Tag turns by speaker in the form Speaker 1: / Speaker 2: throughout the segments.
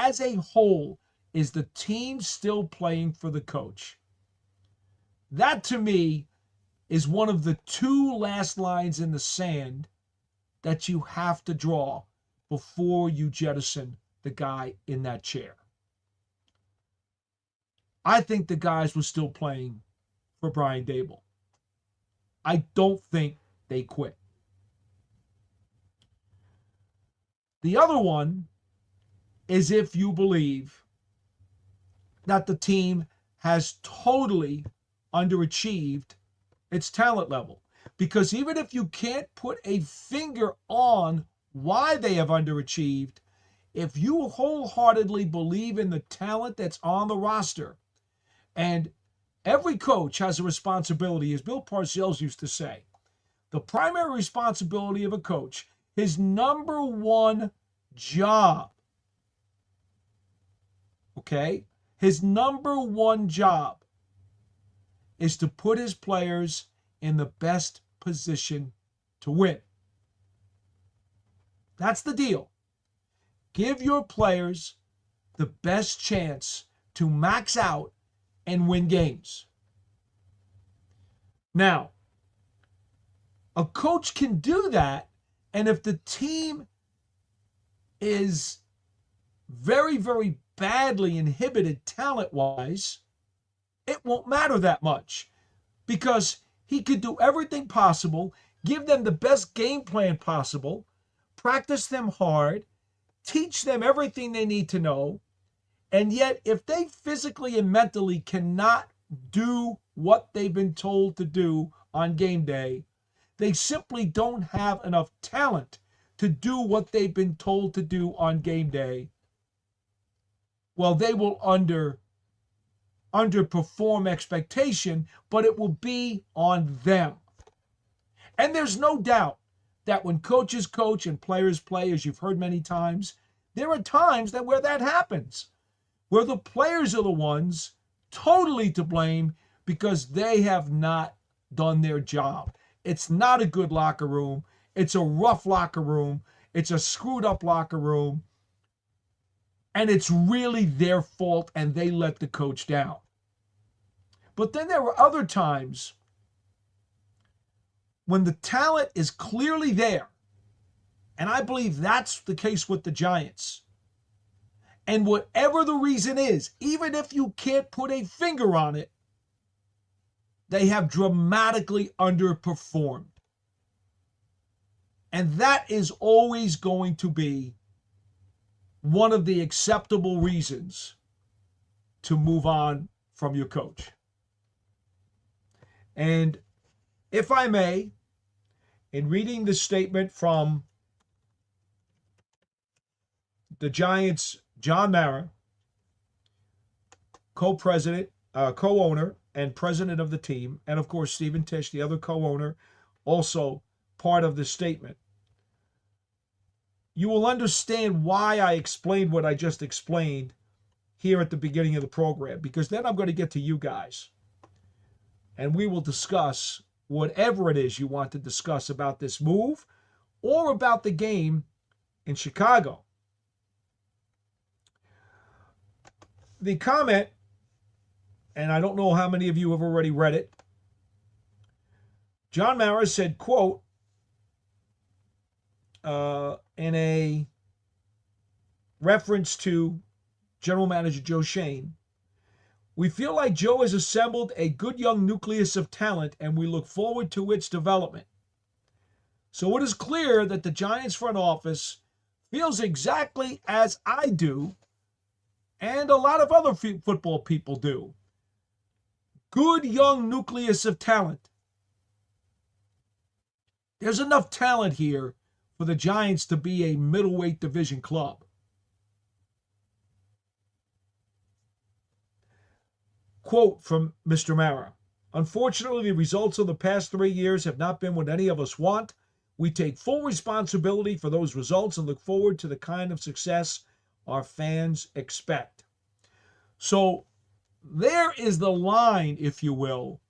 Speaker 1: as a whole, is the team still playing for the coach? That, to me, is one of the two last lines in the sand that you have to draw before you jettison the guy in that chair. I think the guys were still playing for Brian Daboll. I don't think they quit. The other one is if you believe that the team has totally underachieved its talent level. Because even if you can't put a finger on why they have underachieved, if you wholeheartedly believe in the talent that's on the roster, and every coach has a responsibility, as Bill Parcells used to say, the primary responsibility of a coach, his number one job, okay, his number one job is to put his players in the best position to win. That's the deal. Give your players the best chance to max out and win games. Now, a coach can do that, and if the team is very, very badly inhibited talent-wise, it won't matter that much because he could do everything possible, give them the best game plan possible, practice them hard, teach them everything they need to know, and yet if they physically and mentally cannot do what they've been told to do on game day, they simply don't have enough talent to do what they've been told to do on game day. Well, they will underperform expectation, but it will be on them. And there's no doubt that when coaches coach and players play, as you've heard many times, there are times where that happens, where the players are the ones totally to blame because they have not done their job. It's not a good locker room. It's a rough locker room. It's a screwed up locker room. And it's really their fault and they let the coach down. But then there were other times when the talent is clearly there. And I believe that's the case with the Giants. And whatever the reason is, even if you can't put a finger on it, they have dramatically underperformed. And that is always going to be one of the acceptable reasons to move on from your coach. And if I may, in reading the statement from the Giants' John Mara, co-president, co-owner, and president of the team, and of course Stephen Tisch, the other co-owner, also part of the statement, you will understand why I explained what I just explained here at the beginning of the program, because then I'm going to get to you guys, and we will discuss whatever it is you want to discuss about this move or about the game in Chicago. The comment, and I don't know how many of you have already read it, John Mara said, quote, in a reference to General Manager Joe Schoen, we feel like Joe has assembled a good young nucleus of talent and we look forward to its development. So it is clear that the Giants front office feels exactly as I do and a lot of other football people do. Good young nucleus of talent. There's enough talent here for the Giants to be a middleweight division club. Quote from Mr. Mara, unfortunately, the results of the past 3 years have not been what any of us want. We take full responsibility for those results and look forward to the kind of success our fans expect. So there is the line, if you will,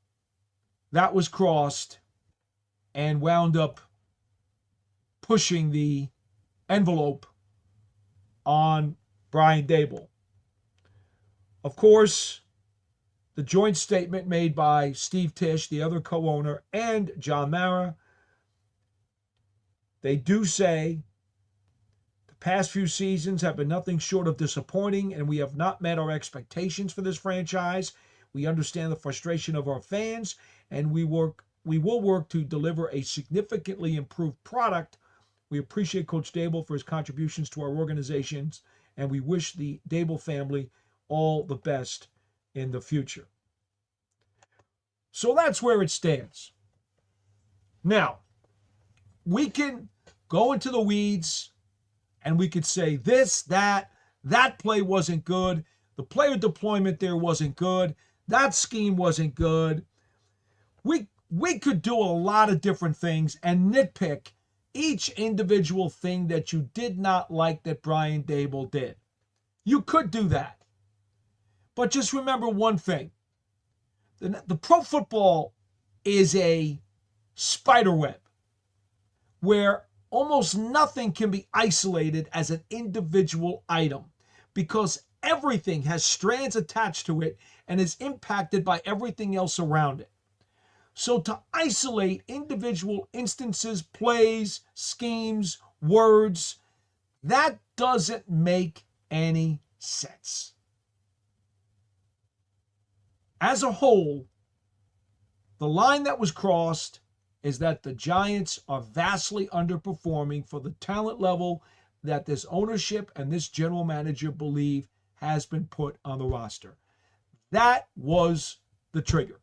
Speaker 1: that was crossed and wound up pushing the envelope on Brian Daboll. Of course, the joint statement made by Steve Tisch, the other co-owner, and John Mara, they do say the past few seasons have been nothing short of disappointing, and we have not met our expectations for this franchise. We understand the frustration of our fans, and we will work to deliver a significantly improved product. We appreciate Coach Daboll for his contributions to our organizations, and we wish the Daboll family all the best in the future. So that's where it stands. Now, we can go into the weeds and we could say this, that play wasn't good. The player deployment there wasn't good. That scheme wasn't good. We could do a lot of different things and nitpick each individual thing that you did not like that Brian Daboll did. You could do that. But just remember one thing. The pro football is a spider web where almost nothing can be isolated as an individual item because everything has strands attached to it and is impacted by everything else around it. So to isolate individual instances, plays, schemes, words, that doesn't make any sense. As a whole, the line that was crossed is that the Giants are vastly underperforming for the talent level that this ownership and this general manager believe has been put on the roster. That was the trigger.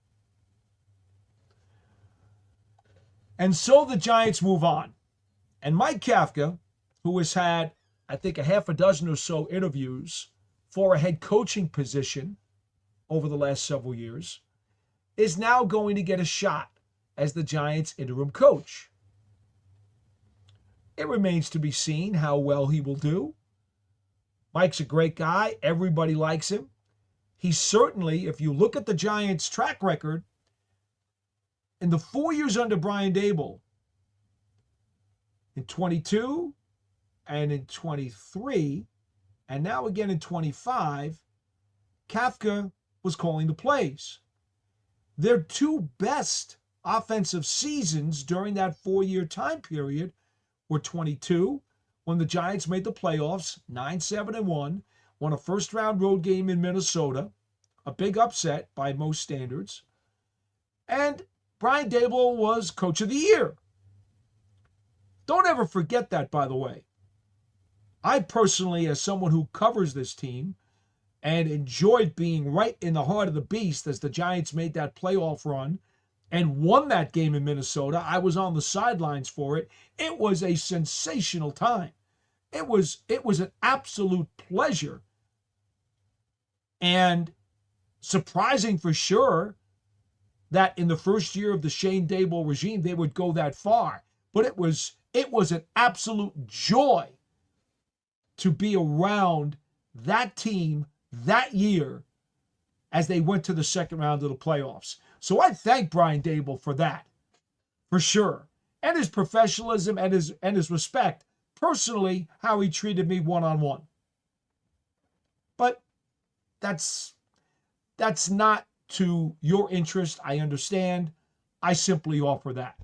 Speaker 1: And so the Giants move on. And Mike Kafka, who has had, I think, a half a dozen or so interviews for a head coaching position over the last several years, is now going to get a shot as the Giants' interim coach. It remains to be seen how well he will do. Mike's a great guy. Everybody likes him. He's certainly, if you look at the Giants' track record, in the 4 years under Brian Daboll, in 22 and in 23, and now again in 25, Kafka was calling the plays. Their two best offensive seasons during that 4-year time period were 22, when the Giants made the playoffs, 9-7-1, won a first-round road game in Minnesota, a big upset by most standards, and Brian Daboll was Coach of the Year. Don't ever forget that, by the way. I personally, as someone who covers this team, and enjoyed being right in the heart of the beast as the Giants made that playoff run and won that game in Minnesota. I was on the sidelines for it. It was a sensational time. It was an absolute pleasure. And surprising for sure that in the first year of the Shane Daboll regime, they would go that far. But it was an absolute joy to be around that team that year as they went to the second round of the playoffs. So I thank Brian Daboll for that, for sure. And his professionalism and his respect, personally, how he treated me one-on-one. But that's not to your interest, I understand. I simply offer that.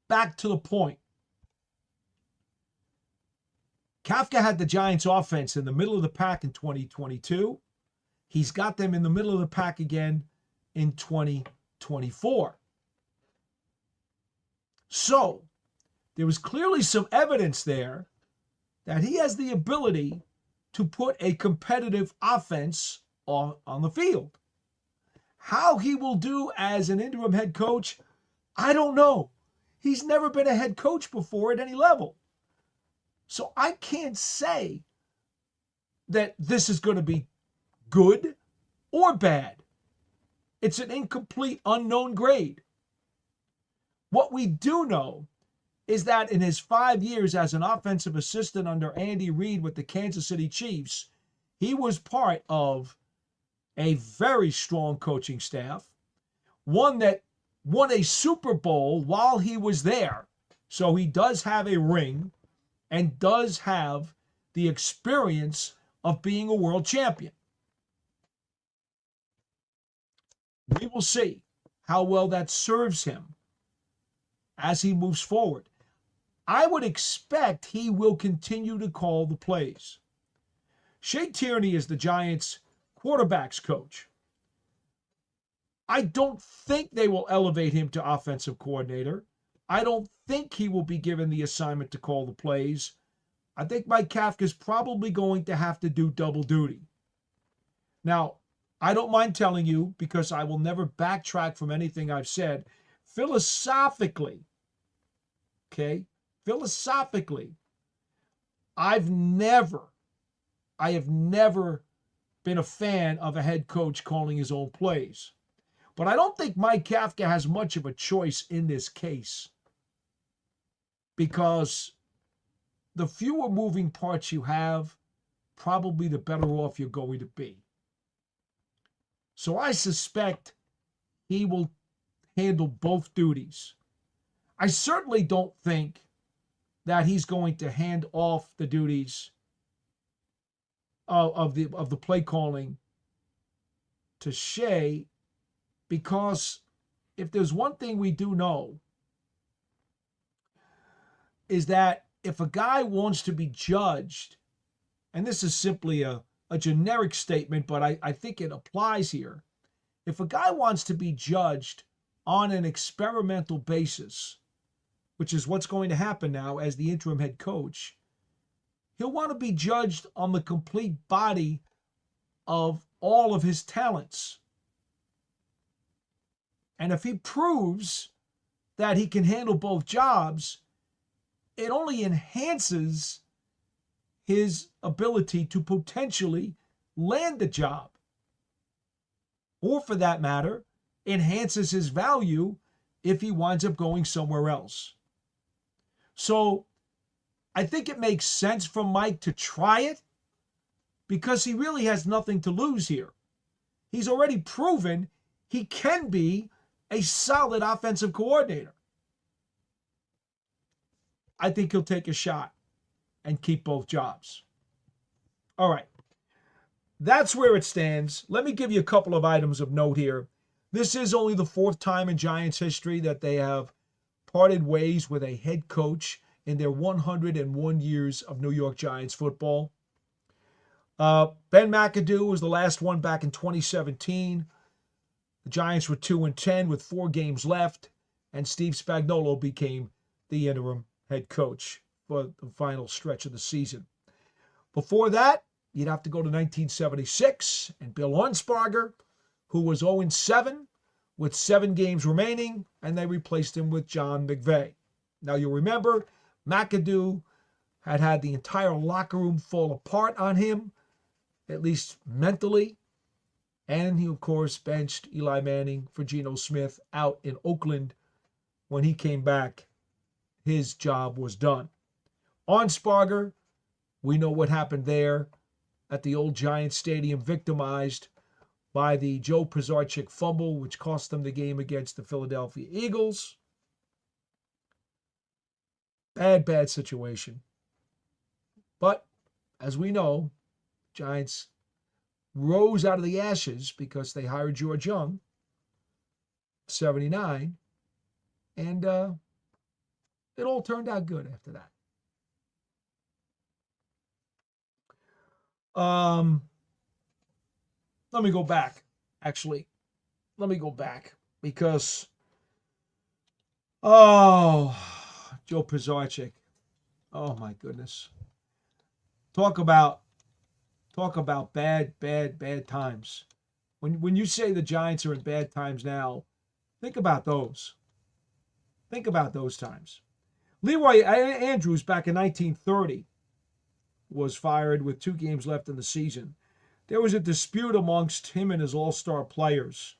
Speaker 1: Back to the point. Kafka had the Giants offense in the middle of the pack in 2022. He's got them in the middle of the pack again in 2024. So there was clearly some evidence there that he has the ability to put a competitive offense on the field. How he will do as an interim head coach, I don't know. He's never been a head coach before at any level. So I can't say that this is going to be good or bad. It's an incomplete, unknown grade. What we do know is that in his 5 years as an offensive assistant under Andy Reid with the Kansas City Chiefs, he was part of a very strong coaching staff, one that won a Super Bowl while he was there. So he does have a ring and does have the experience of being a world champion. We will see how well that serves him as he moves forward. I would expect he will continue to call the plays. Shea Tierney is the Giants' quarterbacks coach. I don't think they will elevate him to offensive coordinator. I don't think he will be given the assignment to call the plays. I think Mike Kafka is probably going to have to do double duty. Now, I don't mind telling you, because I will never backtrack from anything I've said, philosophically, I have never been a fan of a head coach calling his own plays. But I don't think Mike Kafka has much of a choice in this case, because the fewer moving parts you have, probably the better off you're going to be. So I suspect he will handle both duties. I certainly don't think that he's going to hand off the duties of the play calling to Shea, because if there's one thing we do know, is that if a guy wants to be judged, and this is simply a generic statement, but I think it applies here. If a guy wants to be judged on an experimental basis, which is what's going to happen now as the interim head coach, he'll want to be judged on the complete body of all of his talents. And if he proves that he can handle both jobs, it only enhances his ability to potentially land the job. Or for that matter, enhances his value if he winds up going somewhere else. So I think it makes sense for Mike to try it, because he really has nothing to lose here. He's already proven he can be a solid offensive coordinator. I think he'll take a shot and keep both jobs. All right. That's where it stands. Let me give you a couple of items of note here. This is only the fourth time in Giants history that they have parted ways with a head coach in their 101 years of New York Giants football. Ben McAdoo was the last one back in 2017. The Giants were 2-10 with 4 games left, and Steve Spagnuolo became the interim head coach for the final stretch of the season. Before that, you'd have to go to 1976 and Bill Hornsparger, who was 0-7 with 7 games remaining, and they replaced him with John McVay. Now you'll remember, McAdoo had the entire locker room fall apart on him, at least mentally. And he, of course, benched Eli Manning for Geno Smith out in Oakland. When he came back, his job was done. Hornsparger, we know what happened there at the old Giants Stadium, victimized by the Joe Pisarcik fumble, which cost them the game against the Philadelphia Eagles. Bad situation. But, as we know, Giants rose out of the ashes because they hired George Young, 79, and it all turned out good after that. Let me go back, actually. Let me go back because, Joe Pisarcik. Oh, my goodness. Talk about bad times. When you say the Giants are in bad times now, think about those. Think about those times. Leroy Andrews, back in 1930, was fired with 2 games left in the season. There was a dispute amongst him and his all-star players.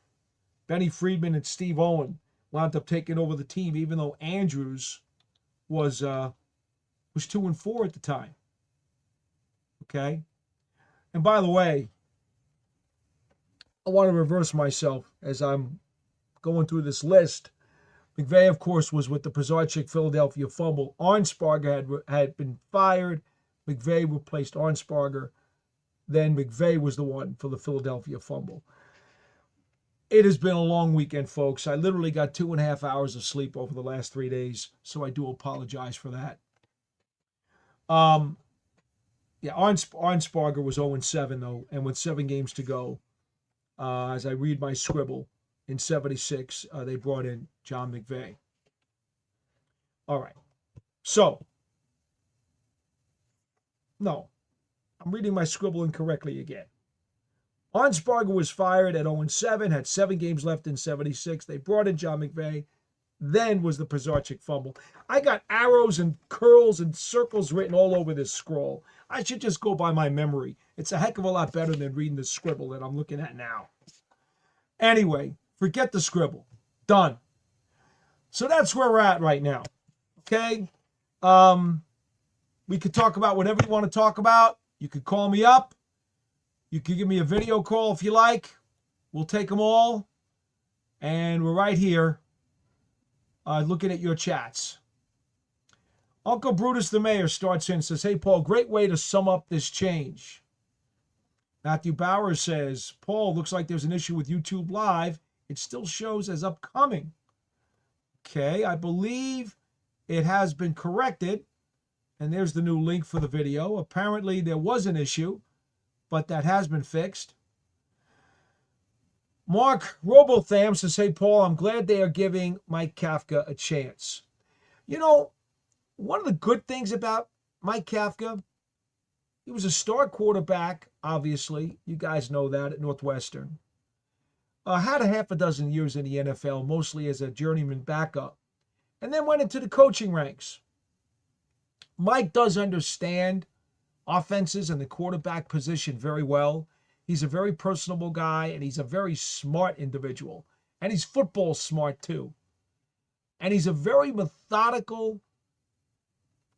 Speaker 1: Benny Friedman and Steve Owen wound up taking over the team, even though Andrews was 2-4 at the time. Okay? And by the way, I want to reverse myself as I'm going through this list. McVay, of course, was with the Pisarcik Philadelphia fumble. Hornsparger had been fired. McVay replaced Arnsparger. Then McVay was the one for the Philadelphia fumble. It has been a long weekend, folks. I literally got 2.5 hours of sleep over the last 3 days, so I do apologize for that. Yeah, Arnsparger was 0-7, though, and with 7 games to go, as I read my scribble, in 76, they brought in John McVay. All right. So, no, I'm reading my scribble incorrectly again. Arnsparger was fired at 0-7, had 7 games left in 76. They brought in John McVay. Then was the Pizarczyk fumble. I got arrows and curls and circles written all over this scroll. I should just go by my memory. It's a heck of a lot better than reading the scribble that I'm looking at now. Anyway, forget the scribble. Done. So that's where we're at right now. Okay? We could talk about whatever you want to talk about. You could call me up. You could give me a video call if you like. We'll take them all. And we're right here looking at your chats. Uncle Brutus the Mayor starts in and says, hey, Paul, great way to sum up this change. Matthew Bauer says, Paul, looks like there's an issue with YouTube Live. It still shows as upcoming. Okay, I believe it has been corrected. And there's the new link for the video. Apparently there was an issue, but that has been fixed. Mark Robotham says, hey, Paul, I'm glad they are giving Mike Kafka a chance. You know, one of the good things about Mike Kafka, he was a star quarterback, obviously. You guys know that at Northwestern. Had a half a dozen years in the NFL, mostly as a journeyman backup, and then went into the coaching ranks. Mike does understand offenses and the quarterback position very well. He's a very personable guy, and he's a very smart individual. And he's football smart, too. And he's a very methodical,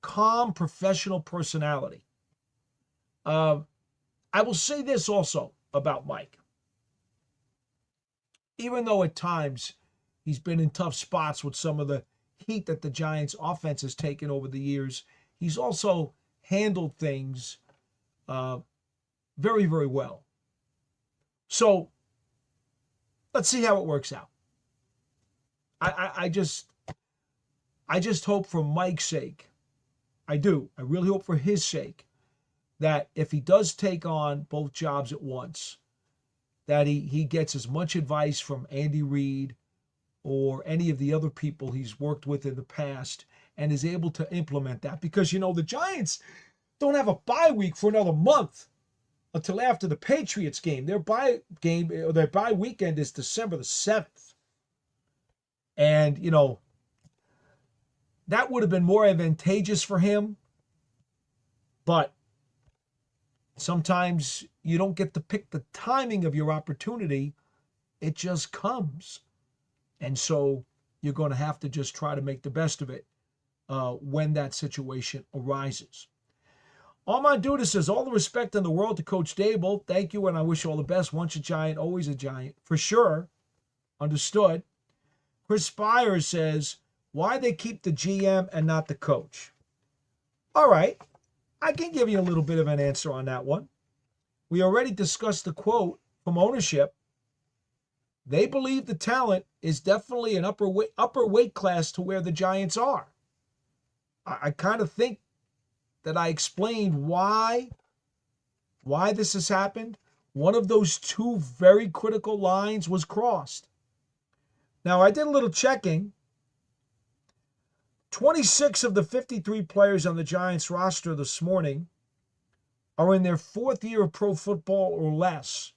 Speaker 1: calm, professional personality. I will say this also about Mike. Even though at times he's been in tough spots with some of the heat that the Giants' offense has taken over the years, he's also handled things very, very well. So let's see how it works out. I just hope for Mike's sake, I really hope for his sake, that if he does take on both jobs at once, that he gets as much advice from Andy Reid or any of the other people he's worked with in the past and is able to implement that. Because, you know, the Giants don't have a bye week for another month until after the Patriots game. Their bye weekend is December the 7th. And, you know, that would have been more advantageous for him. But sometimes you don't get to pick the timing of your opportunity. It just comes. And so you're going to have to just try to make the best of it when that situation arises. Armand Duda says, all the respect in the world to Coach Daboll. Thank you, and I wish you all the best. Once a Giant, always a Giant. For sure. Understood. Chris Spires says, why they keep the GM and not the coach? All right. I can give you a little bit of an answer on that one. We already discussed the quote from ownership. They believe the talent is definitely an upper weight class to where the Giants are. I kind of think that I explained why this has happened. One of those two very critical lines was crossed. Now, I did a little checking. 26 of the 53 players on the Giants roster this morning are in their 4th year of pro football or less.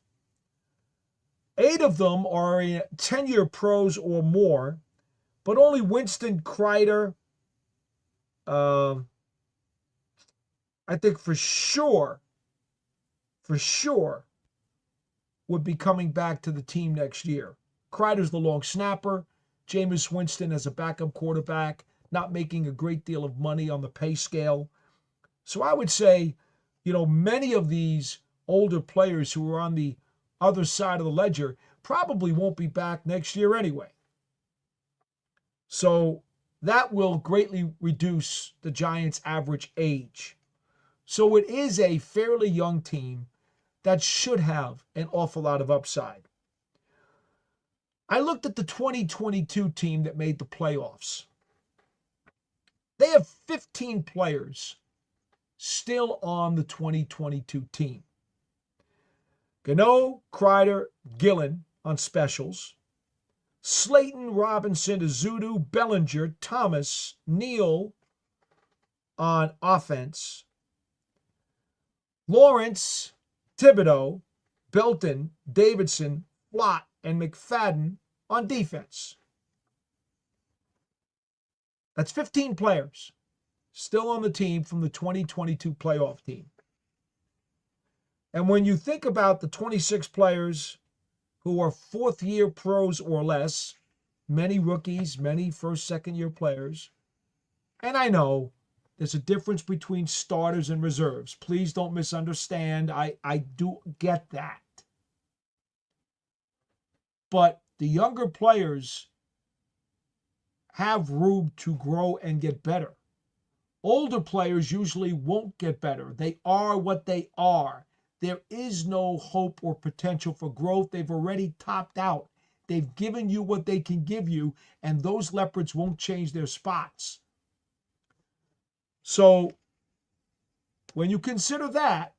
Speaker 1: 8 of them are in 10-year pros or more, but only Winston Kreider, I think for sure, would be coming back to the team next year. Kreider's the long snapper. Jameis Winston as a backup quarterback, not making a great deal of money on the pay scale. So I would say, you know, many of these older players who are on the other side of the ledger probably won't be back next year anyway. So that will greatly reduce the Giants' average age. So it is a fairly young team that should have an awful lot of upside. I looked at the 2022 team that made the playoffs. They have 15 players still on the 2022 team. Gano, Kreider, Gillen on specials. Slayton, Robinson, Azudu, Bellinger, Thomas, Neal on offense. Lawrence, Thibodeau, Belton, Davidson, Flott, and McFadden on defense. That's 15 players still on the team from the 2022 playoff team. And when you think about the 26 players who are fourth-year pros or less, many rookies, many first, second-year players, and I know there's a difference between starters and reserves. Please don't misunderstand. I do get that. But the younger players have room to grow and get better. Older players usually won't get better. They are what they are. There is no hope or potential for growth. They've already topped out. They've given you what they can give you, and those leopards won't change their spots. So when you consider that,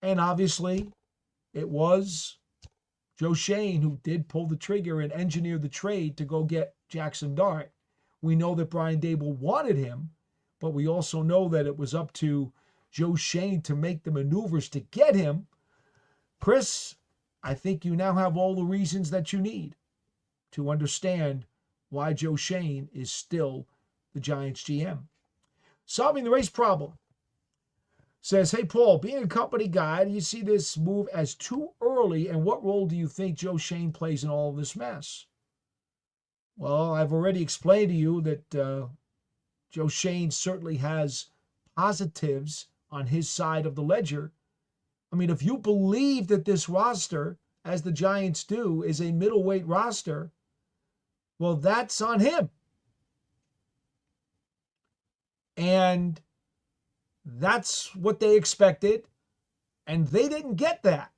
Speaker 1: and obviously it was Joe Shane who did pull the trigger and engineer the trade to go get Jackson Dart. We know that Brian Daboll wanted him, but we also know that it was up to Joe Shane to make the maneuvers to get him. Chris, I think you now have all the reasons that you need to understand why Joe Shane is still the Giants GM. Solving the race problem says, hey, Paul, being a company guy, do you see this move as too early, and what role do you think Joe Shane plays in all of this mess? Well, I've already explained to you that Joe Shane certainly has positives on his side of the ledger. I mean, if you believe that this roster, as the Giants do, is a middleweight roster, well, that's on him. And that's what they expected, and they didn't get that.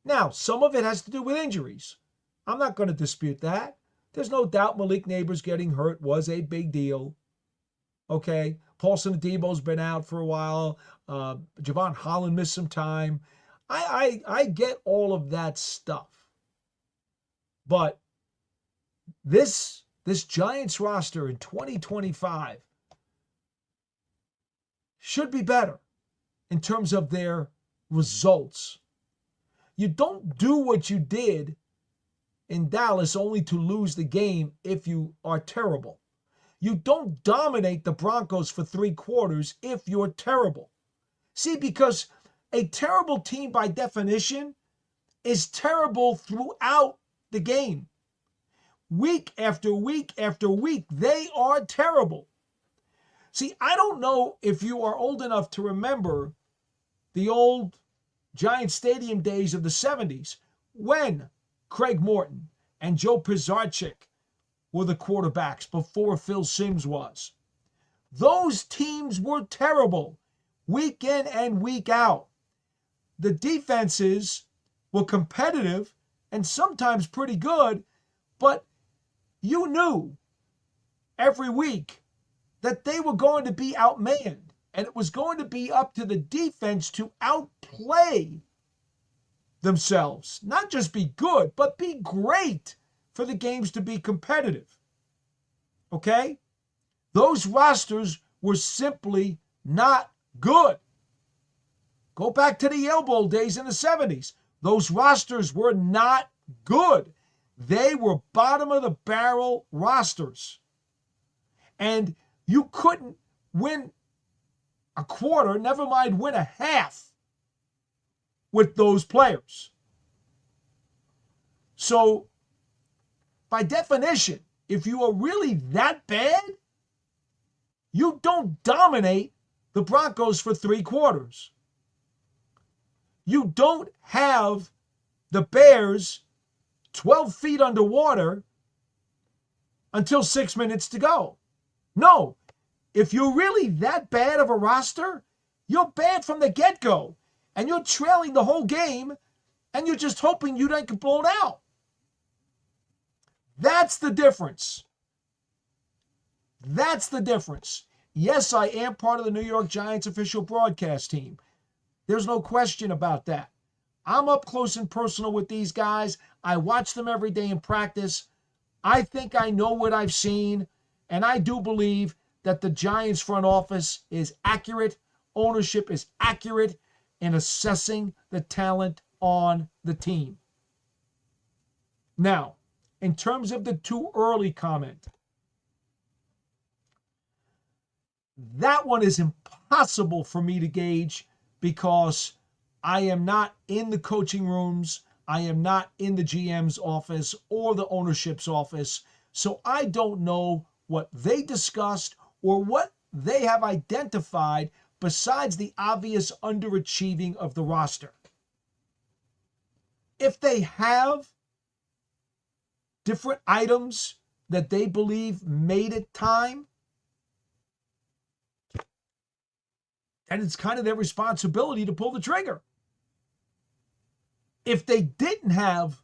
Speaker 1: Now, some of it has to do with injuries. I'm not going to dispute that. There's no doubt Malik Neighbors getting hurt was a big deal. Okay, Paulson Adebo's been out for a while. Javon Holland missed some time. I get all of that stuff. But this Giants roster in 2025 should be better in terms of their results. You don't do what you did in Dallas only to lose the game if you are terrible. You don't dominate the Broncos for 3 quarters if you're terrible. See, because a terrible team by definition is terrible throughout the game. Week after week after week, they are terrible. See, I don't know if you are old enough to remember the old Giant Stadium days of the 70s when Craig Morton and Joe Pisarcik were the quarterbacks before Phil Simms was. Those teams were terrible week in and week out. The defenses were competitive and sometimes pretty good, but you knew every week that they were going to be outmanned, and it was going to be up to the defense to outplay themselves. Not just be good, but be great for the games to be competitive. Okay? Those rosters were simply not good. Go back to the Yale Bowl days in the 70s. Those rosters were not good. They were bottom of the barrel rosters. And you couldn't win a quarter, never mind win a half with those players. So, by definition, if you are really that bad, you don't dominate the Broncos for 3 quarters. You don't have the Bears 12 feet underwater until 6 minutes to go. No, If you're really that bad of a roster, you're bad from the get-go. And you're trailing the whole game, and you're just hoping you don't get blown out. That's the difference. That's the difference. Yes, I am part of the New York Giants official broadcast team. There's no question about that. I'm up close and personal with these guys. I watch them every day in practice. I think I know what I've seen, and I do believe that the Giants front office is accurate, ownership is accurate in assessing the talent on the team. Now, in terms of the too early comment, that one is impossible for me to gauge because I am not in the coaching rooms. I am not in the GM's office or the ownership's office. So I don't know what they discussed or what they have identified besides the obvious underachieving of the roster. If they have different items that they believe made it time, then it's kind of their responsibility to pull the trigger. If they didn't have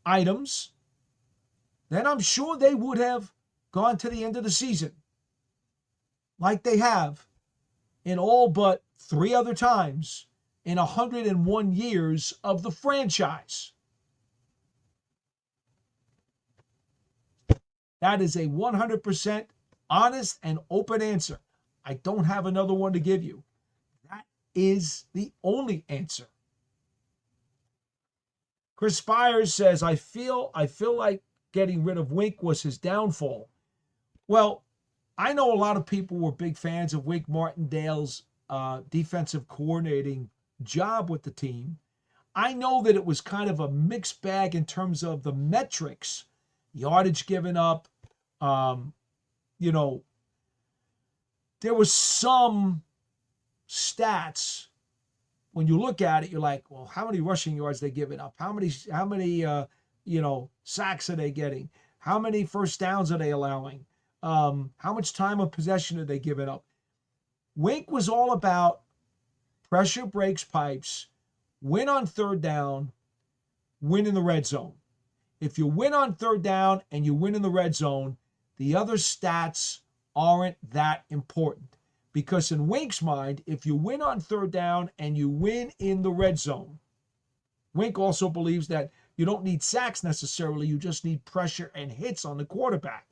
Speaker 1: items, then I'm sure they would have gone to the end of the season like they have in all but 3 other times in 101 years of the franchise. That is a 100% honest and open answer. I don't have another one to give you. That is the only answer. Chris Spires says, I feel like getting rid of Wink was his downfall. Well, I know a lot of people were big fans of Wink Martindale's defensive coordinating job with the team. I know that it was kind of a mixed bag in terms of the metrics, yardage given up. There was some stats. When you look at it, you're like, well, how many rushing yards are they giving up? How many sacks are they getting? How many first downs are they allowing? How much time of possession are they giving up? Wink was all about pressure breaks pipes, win on third down, win in the red zone. If you win on third down and you win in the red zone, the other stats aren't that important. Because in Wink's mind, if you win on third down and you win in the red zone, Wink also believes that you don't need sacks necessarily, you just need pressure and hits on the quarterback.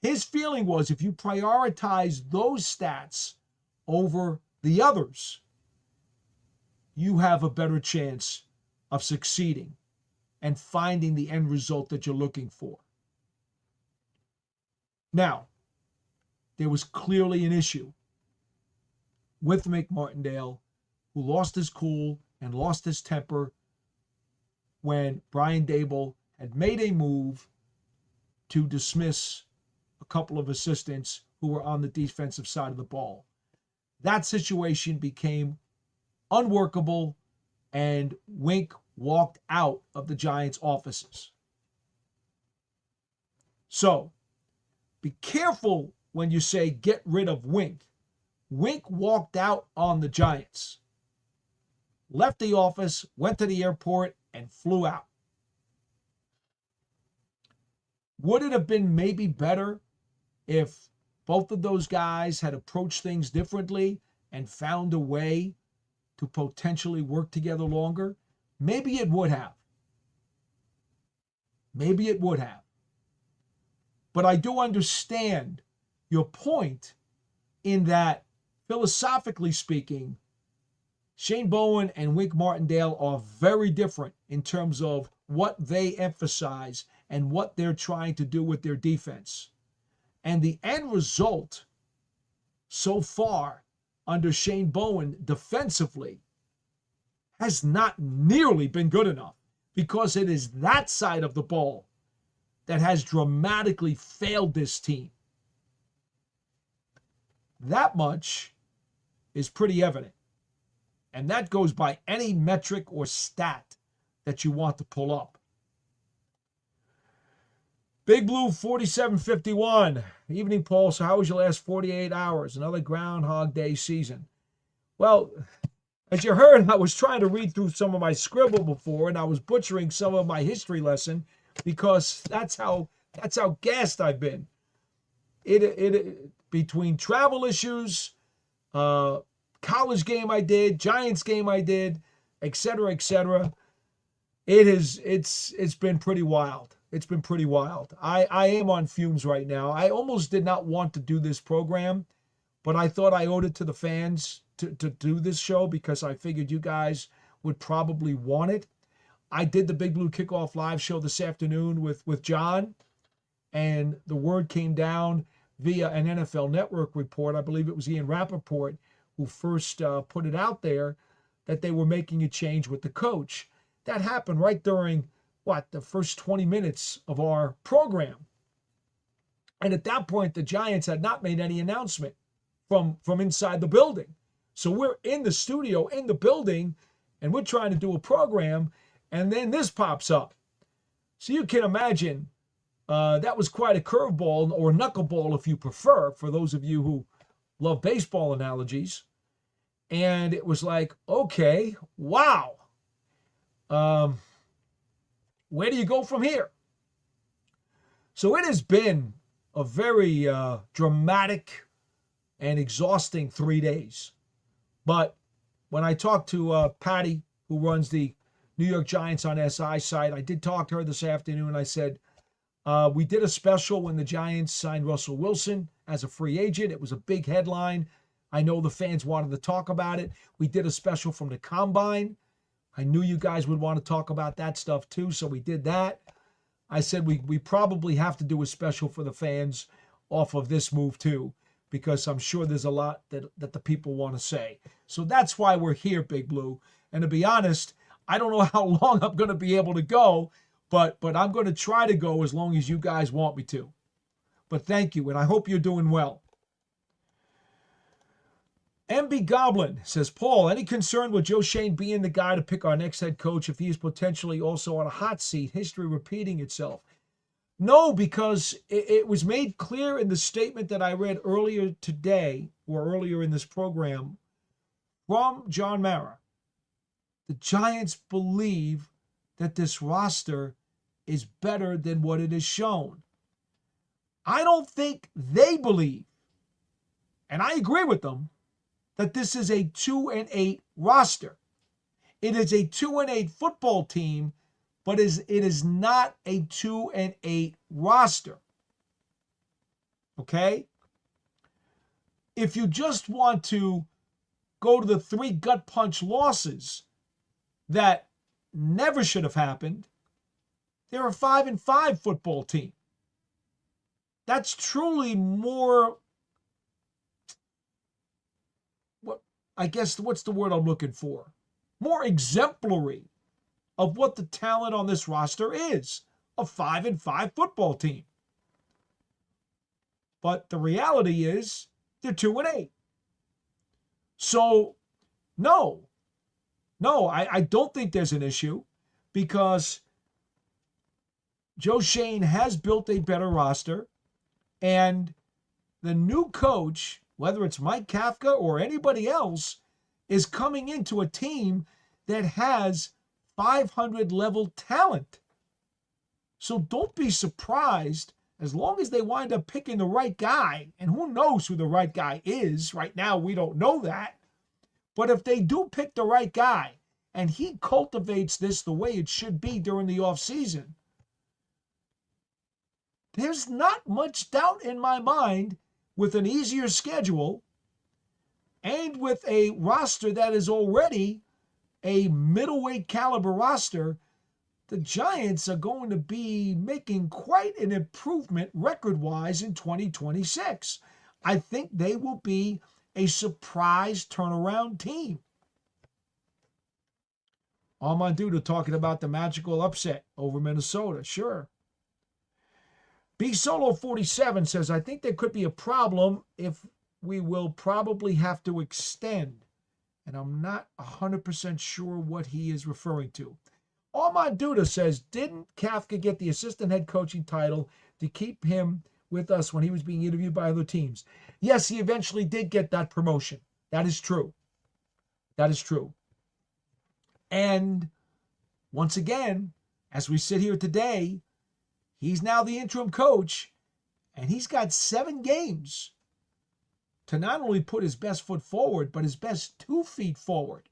Speaker 1: His feeling was if you prioritize those stats over the others, you have a better chance of succeeding and finding the end result that you're looking for. Now, there was clearly an issue with Mick Martindale, who lost his cool and lost his temper when Brian Daboll had made a move to dismiss a couple of assistants who were on the defensive side of the ball. That situation became unworkable, and Wink walked out of the Giants' offices. So, be careful when you say get rid of Wink. Wink walked out on the Giants, left the office, went to the airport, and flew out. Would it have been maybe better if both of those guys had approached things differently and found a way to potentially work together longer? Maybe it would have. Maybe it would have. But I do understand your point in that, philosophically speaking, Shane Bowen and Wink Martindale are very different in terms of what they emphasize and what they're trying to do with their defense. And the end result so far under Shane Bowen defensively has not nearly been good enough, because it is that side of the ball that has dramatically failed this team. That much is pretty evident. And that goes by any metric or stat that you want to pull up. Big Blue 4751. Evening, Paul. So how was your last 48 hours? Another Groundhog Day season. Well, as you heard, I was trying to read through some of my scribble before, and I was butchering some of my history lesson because that's how gassed I've been. It between travel issues, college game I did, Giants game I did, etc., etc. It's been pretty wild. It's been pretty wild. I am on fumes right now. I almost did not want to do this program, but I thought I owed it to the fans to do this show because I figured you guys would probably want it. I did the Big Blue Kickoff Live show this afternoon with John, and the word came down via an NFL Network report. I believe it was Ian Rappaport who first put it out there that they were making a change with the coach. That happened right during, the first 20 minutes of our program. And at that point, the Giants had not made any announcement from inside the building. So we're in the studio, in the building, and we're trying to do a program, and then this pops up. So you can imagine that was quite a curveball, or knuckleball if you prefer, for those of you who love baseball analogies. And it was like, okay, wow. Where do you go from here? So it has been a very dramatic and exhausting 3 days. But when I talked to Patty, who runs the New York Giants on SI site, I did talk to her this afternoon. I said, we did a special when the Giants signed Russell Wilson as a free agent. It was a big headline. I know the fans wanted to talk about it. We did a special from the Combine. I knew you guys would want to talk about that stuff too, so we did that. I said we probably have to do a special for the fans off of this move too, because I'm sure there's a lot that the people want to say. So that's why we're here, Big Blue. And to be honest, I don't know how long I'm going to be able to go, but I'm going to try to go as long as you guys want me to. But thank you, and I hope you're doing well. MB Goblin says, Paul, any concern with Joe Schoen being the guy to pick our next head coach if he is potentially also on a hot seat, history repeating itself? No, because it was made clear in the statement that I read earlier today, or earlier in this program, from John Mara. The Giants believe that this roster is better than what it has shown. I don't think they believe, and I agree with them, that this is a 2-8 roster. It is a 2-8 football team, but it is not a 2-8 roster. Okay? If you just want to go to the 3 gut punch losses that never should have happened, they're a 5-5 football team. That's truly more, what's the word I'm looking for? More exemplary of what the talent on this roster is. A 5-5 football team. But the reality is they're 2-8. So, no, I don't think there's an issue because Joe Schoen has built a better roster, and the new coach, whether it's Mike Kafka or anybody else, is coming into a team that has 500 level talent. So don't be surprised as long as they wind up picking the right guy, and who knows who the right guy is. Right now, we don't know that. But if they do pick the right guy and he cultivates this the way it should be during the offseason, there's not much doubt in my mind, with an easier schedule and with a roster that is already a middleweight caliber roster, the Giants are going to be making quite an improvement record-wise in 2026. I think they will be a surprise turnaround team. Armanduda talking about the magical upset over Minnesota. Sure. B Solo 47 says, I think there could be a problem if we will probably have to extend. And I'm not 100% sure what he is referring to. Armand Duda says, didn't Kafka get the assistant head coaching title to keep him with us when he was being interviewed by other teams. Yes, he eventually did get that promotion. That is true. That is true. And once again, as we sit here today, he's now the interim coach, and he's got 7 games to not only put his best foot forward, but his best 2 feet forward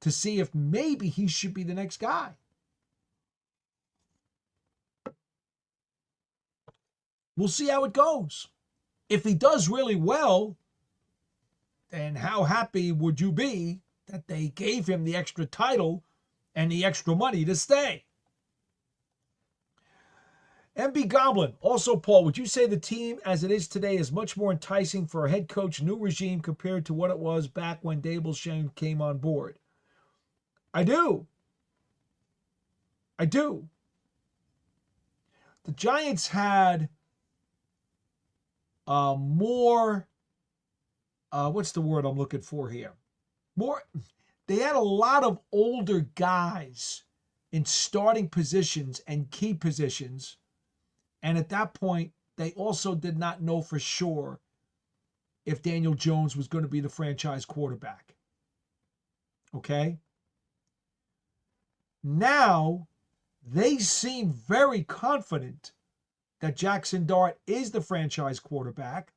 Speaker 1: to see if maybe he should be the next guy. We'll see how it goes. If he does really well, then how happy would you be that they gave him the extra title and the extra money to stay? MB Goblin, also, Paul, would you say the team as it is today is much more enticing for a head coach new regime compared to what it was back when Daboll came on board? I do. The Giants had more, what's the word I'm looking for here? They had a lot of older guys in starting positions and key positions. And at that point, they also did not know for sure if Daniel Jones was going to be the franchise quarterback. Okay? Now, they seem very confident that Jackson Dart is the franchise quarterback.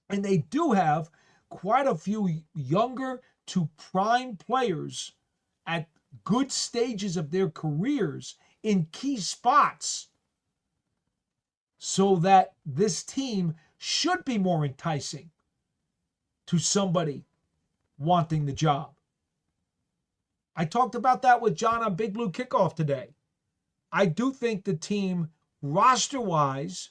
Speaker 1: And they do have quite a few younger to prime players at good stages of their careers in key spots, so that this team should be more enticing to somebody wanting the job. I talked about that with John on Big Blue Kickoff today. I do think the team, roster-wise,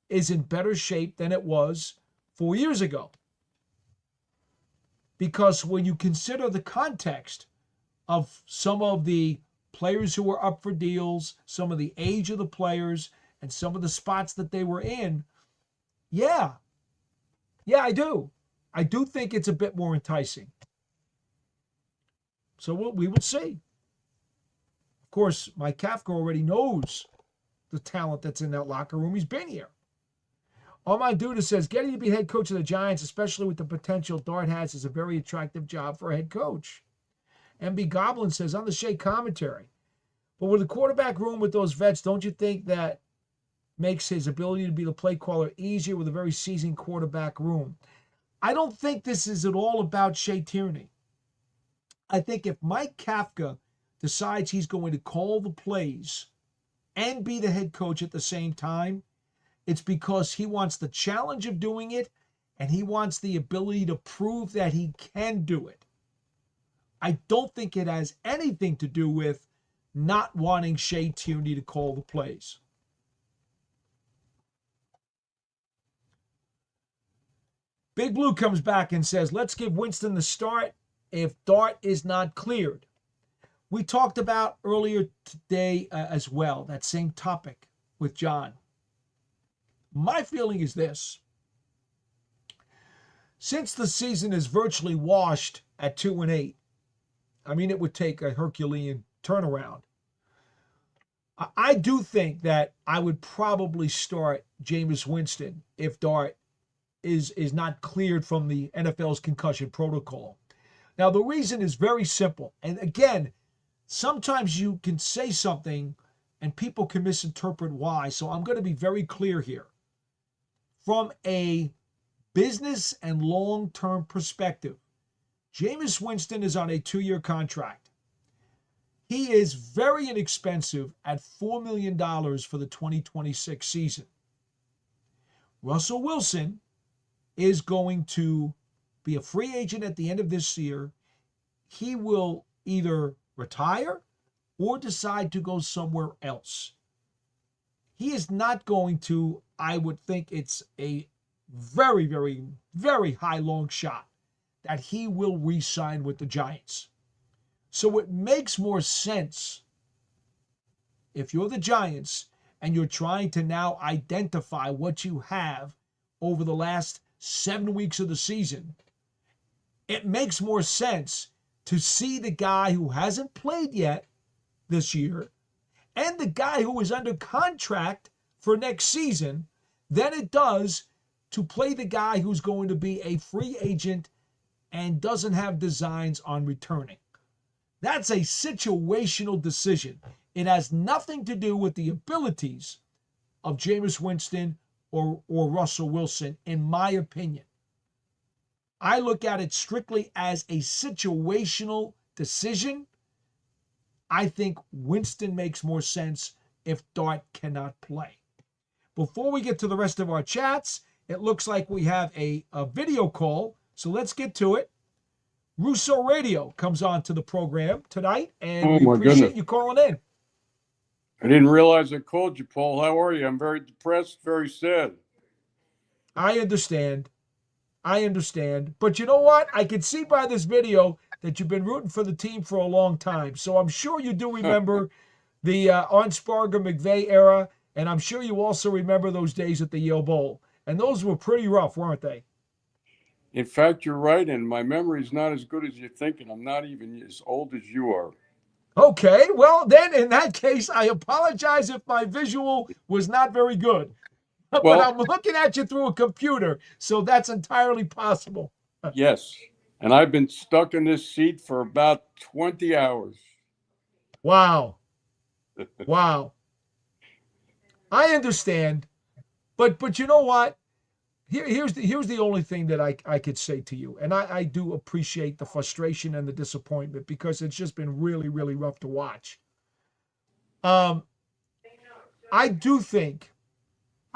Speaker 1: is in better shape than it was 4 years ago. Because when you consider the context of some of the players who were up for deals, some of the age of the players, and some of the spots that they were in, yeah, I do. I do think it's a bit more enticing. So we will see. Of course, Mike Kafka already knows the talent that's in that locker room. He's been here. Armand Duda says, getting to be head coach of the Giants, especially with the potential Dart has, is a very attractive job for a head coach. MB Goblin says, on the Shea commentary, but with the quarterback room with those vets, don't you think that makes his ability to be the play caller easier with a very seasoned quarterback room? I don't think this is at all about Shea Tierney. I think if Mike Kafka decides he's going to call the plays and be the head coach at the same time, it's because he wants the challenge of doing it, and he wants the ability to prove that he can do it. I don't think it has anything to do with not wanting Shea Tierney to call the plays. Big Blue comes back and says, let's give Winston the start if Dart is not cleared. We talked about earlier today as well, that same topic with John. My feeling is this. Since the season is virtually washed at 2-8, I mean, it would take a Herculean turnaround. I do think that I would probably start Jameis Winston if Dart is not cleared from the NFL's concussion protocol. Now, the reason is very simple. And again, sometimes you can say something and people can misinterpret why. So I'm going to be very clear here. From a business and long-term perspective, Jameis Winston is on a 2-year contract. He is very inexpensive at $4 million for the 2026 season. Russell Wilson is going to be a free agent at the end of this year. He will either retire or decide to go somewhere else. He is not going to, I would think it's a very, very, very high long shot that he will re-sign with the Giants. So it makes more sense if you're the Giants and you're trying to now identify what you have over the last 7 weeks of the season. It makes more sense to see the guy who hasn't played yet this year and the guy who is under contract for next season than it does to play the guy who's going to be a free agent and doesn't have designs on returning. That's a situational decision. It has nothing to do with the abilities of Jameis Winston or Russell Wilson, in my opinion. I look at it strictly as a situational decision. I think Winston makes more sense if Dart cannot play. Before we get to the rest of our chats, it looks like we have a video call, so let's get to it. Russo Radio comes on to the program tonight, and we appreciate you calling in.
Speaker 2: I didn't realize I called you, Paul. How are you? I'm very depressed, very sad.
Speaker 1: I understand. But you know what? I can see by this video that you've been rooting for the team for a long time. So I'm sure you do remember the Arnsparger-McVay era, and I'm sure you also remember those days at the Yale Bowl. And those were pretty rough, weren't they?
Speaker 2: In fact, you're right, and my memory's not as good as you're thinking. I'm not even as old as you are.
Speaker 1: Okay, well, then in that case, I apologize if my visual was not very good. But I'm looking at you through a computer, so that's entirely possible.
Speaker 2: Yes, and I've been stuck in this seat for about 20 hours.
Speaker 1: Wow. I understand, but you know what? Here's the only thing that I could say to you, and I do appreciate the frustration and the disappointment because it's just been really, really rough to watch. I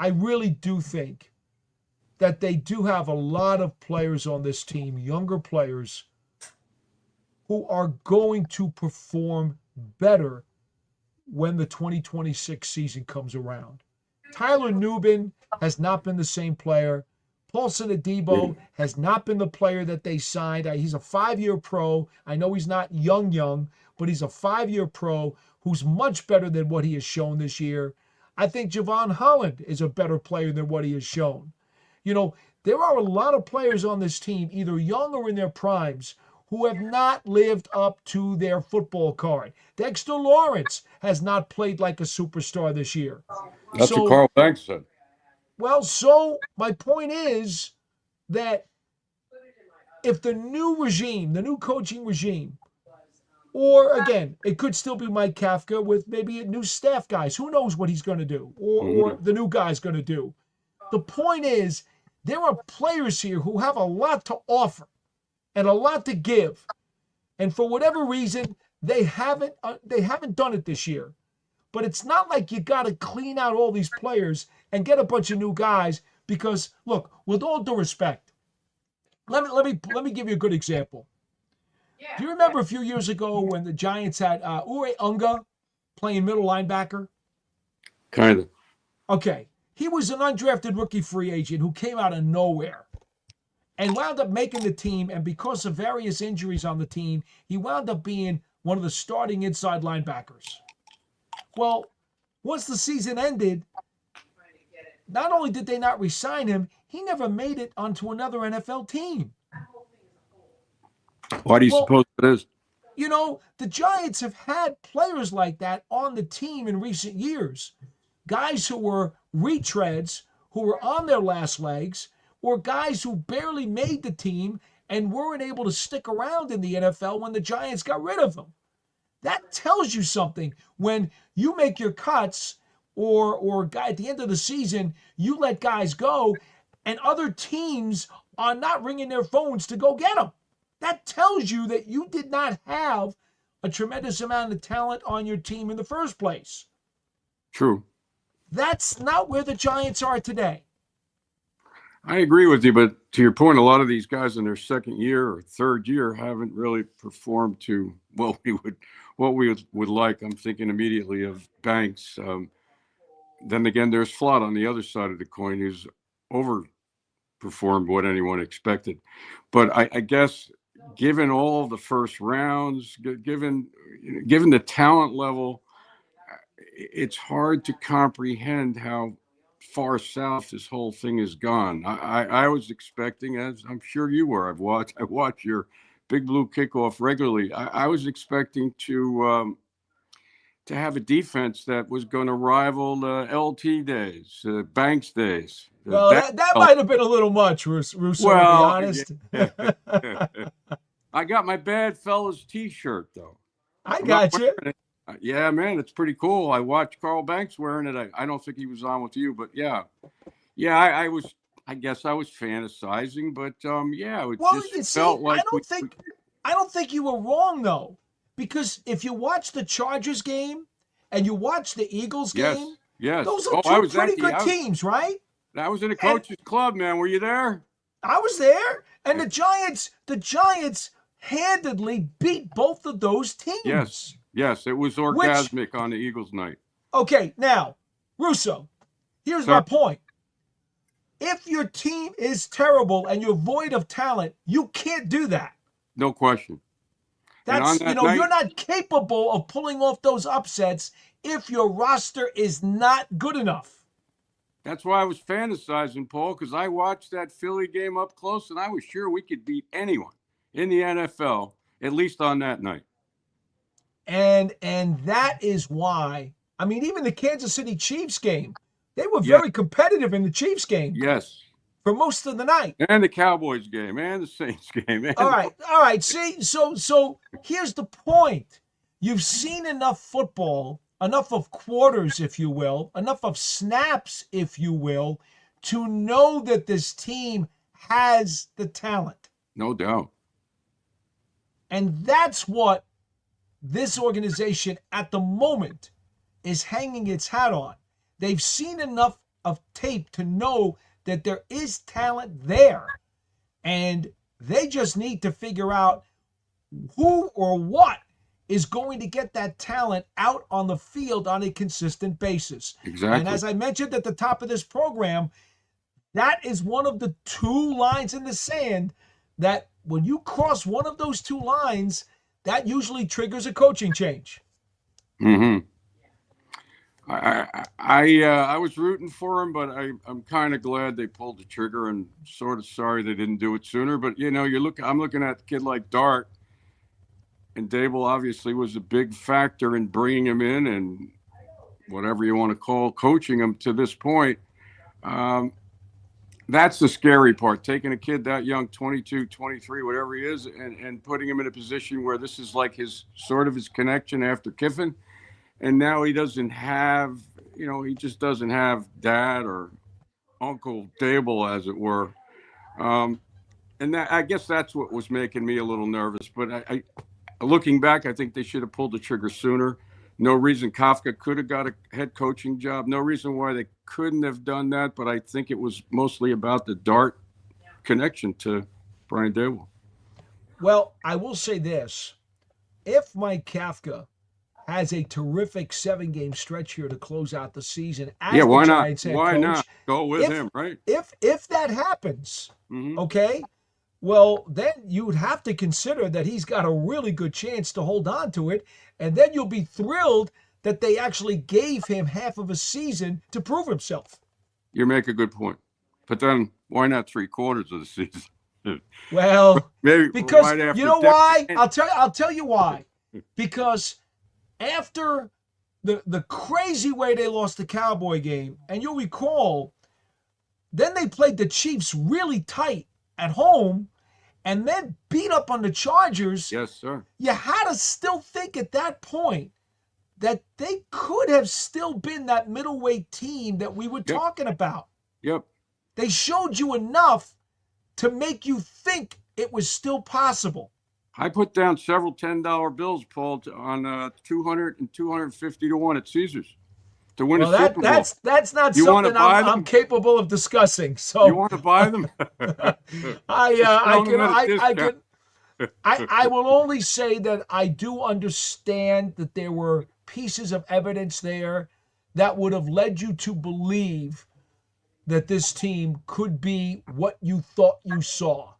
Speaker 1: really do think that they do have a lot of players on this team, younger players, who are going to perform better when the 2026 season comes around. Tyler Nubin has not been the same player. Paulson Adebo has not been the player that they signed. He's a 5-year pro. I know he's not young, but he's a 5-year pro who's much better than what he has shown this year. I think Javon Holland is a better player than what he has shown. You know, there are a lot of players on this team, either young or in their primes, who have not lived up to their football card. Dexter Lawrence has not played like a superstar this year.
Speaker 2: That's what Carl Banks said.
Speaker 1: Well, so my point is that if the new regime, the new coaching regime, or again, it could still be Mike Kafka with maybe new staff guys. Who knows what he's going to do or the new guy's going to do. The point is there are players here who have a lot to offer and a lot to give. And for whatever reason, they haven't done it this year. But it's not like you got to clean out all these players and get a bunch of new guys because, look, with all due respect, let me give you a good example. Do you remember a few years ago when the Giants had Ure Unga playing middle linebacker?
Speaker 2: Kind of.
Speaker 1: Okay. He was an undrafted rookie free agent who came out of nowhere and wound up making the team. And because of various injuries on the team, he wound up being one of the starting inside linebackers. Well, once the season ended, not only did they not re-sign him, he never made it onto another NFL team.
Speaker 2: Why do you suppose it is?
Speaker 1: You know, the Giants have had players like that on the team in recent years. Guys who were retreads, who were on their last legs, or guys who barely made the team and weren't able to stick around in the NFL when the Giants got rid of them. That tells you something. When you make your cuts or at the end of the season, you let guys go and other teams are not ringing their phones to go get them. That tells you that you did not have a tremendous amount of talent on your team in the first place.
Speaker 2: True.
Speaker 1: That's not where the Giants are today.
Speaker 2: I agree with you, but to your point, a lot of these guys in their second year or third year haven't really performed to what we would like. I'm thinking immediately of Banks. Then again, there's Flott on the other side of the coin who's overperformed what anyone expected. But I guess given all the first rounds, given the talent level, it's hard to comprehend how far south this whole thing has gone. I was expecting, as I'm sure you were, I watch your Big Blue Kickoff regularly. I was expecting to to have a defense that was going to rival the LT days, Banks days.
Speaker 1: Well, that might have been a little much, Russo, to be honest.
Speaker 2: Yeah. I got my Bad Fellas T-shirt, though.
Speaker 1: I got you.
Speaker 2: Yeah, man, it's pretty cool. I watched Carl Banks wearing it. I don't think he was on with you, but yeah. I was. I guess I was fantasizing, but it felt like
Speaker 1: I don't think you were wrong though, because if you watch the Chargers game and you watch the Eagles game,
Speaker 2: yes,
Speaker 1: those are two pretty good teams, right?
Speaker 2: I was in a coach's club, man. Were you there?
Speaker 1: I was there, and the Giants handedly beat both of those teams.
Speaker 2: Yes, it was orgasmic on the Eagles night.
Speaker 1: Okay, now, Russo, here's my point. If your team is terrible and you're void of talent, you can't do that.
Speaker 2: No question.
Speaker 1: You're not capable of pulling off those upsets if your roster is not good enough.
Speaker 2: That's why I was fantasizing, Paul, because I watched that Philly game up close, and I was sure we could beat anyone in the NFL, at least on that night.
Speaker 1: And that is why, I mean, even the Kansas City Chiefs game, they were very competitive in the Chiefs game.
Speaker 2: Yes.
Speaker 1: For most of the night.
Speaker 2: And the Cowboys game and the Saints game.
Speaker 1: All right. See, so here's the point. You've seen enough football, enough of quarters, if you will, enough of snaps, if you will, to know that this team has the talent.
Speaker 2: No doubt.
Speaker 1: And that's what this organization at the moment is hanging its hat on. They've seen enough of tape to know that there is talent there. And they just need to figure out who or what is going to get that talent out on the field on a consistent basis.
Speaker 2: Exactly.
Speaker 1: And as I mentioned at the top of this program, that is one of the two lines in the sand that when you cross one of those two lines, that usually triggers a coaching change.
Speaker 2: Mm-hmm. I was rooting for him, but I'm kind of glad they pulled the trigger, and sort of sorry they didn't do it sooner. But I'm looking at a kid like Dart, and Daboll obviously was a big factor in bringing him in, and whatever you want to call coaching him to this point. That's the scary part, taking a kid that young, 22, 23, whatever he is, and putting him in a position where this is like his connection after Kiffin. And now he doesn't have, he just doesn't have dad or Uncle Daboll, as it were. And I guess that's what was making me a little nervous. But I looking back, I think they should have pulled the trigger sooner. No reason Kafka could have got a head coaching job. No reason why they couldn't have done that. But I think it was mostly about the Dart connection to Brian Daboll.
Speaker 1: Well, I will say this. If Mike Kafka has a terrific 7-game stretch here to close out the season as
Speaker 2: why
Speaker 1: the
Speaker 2: not?
Speaker 1: Giants head
Speaker 2: Why
Speaker 1: coach,
Speaker 2: not go with him, right?
Speaker 1: If that happens,
Speaker 2: mm-hmm.
Speaker 1: Okay, well, then you would have to consider that he's got a really good chance to hold on to it, and then you'll be thrilled that they actually gave him half of a season to prove himself.
Speaker 2: You make a good point. But then why not 3/4 of the season?
Speaker 1: Well,
Speaker 2: maybe
Speaker 1: because
Speaker 2: right
Speaker 1: you know why? I'll tell you why. Because after the crazy way they lost the Cowboy game, and you'll recall, then they played the Chiefs really tight at home and then beat up on the Chargers.
Speaker 2: Yes, sir.
Speaker 1: You had to still think at that point that they could have still been that middleweight team that we were talking about.
Speaker 2: Yep.
Speaker 1: They showed you enough to make you think it was still possible.
Speaker 2: I put down several $10 bills, Paul, on 200 and 250 to 1 at Caesars to win a Super Bowl.
Speaker 1: That's not something I'm capable of discussing. So
Speaker 2: you want to buy them?
Speaker 1: I will only say that I do understand that there were pieces of evidence there that would have led you to believe that this team could be what you thought you saw.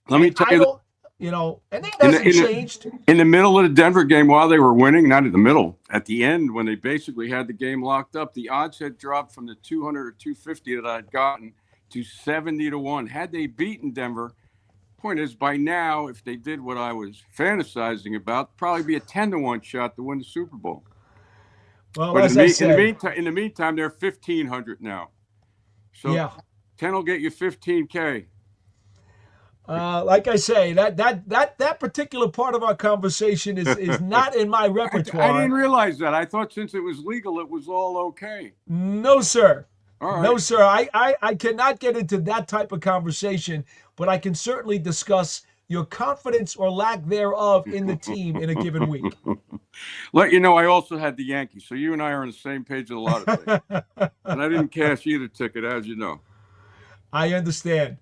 Speaker 2: Let me tell you.
Speaker 1: And that hasn't changed.
Speaker 2: In the middle of the Denver game, while they were winning, not in the middle, at the end, when they basically had the game locked up, the odds had dropped from the 200 or 250 that I'd gotten to 70 to 1. Had they beaten Denver, point is, by now, if they did what I was fantasizing about, probably be a 10 to 1 shot to win the Super Bowl.
Speaker 1: Well,
Speaker 2: But
Speaker 1: as I said,
Speaker 2: in the meantime, they're 1,500 now. So
Speaker 1: yeah.
Speaker 2: 10 will get you 15K.
Speaker 1: Like I say, that particular part of our conversation is not in my
Speaker 2: I didn't
Speaker 1: repertoire.
Speaker 2: realize that. I thought since it was legal, it was all okay.
Speaker 1: No, sir.
Speaker 2: All
Speaker 1: No,
Speaker 2: right.
Speaker 1: sir. I cannot get into that type of conversation, but I can certainly discuss your confidence or lack thereof in the team in a given week.
Speaker 2: Let you know, I also had the Yankees. So you and I are on the same page of a lot of things. And I didn't cash either ticket, as you know.
Speaker 1: I understand.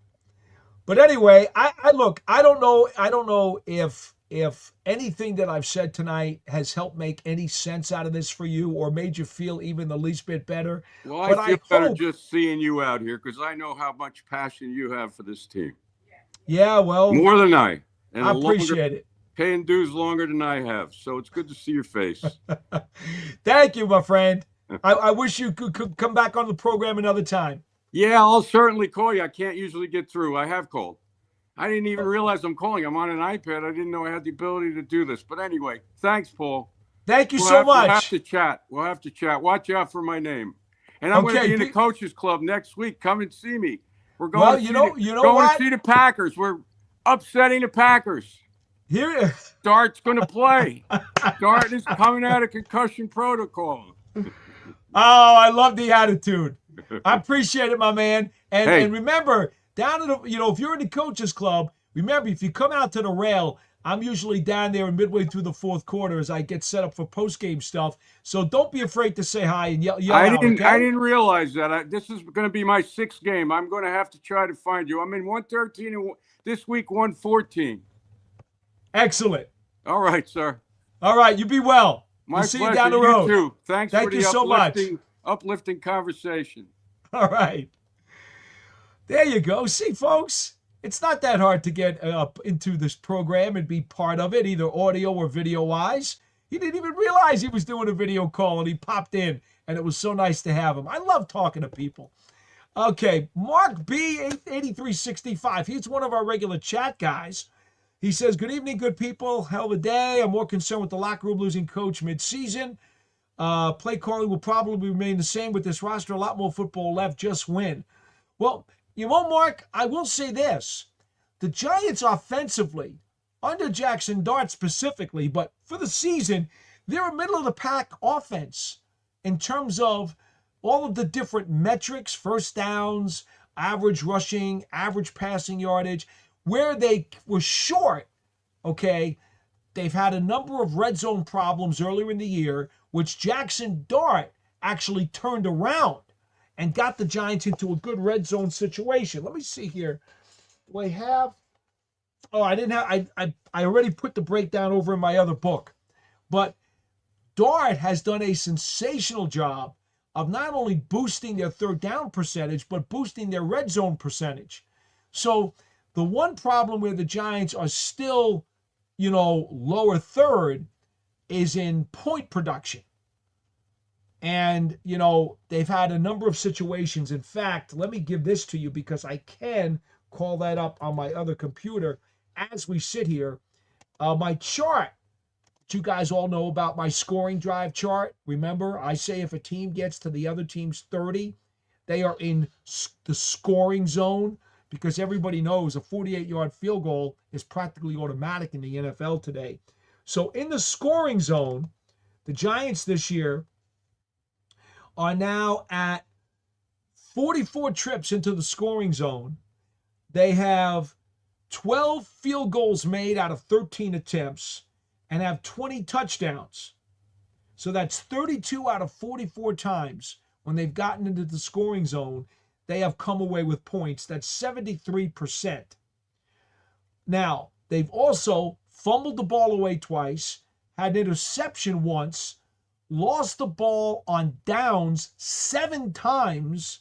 Speaker 1: But anyway, I look, I don't know if anything that I've said tonight has helped make any sense out of this for you or made you feel even the least bit better.
Speaker 2: Well, I
Speaker 1: But
Speaker 2: feel
Speaker 1: I
Speaker 2: better
Speaker 1: hope,
Speaker 2: just seeing you out here because I know how much passion you have for this team.
Speaker 1: yeah, well,
Speaker 2: More than I. And
Speaker 1: I
Speaker 2: a longer
Speaker 1: appreciate it.
Speaker 2: paying dues longer than I have. So it's good to see your face.
Speaker 1: Thank you, my friend. I wish you could come back on the program another time.
Speaker 2: Yeah, I'll certainly call you. I can't usually get through. I have called. I didn't even realize I'm calling. I'm on an iPad. I didn't know I had the ability to do this. But anyway, thanks, Paul.
Speaker 1: Thank you so much.
Speaker 2: We'll have to chat. We'll have to chat. Watch out for my name. And I'm going to be in the Coaches Club next week. Come and see me. We're going to see the Packers. We're upsetting the Packers.
Speaker 1: Here,
Speaker 2: Dart's going to play. Dart is coming out of concussion protocol.
Speaker 1: Oh, I love the attitude. I appreciate it, my man. And remember, down at the, if you're in the Coaches Club, remember, if you come out to the rail, I'm usually down there in midway through the fourth quarter as I get set up for post-game stuff. So don't be afraid to say hi and yell out, okay?
Speaker 2: I didn't realize that. This is going to be my sixth game. I'm going to have to try to find you. I'm in 113 and this week 114.
Speaker 1: Excellent.
Speaker 2: All right, sir.
Speaker 1: All right, you be well.
Speaker 2: We'll
Speaker 1: see you down the road.
Speaker 2: You too. Thank for the
Speaker 1: so much.
Speaker 2: uplifting conversation.
Speaker 1: All right. There you go. See, folks, it's not that hard to get up into this program and be part of it, either audio or video-wise. He didn't even realize he was doing a video call, and he popped in, and it was so nice to have him. I love talking to people. Okay, Mark B, 8365. He's one of our regular chat guys. He says, good evening, good people. Hell of a day. I'm more concerned with the locker room losing coach mid-season. Play calling will probably remain the same with this roster. A lot more football left. Just win. Well, Mark, I will say this. The Giants offensively, under Jackson Dart specifically, but for the season, they're a middle-of-the-pack offense in terms of all of the different metrics, first downs, average rushing, average passing yardage. Where they were short, okay, they've had a number of red zone problems earlier in the year, which Jackson Dart actually turned around and got the Giants into a good red zone situation. Let me see here. Do I have? Oh, I didn't have. I already put the breakdown over in my other book. But Dart has done a sensational job of not only boosting their third down percentage, but boosting their red zone percentage. So the one problem where the Giants are still, lower third is in point production. And, they've had a number of situations. In fact, let me give this to you because I can call that up on my other computer as we sit here. My chart, you guys all know about my scoring drive chart. Remember, I say if a team gets to the other team's 30, they are in the scoring zone because everybody knows a 48-yard field goal is practically automatic in the NFL today. So in the scoring zone, the Giants this year are now at 44 trips into the scoring zone. They have 12 field goals made out of 13 attempts and have 20 touchdowns. So that's 32 out of 44 times when they've gotten into the scoring zone, they have come away with points. That's 73%. Now, they've also fumbled the ball away twice, had an interception once, lost the ball on downs 7 times,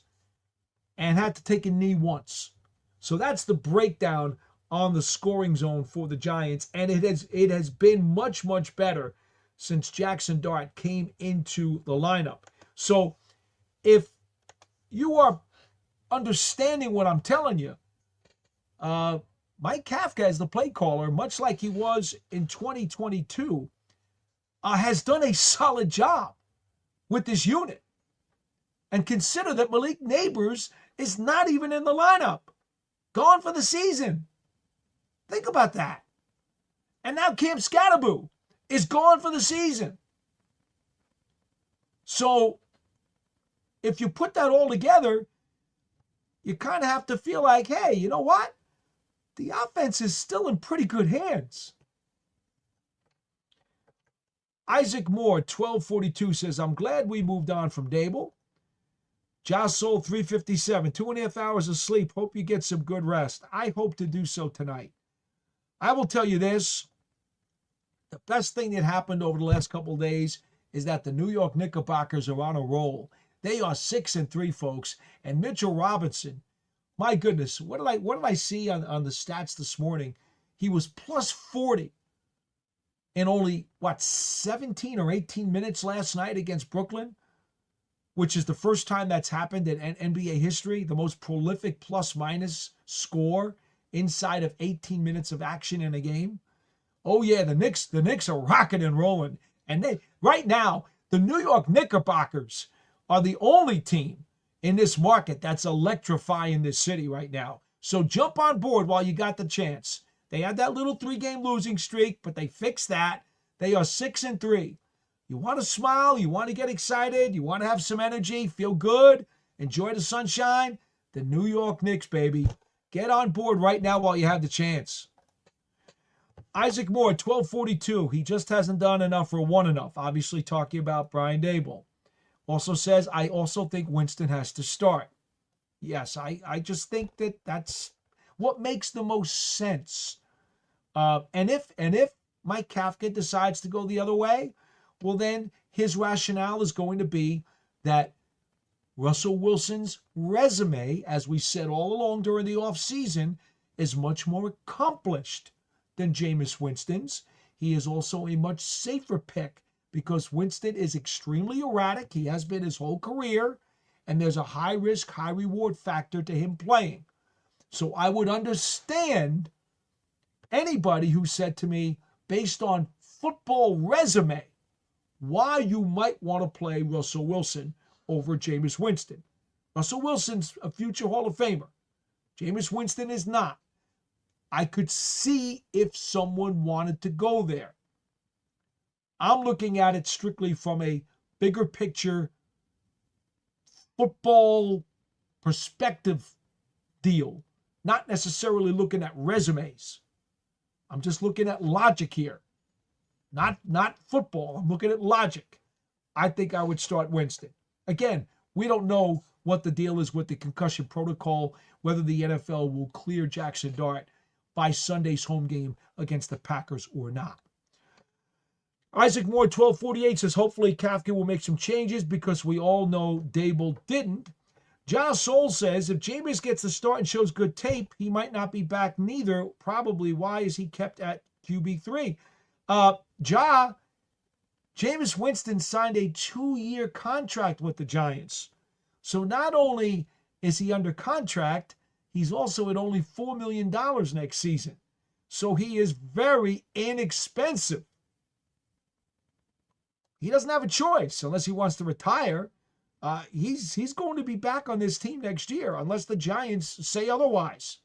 Speaker 1: and had to take a knee once. So that's the breakdown on the scoring zone for the Giants, and it has been much, much better since Jackson Dart came into the lineup. So if you are understanding what I'm telling you, Mike Kafka as the play caller, much like he was in 2022, has done a solid job with this unit. And consider that Malik Neighbors is not even in the lineup. Gone for the season. Think about that. And now Cam Scatterboo is gone for the season. So if you put that all together, you kind of have to feel like, hey, you know what? The offense is still in pretty good hands. Isaac Moore, 1242, says, I'm glad we moved on from Daboll. Josh Soul, 357, 2.5 hours of sleep. Hope you get some good rest. I hope to do so tonight. I will tell you this. The best thing that happened over the last couple of days is that the New York Knickerbockers are on a roll. They are 6-3, folks. And Mitchell Robinson, my goodness, what did I see on the stats this morning? He was plus 40 in only, 17 or 18 minutes last night against Brooklyn, which is the first time that's happened in NBA history, the most prolific plus-minus score inside of 18 minutes of action in a game. Oh, yeah, the Knicks are rocking and rolling. And right now, the New York Knickerbockers are the only team in this market that's electrifying this city right now. So jump on board while you got the chance. They had that little 3-game losing streak, but they fixed that. They are 6-3. You want to smile, you want to get excited, you want to have some energy, feel good, enjoy the sunshine. The New York Knicks, baby. Get on board right now while you have the chance. Isaac Moore, 1242. He just hasn't done enough or won enough. Obviously talking about Brian Daboll. Also says, I also think Winston has to start. Yes, I just think that's what makes the most sense. And if Mike Kafka decides to go the other way, well, then his rationale is going to be that Russell Wilson's resume, as we said all along during the offseason, is much more accomplished than Jameis Winston's. He is also a much safer pick because Winston is extremely erratic. He has been his whole career, and there's a high-risk, high-reward factor to him playing. So I would understand anybody who said to me, based on football resume, why you might want to play Russell Wilson over Jameis Winston. Russell Wilson's a future Hall of Famer. Jameis Winston is not. I could see if someone wanted to go there. I'm looking at it strictly from a bigger picture football perspective deal, not necessarily looking at resumes. I'm just looking at logic here. Not football. I'm looking at logic. I think I would start Winston. Again, we don't know what the deal is with the concussion protocol, whether the NFL will clear Jackson Dart by Sunday's home game against the Packers or not. Isaac Moore, 1248, says, hopefully Kafka will make some changes because we all know Daboll didn't. Ja Soul says, if Jameis gets the start and shows good tape, he might not be back neither. Probably. Why is he kept at QB3? Jameis Winston signed a 2-year contract with the Giants. So not only is he under contract, he's also at only $4 million next season. So he is very inexpensive. He doesn't have a choice unless he wants to retire. He's going to be back on this team next year unless the Giants say otherwise.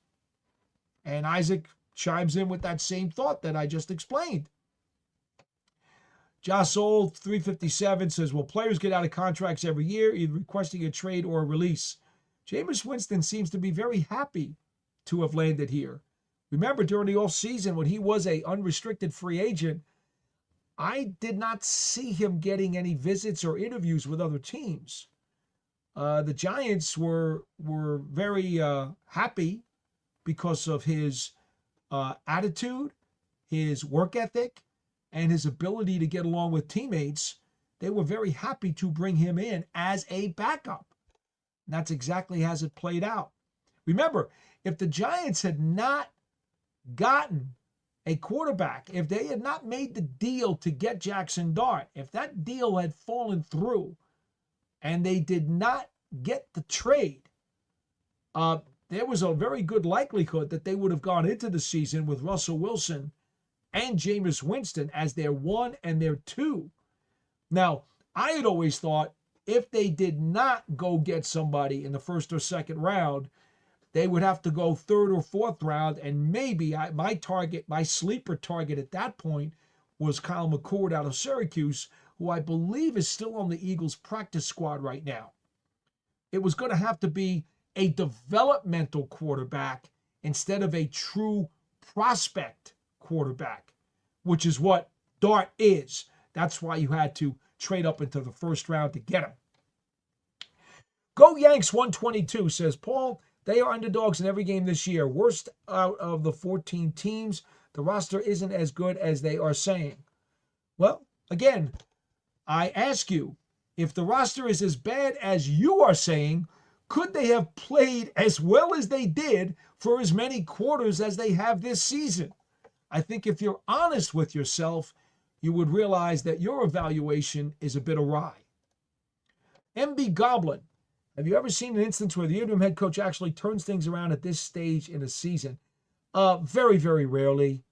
Speaker 1: And Isaac chimes in with that same thought that I just explained. Josh Old, 357, says, well, players get out of contracts every year, either requesting a trade or a release. Jameis Winston seems to be very happy to have landed here. Remember, during the offseason, when he was an unrestricted free agent, I did not see him getting any visits or interviews with other teams. The Giants were very happy because of his attitude, his work ethic, and his ability to get along with teammates. They were very happy to bring him in as a backup. And that's exactly as it played out. Remember, if the Giants had not gotten a quarterback, if they had not made the deal to get Jackson Dart, if that deal had fallen through and they did not get the trade, there was a very good likelihood that they would have gone into the season with Russell Wilson and Jameis Winston as their 1 and their 2. Now, I had always thought if they did not go get somebody in the first or second round, they would have to go third or fourth round. And maybe my sleeper target at that point was Kyle McCord out of Syracuse, who I believe is still on the Eagles practice squad right now. It was going to have to be a developmental quarterback instead of a true prospect quarterback, which is what Dart is. That's why you had to trade up into the first round to get him. Go Yanks 122 says, Paul, they are underdogs in every game this year. Worst out of the 14 teams. The roster isn't as good as they are saying. Well, again, I ask you, if the roster is as bad as you are saying, could they have played as well as they did for as many quarters as they have this season? I think if you're honest with yourself, you would realize that your evaluation is a bit awry. MB Goblin, have you ever seen an instance where the interim head coach actually turns things around at this stage in a season? Very, very rarely.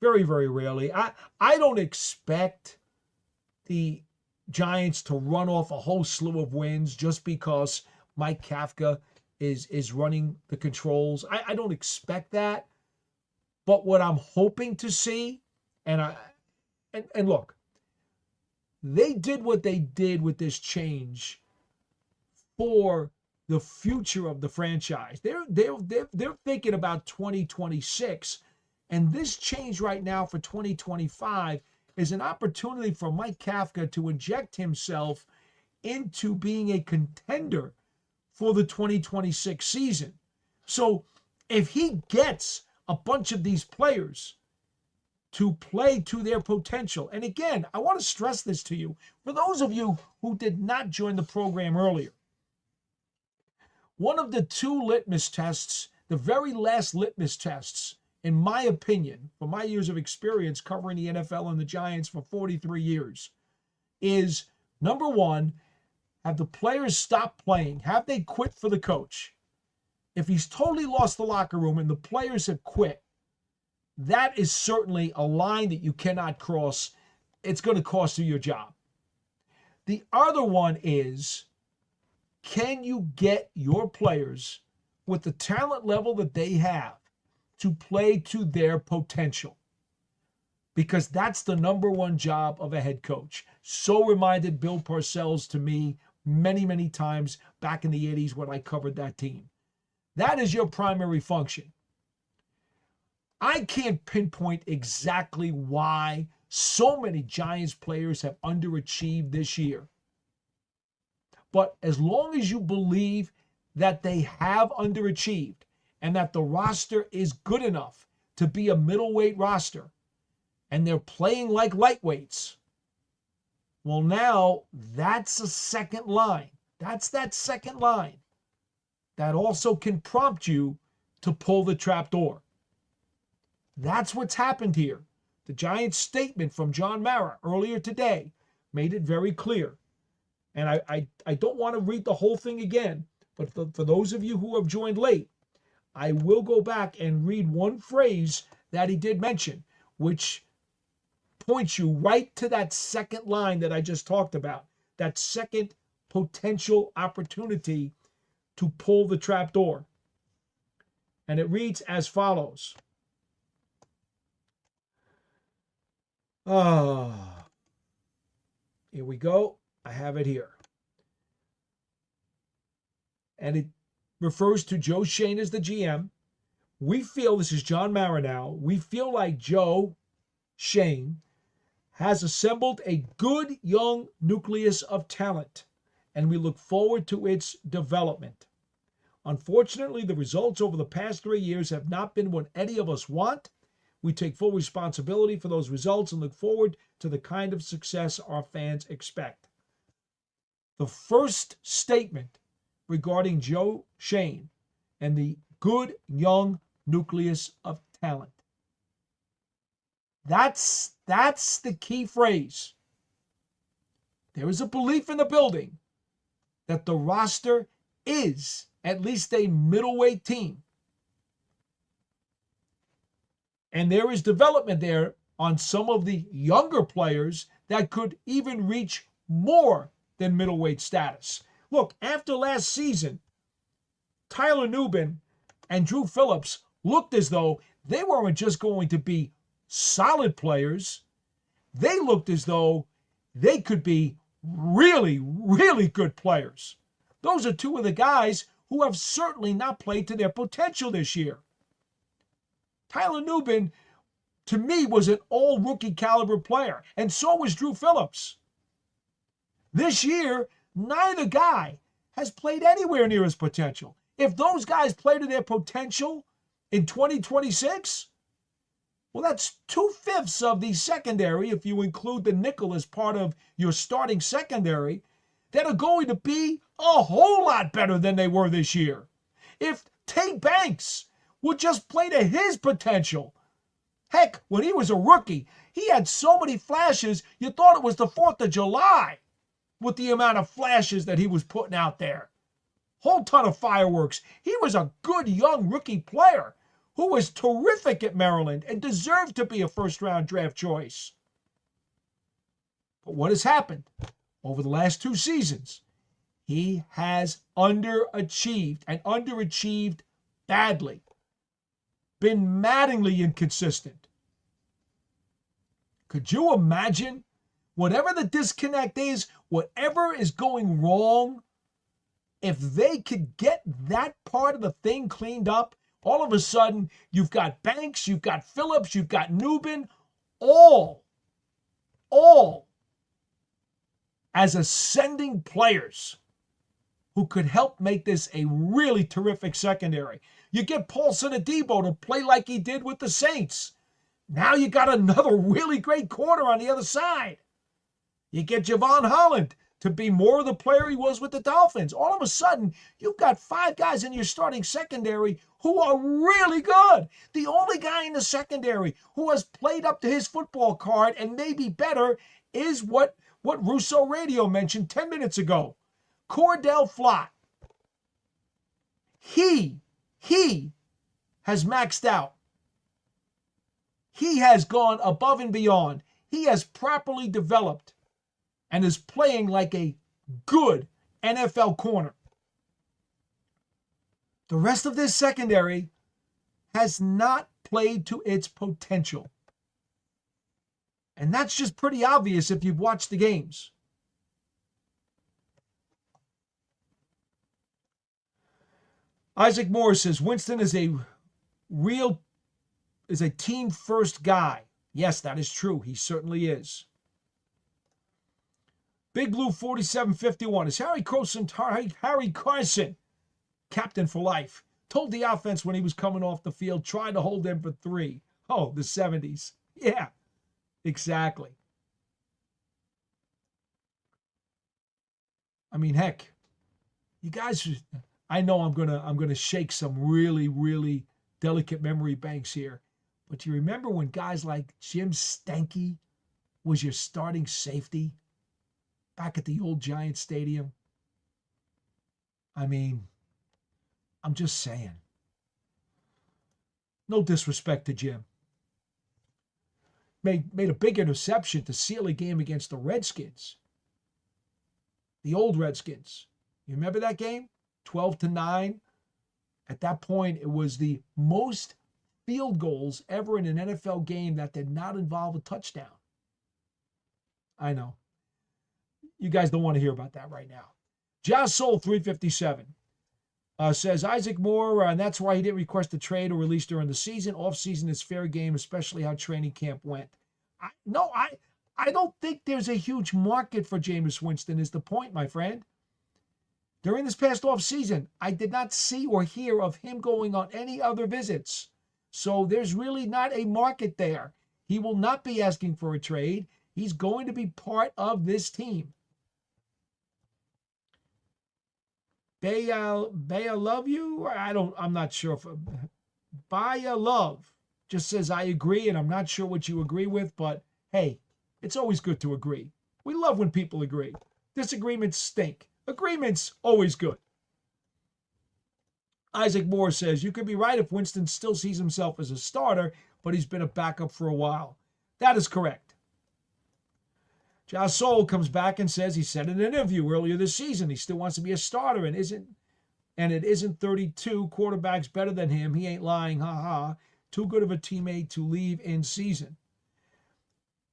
Speaker 1: Very, very rarely. I don't expect the Giants to run off a whole slew of wins just because Mike Kafka is running the controls. I don't expect that. But what I'm hoping to see, and look, they did what they did with this change for the future of the franchise. They're thinking about 2026, and this change right now for 2025 is an opportunity for Mike Kafka to inject himself into being a contender for the 2026 season. So if he gets a bunch of these players to play to their potential, and again, I want to stress this to you, for those of you who did not join the program earlier, one of the two litmus tests, the very last litmus tests, in my opinion, from my years of experience covering the NFL and the Giants for 43 years, is number one, have the players stopped playing? Have they quit for the coach? If he's totally lost the locker room and the players have quit, that is certainly a line that you cannot cross. It's going to cost you your job. The other one is, can you get your players with the talent level that they have to play to their potential? Because that's the number one job of a head coach. So reminded Bill Parcells to me many, many times back in the 80s when I covered that team. That is your primary function. I can't pinpoint exactly why so many Giants players have underachieved this year. But as long as you believe that they have underachieved and that the roster is good enough to be a middleweight roster and they're playing like lightweights, well, now that's a second line. That's that second line that also can prompt you to pull the trapdoor. That's what's happened here. The Giants' statement from John Mara earlier today made it very clear. And I don't want to read the whole thing again, but for those of you who have joined late, I will go back and read one phrase that he did mention, which points you right to that second line that I just talked about, that second potential opportunity to pull the trapdoor. And it reads as follows. Here we go. I have it here. And it refers to Joe Schoen as the GM. We feel, this is John Mara now, we feel like Joe Schoen has assembled a good young nucleus of talent, and we look forward to its development. Unfortunately, the results over the past 3 years have not been what any of us want. We take full responsibility for those results and look forward to the kind of success our fans expect. The first statement regarding Joe Schoen and the good young nucleus of talent. That's the key phrase. There is a belief in the building that the roster is at least a middleweight team. And there is development there on some of the younger players that could even reach more than middleweight status. Look, after last season, Tyler Nubin and Drew Phillips looked as though they weren't just going to be solid players. They looked as though they could be really, really good players. Those are two of the guys who have certainly not played to their potential this year. Tyler Nubin, to me, was an all-rookie caliber player, and so was Drew Phillips. This year, neither guy has played anywhere near his potential. If those guys play to their potential in 2026, well, that's 2/5 of the secondary, if you include the nickel as part of your starting secondary, that are going to be a whole lot better than they were this year. If Tate Banks would just play to his potential. Heck, when he was a rookie, he had so many flashes, you thought it was the 4th of July with the amount of flashes that he was putting out there. Whole ton of fireworks. He was a good young rookie player who was terrific at Maryland and deserved to be a first-round draft choice. But what has happened over the last 2 seasons? He has underachieved and underachieved badly. Been maddeningly inconsistent. Could you imagine, whatever the disconnect is, whatever is going wrong, if they could get that part of the thing cleaned up, all of a sudden you've got Banks, you've got Phillips, you've got Nubin, all as ascending players who could help make this a really terrific secondary. You get Paul Dottino to play like he did with the Saints. Now you got another really great corner on the other side. You get Javon Holland to be more of the player he was with the Dolphins. All of a sudden, you've got 5 guys in your starting secondary who are really good. The only guy in the secondary who has played up to his football card and maybe better is what Russo Radio mentioned 10 minutes ago. Cordell Flott. He has maxed out. He has gone above and beyond. He has properly developed and is playing like a good NFL corner. The rest of this secondary has not played to its potential. And that's just pretty obvious if you've watched the games. Isaac Moore says Winston is a team first guy. Yes, that is true. He certainly is. Big Blue 4751 is Harry Carson, captain for life. Told the offense when he was coming off the field, tried to hold them for 3. Oh, the 70s. Yeah, exactly. I mean, heck, you guys, I know I'm gonna shake some really, really delicate memory banks here. But do you remember when guys like Jim Stanky was your starting safety back at the old Giant Stadium? I mean, I'm just saying. No disrespect to Jim. Made a big interception to seal a game against the Redskins. The old Redskins. You remember that game? 12-9. At that point, it was the most field goals ever in an NFL game that did not involve a touchdown. I know. You guys don't want to hear about that right now. Josh Soul 357 says Isaac Moore, and that's why he didn't request a trade or release during the season. Off-season is fair game, especially how training camp went. I don't think there's a huge market for Jameis Winston is the point, my friend. During this past off-season, I did not see or hear of him going on any other visits. So there's really not a market there. He will not be asking for a trade. He's going to be part of this team. Baya love you? I'm not sure if Baya love just says I agree, and I'm not sure what you agree with, but hey, it's always good to agree. We love when people agree. Disagreements stink. Agreements, always good. Isaac Moore says, you could be right if Winston still sees himself as a starter, but he's been a backup for a while. That is correct. Jasol comes back and says he said in an interview earlier this season he still wants to be a starter and it isn't 32 quarterbacks better than him. He ain't lying, ha. Too good of a teammate to leave in season.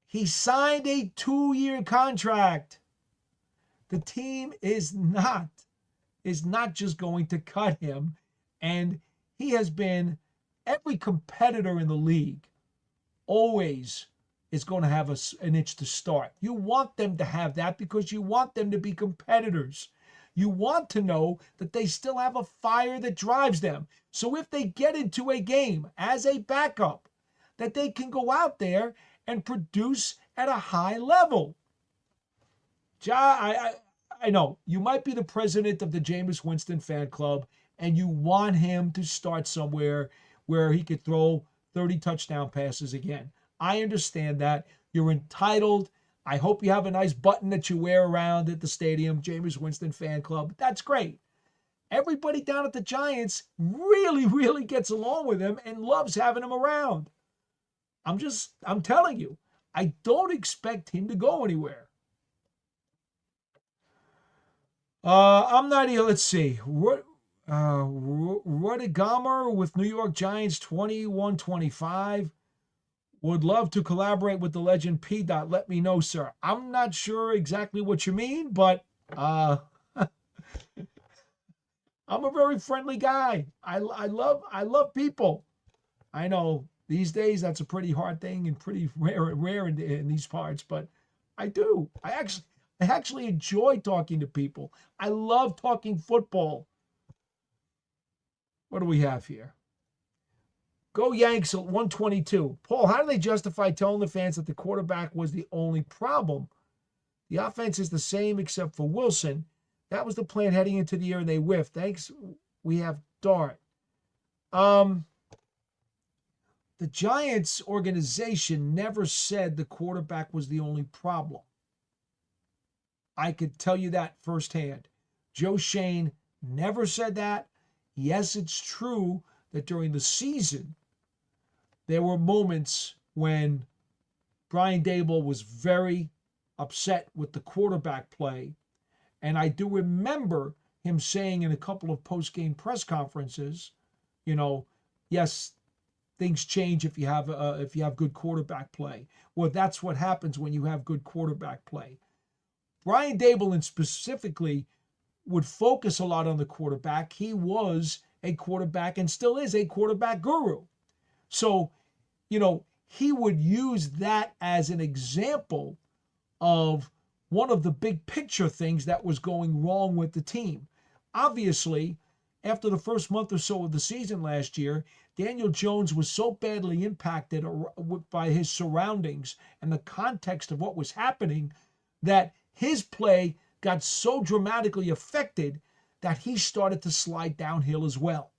Speaker 1: He signed a 2-year contract. The team is not just going to cut him. And he has been, every competitor in the league always is going to have an itch to start. You want them to have that because you want them to be competitors. You want to know that they still have a fire that drives them. So if they get into a game as a backup, that they can go out there and produce at a high level. I know you might be the president of the Jameis Winston fan club and you want him to start somewhere where he could throw 30 touchdown passes again. I understand that. You're entitled. I hope you have a nice button that you wear around at the stadium, Jameis Winston fan club. That's great. Everybody down at the Giants really, really gets along with him and loves having him around. I'm telling you, I don't expect him to go anywhere. I'm not here. Let's see. Rodigamer with New York Giants 21-25. Would love to collaborate with the legend P. Let me know, sir. I'm not sure exactly what you mean, but I'm a very friendly guy. I love people. I know these days that's a pretty hard thing and pretty rare in these parts, but I do. I actually enjoy talking to people. I love talking football. What do we have here? Go Yanks at 122. Paul, how do they justify telling the fans that the quarterback was the only problem? The offense is the same except for Wilson. That was the plan heading into the year and they whiffed. Thanks. We have Dart. The Giants organization never said the quarterback was the only problem. I could tell you that firsthand. Joe Shane never said that. Yes, it's true that during the season, there were moments when Brian Daboll was very upset with the quarterback play. And I do remember him saying in a couple of post-game press conferences, yes, things change if you have good quarterback play. Well, that's what happens when you have good quarterback play. Brian Daboll specifically would focus a lot on the quarterback. He was a quarterback and still is a quarterback guru. So, he would use that as an example of one of the big picture things that was going wrong with the team. Obviously, after the first month or so of the season last year, Daniel Jones was so badly impacted by his surroundings and the context of what was happening that his play got so dramatically affected that he started to slide downhill as well.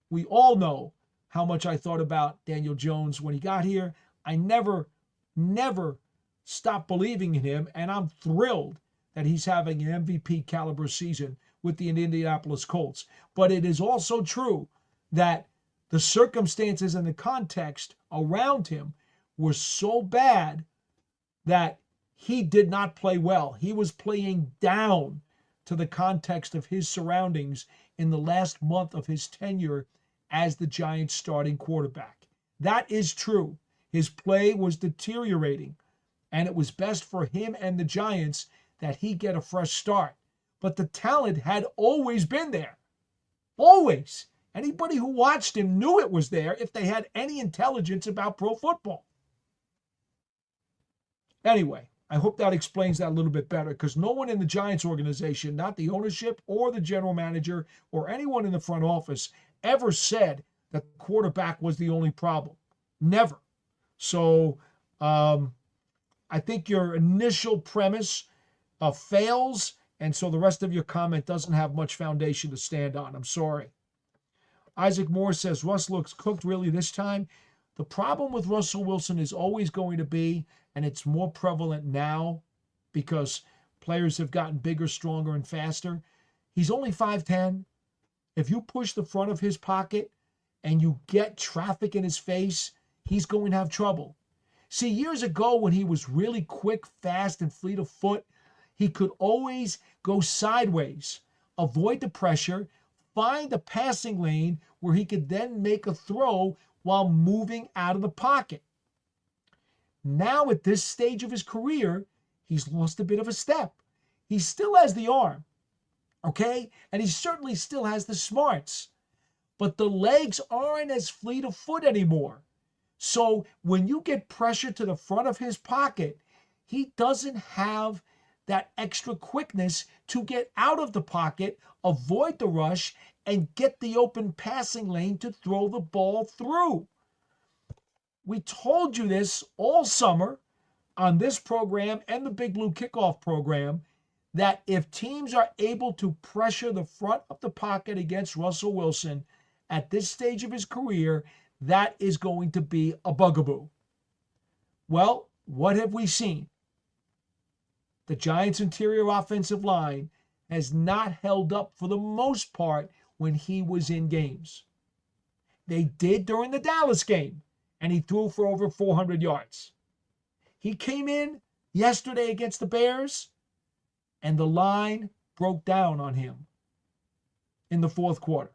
Speaker 1: We all know how much I thought about Daniel Jones when he got here. I never stopped believing in him, and I'm thrilled that he's having an MVP caliber season with the Indianapolis Colts. But it is also true that the circumstances and the context around him were so bad that he did not play well. He was playing down to the context of his surroundings in the last month of his tenure as the Giants' starting quarterback. That is true. His play was deteriorating, and it was best for him and the Giants that he get a fresh start. But the talent had always been there. Always. Anybody who watched him knew it was there if they had any intelligence about pro football. Anyway, I hope that explains that a little bit better, because no one in the Giants organization, not the ownership or the general manager or anyone in the front office, ever said that the quarterback was the only problem. Never. So I think your initial premise fails, and so the rest of your comment doesn't have much foundation to stand on. I'm sorry. Isaac Moore says, Russ looks cooked really this time. The problem with Russell Wilson is always going to be, and it's more prevalent now because players have gotten bigger, stronger, and faster. He's only 5'10". If you push the front of his pocket and you get traffic in his face, he's going to have trouble. See, years ago when he was really quick, fast, and fleet of foot, he could always go sideways, avoid the pressure, find a passing lane where he could then make a throw while moving out of the pocket. Now, at this stage of his career, he's lost a bit of a step. He still has the arm, okay? And he certainly still has the smarts. But the legs aren't as fleet of foot anymore. So when you get pressure to the front of his pocket, he doesn't have that extra quickness to get out of the pocket, avoid the rush, and get the open passing lane to throw the ball through. We told you this all summer on this program and the Big Blue Kickoff program, that if teams are able to pressure the front of the pocket against Russell Wilson at this stage of his career, that is going to be a bugaboo. Well, what have we seen? The Giants' interior offensive line has not held up for the most part when he was in games. They did during the Dallas game, and he threw for over 400 yards. He came in yesterday against the Bears, and the line broke down on him in the fourth quarter.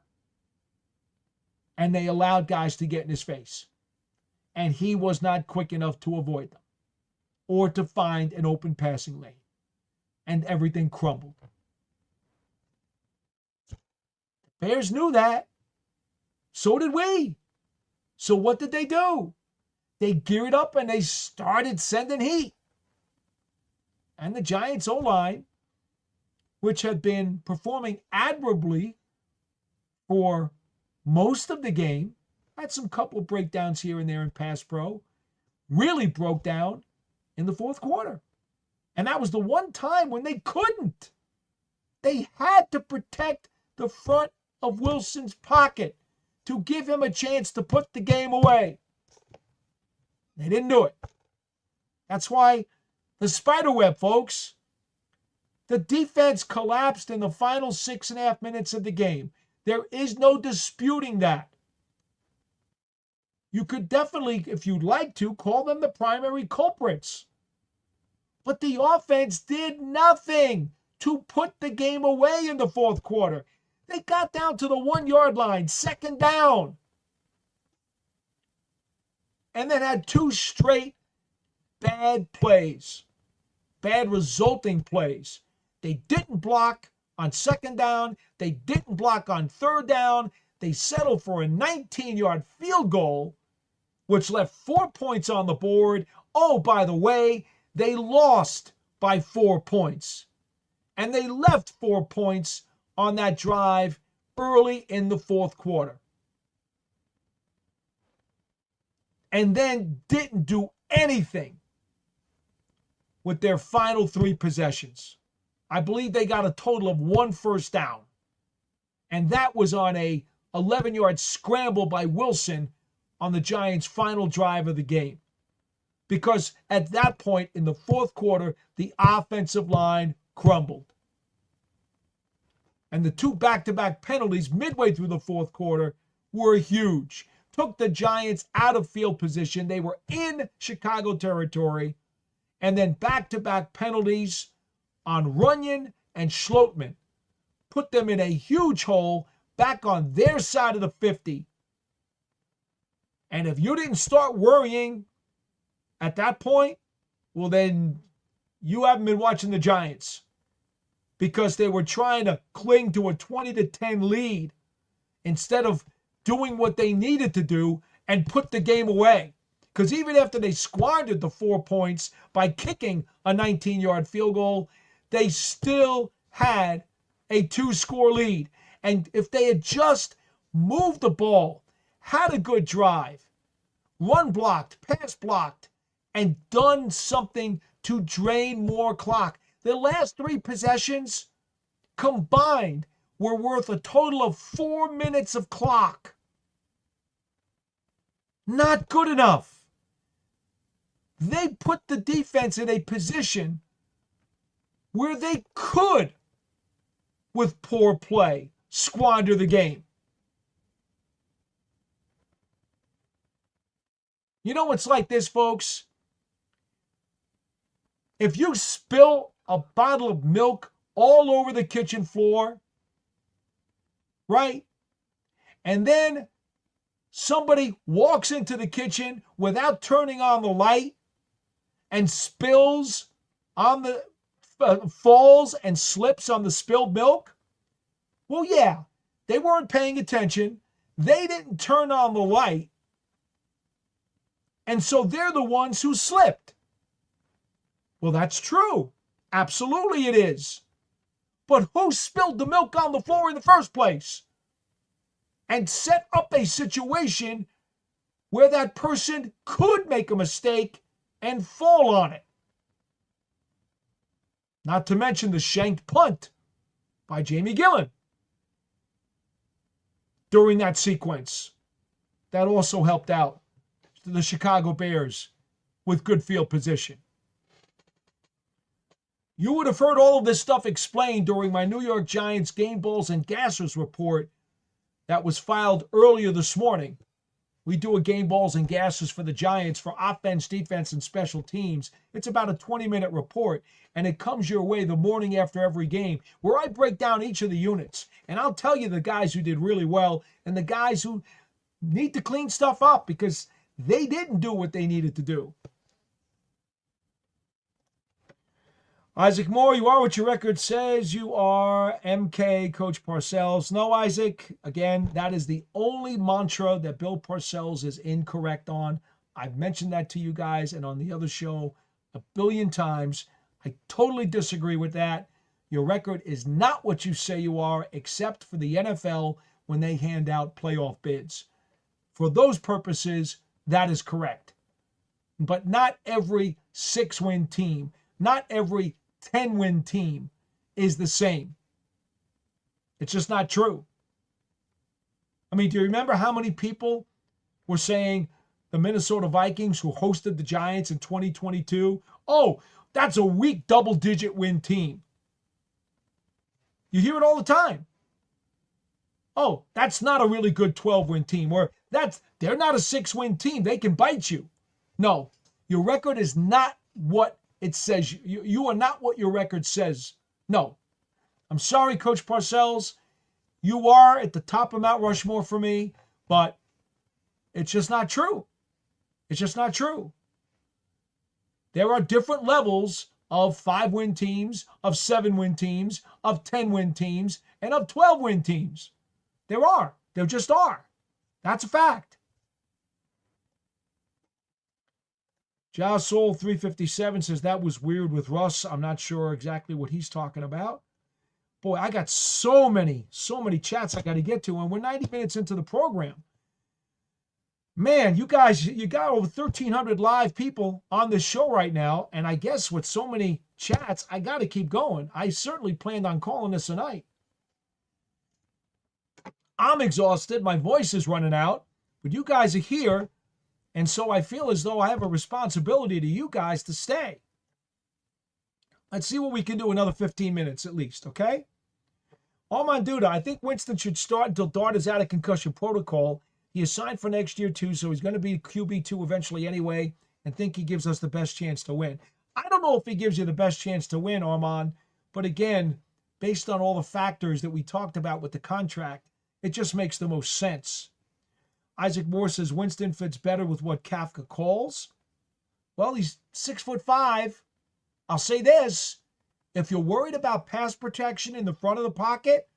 Speaker 1: And they allowed guys to get in his face. And he was not quick enough to avoid them or to find an open passing lane. And everything crumbled. The Bears knew that. So did we. So what did they do? They geared up and they started sending heat. And the Giants' O-line, which had been performing admirably for most of the game, had some couple breakdowns here and there in pass pro, really broke down in the fourth quarter. And that was the one time when they couldn't. They had to protect the front of Wilson's pocket to give him a chance to put the game away. They didn't do it. That's why the spiderweb, folks. The defense collapsed in the final 6.5 minutes of the game. There is no disputing that. You could definitely, if you'd like to, call them the primary culprits. But the offense did nothing to put the game away in the fourth quarter. They got down to the 1-yard line, second down. And then had 2 straight bad plays, bad resulting plays. They didn't block on second down. They didn't block on third down. They settled for a 19-yard field goal, which left 4 points on the board. Oh, by the way, they lost by 4 points. And they left 4 points on that drive early in the fourth quarter. And then didn't do anything with their final 3 possessions. I believe they got a total of 1 first down. And that was on a 11-yard scramble by Wilson on the Giants' final drive of the game. Because at that point in the fourth quarter, the offensive line crumbled. And the 2 back-to-back penalties midway through the fourth quarter were huge. Took the Giants out of field position. They were in Chicago territory. And then back-to-back penalties on Runyon and Schlotman put them in a huge hole back on their side of the 50. And if you didn't start worrying at that point, well, then you haven't been watching the Giants, because they were trying to cling to a 20-10 lead instead of doing what they needed to do and put the game away. Because even after they squandered the 4 points by kicking a 19-yard field goal, they still had a 2-score lead. And if they had just moved the ball, had a good drive, run blocked, pass blocked, and done something to drain more clock, the last 3 possessions combined were worth a total of 4 minutes of clock. Not good enough. They put the defense in a position where they could, with poor play, squander the game. You know what's like this, folks? If you spill a bottle of milk all over the kitchen floor, right? And then somebody walks into the kitchen without turning on the light and spills on the, falls and slips on the spilled milk. Well, yeah, they weren't paying attention. They didn't turn on the light. And so they're the ones who slipped. Well, that's true. Absolutely it is. But who spilled the milk on the floor in the first place? And set up a situation where that person could make a mistake and fall on it. Not to mention the shanked punt by Jamie Gillen during that sequence. That also helped out the Chicago Bears with good field position. You would have heard all of this stuff explained during my New York Giants game balls and gassers report that was filed earlier this morning. We do a game balls and gassers for the Giants for offense, defense, and special teams. It's about a 20-minute report, and it comes your way the morning after every game, where I break down each of the units. And I'll tell you the guys who did really well and the guys who need to clean stuff up because they didn't do what they needed to do. Isaac Moore, you are what your record says you are. MK, Coach Parcells. No, Isaac, again, that is the only mantra that Bill Parcells is incorrect on. I've mentioned that to you guys and on the other show a billion times. I totally disagree with that. Your record is not what you say you are, except for the NFL when they hand out playoff bids. For those purposes, that is correct. But not every 6-win team, not every 10-win team is the same. It's just not true. I mean, do you remember how many people were saying the Minnesota Vikings, who hosted the Giants in 2022, oh, that's a weak double-digit win team? You hear it all the time. Oh, that's not a really good 12-win team, or they're not a 6-win team. They can bite you. No, your record is not what it says. You are not what your record says. No. I'm sorry, Coach Parcells. You are at the top of Mount Rushmore for me, but it's just not true. It's just not true. There are different levels of 5-win teams, of 7-win teams, of 10-win teams, and of 12-win teams. There are. There just are. That's a fact. Soul 357 says that was weird with Russ. I'm not sure exactly what he's talking about. Boy, I got so many chats I got to get to, and we're 90 minutes into the program. Man, you guys, you got over 1,300 live people on this show right now, and I guess with so many chats, I got to keep going. I certainly planned on calling this a night. I'm exhausted. My voice is running out, but you guys are here. And so I feel as though I have a responsibility to you guys to stay. Let's see what we can do another 15 minutes at least, okay? Armand Duda, I think Winston should start until Dart is out of concussion protocol. He is signed for next year too, so he's going to be QB2 eventually anyway, and think he gives us the best chance to win. I don't know if he gives you the best chance to win, Armand, but again, based on all the factors that we talked about with the contract, it just makes the most sense. Isaac Moore says Winston fits better with what Kafka calls. Well, he's 6'5". I'll say this. If you're worried about pass protection in the front of the pocket,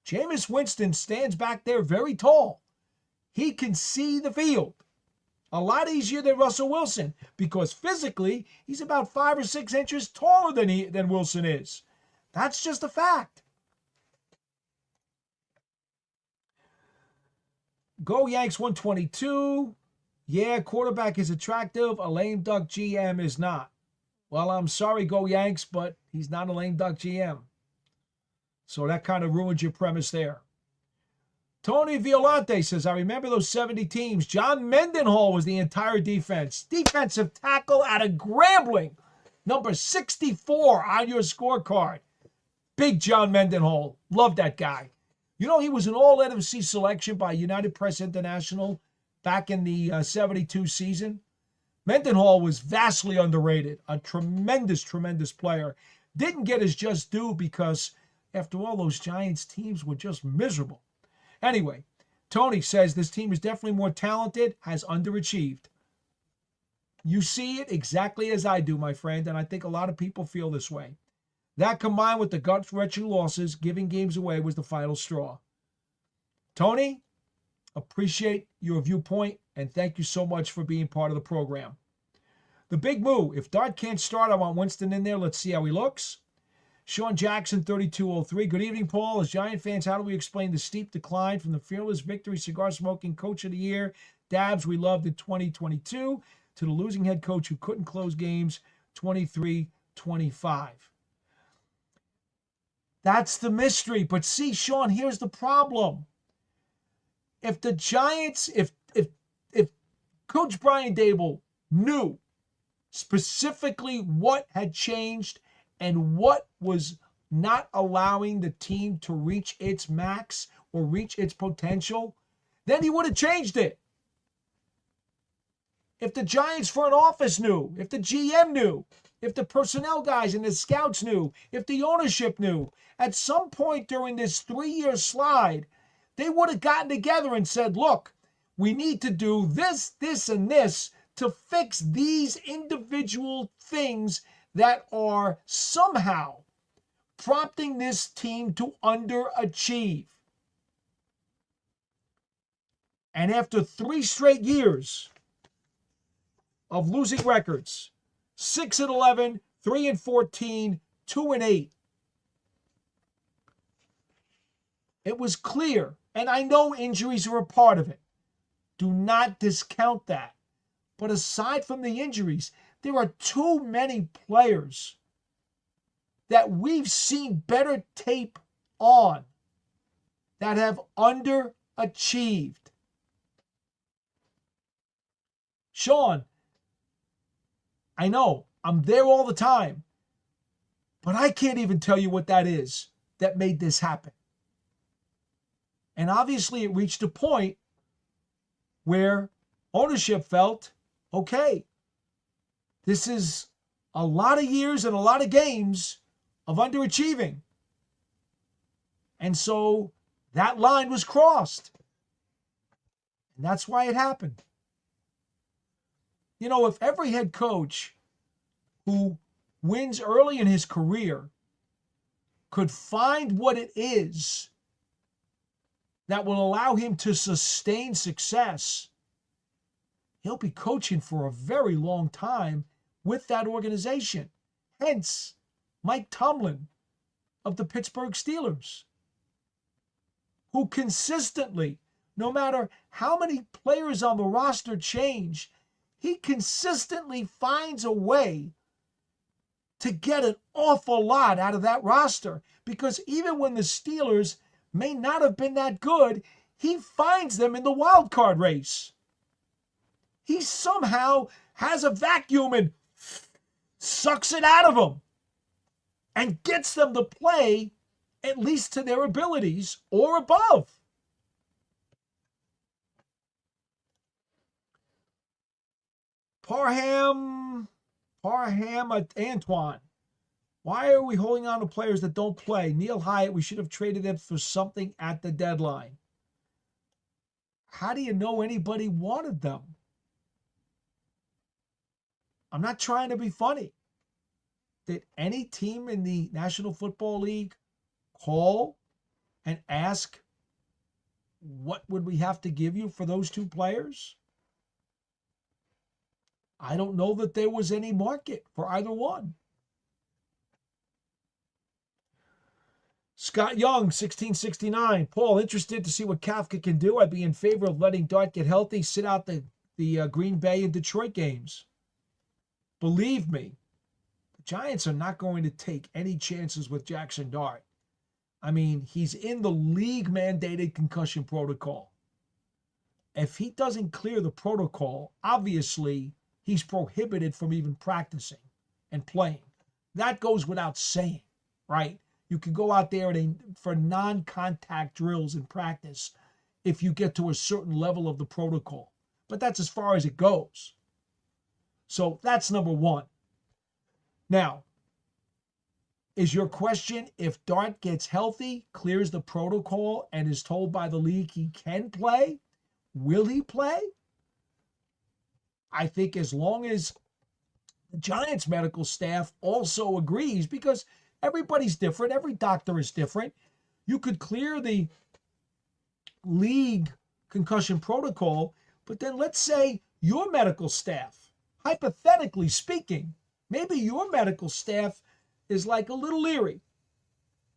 Speaker 1: Jameis Winston stands back there very tall. He can see the field. A lot easier than Russell Wilson because physically he's about 5 or 6 inches taller than Wilson is. That's just a fact. Go Yanks 122. Yeah, quarterback is attractive. A lame duck GM is not. Well, I'm sorry, Go Yanks, but he's not a lame duck GM. So that kind of ruins your premise there. Tony Violante says, I remember those 70 teams. John Mendenhall was the entire defense. Defensive tackle out of Grambling. Number 64 on your scorecard. Big John Mendenhall. Love that guy. You know, he was an all-NFC selection by United Press International back in the 72 season. Mendenhall was vastly underrated, a tremendous, tremendous player. Didn't get his just due because, after all, those Giants teams were just miserable. Anyway, Tony says this team is definitely more talented, has underachieved. You see it exactly as I do, my friend, and I think a lot of people feel this way. That combined with the gut-wrenching losses, giving games away, was the final straw. Tony, appreciate your viewpoint, and thank you so much for being part of the program. The big move. If Dart can't start, I want Winston in there. Let's see how he looks. Sean Jackson, 3203. Good evening, Paul. As Giant fans, how do we explain the steep decline from the fearless victory cigar-smoking coach of the year, Dabs, we loved in 2022, to the losing head coach who couldn't close games 23-25? That's the mystery. But see, Sean, here's the problem. If the Giants, if Coach Brian Daboll knew specifically what had changed and what was not allowing the team to reach its max or reach its potential, then he would have changed it. If the Giants front office knew, if the GM knew, if the personnel guys and the scouts knew, if the ownership knew, at some point during this 3-year slide, they would have gotten together and said, look, we need to do this, this, and this to fix these individual things that are somehow prompting this team to underachieve. And after 3 straight years of losing records, 6-11, 3-14, 2-8, it was clear, and I know injuries are a part of it. Do not discount that. But aside from the injuries, there are too many players that we've seen better tape on that have underachieved. Sean, I know I'm there all the time, but I can't even tell you what that is that made this happen. And obviously it reached a point where ownership felt, okay, this is a lot of years and a lot of games of underachieving. And so that line was crossed. And that's why it happened. You know, if every head coach who wins early in his career could find what it is that will allow him to sustain success, he'll be coaching for a very long time with that organization. Hence, Mike Tomlin of the Pittsburgh Steelers, who consistently, no matter how many players on the roster change, he consistently finds a way to get an awful lot out of that roster. Because even when the Steelers may not have been that good, he finds them in the wild card race. He somehow has a vacuum and sucks it out of them and gets them to play at least to their abilities or above. Parham Antoine. Why are we holding on to players that don't play? Neil Hyatt, we should have traded them for something at the deadline. How do you know anybody wanted them? I'm not trying to be funny. Did any team in the National Football League call and ask, what would we have to give you for those 2 players? I don't know that there was any market for either one. Scott Young, 1669. Paul, interested to see what Kafka can do. I'd be in favor of letting Dart get healthy, sit out the Green Bay and Detroit games. Believe me, the Giants are not going to take any chances with Jackson Dart. I mean, he's in the league-mandated concussion protocol. If he doesn't clear the protocol, obviously he's prohibited from even practicing and playing. That goes without saying, right? You can go out there for non-contact drills and practice if you get to a certain level of the protocol. But that's as far as it goes. So that's number one. Now, is your question if Dart gets healthy, clears the protocol, and is told by the league he can play, will he play? I think as long as the Giants medical staff also agrees, because everybody's different, every doctor is different, you could clear the league concussion protocol, but then let's say your medical staff, hypothetically speaking, maybe your medical staff is like a little leery.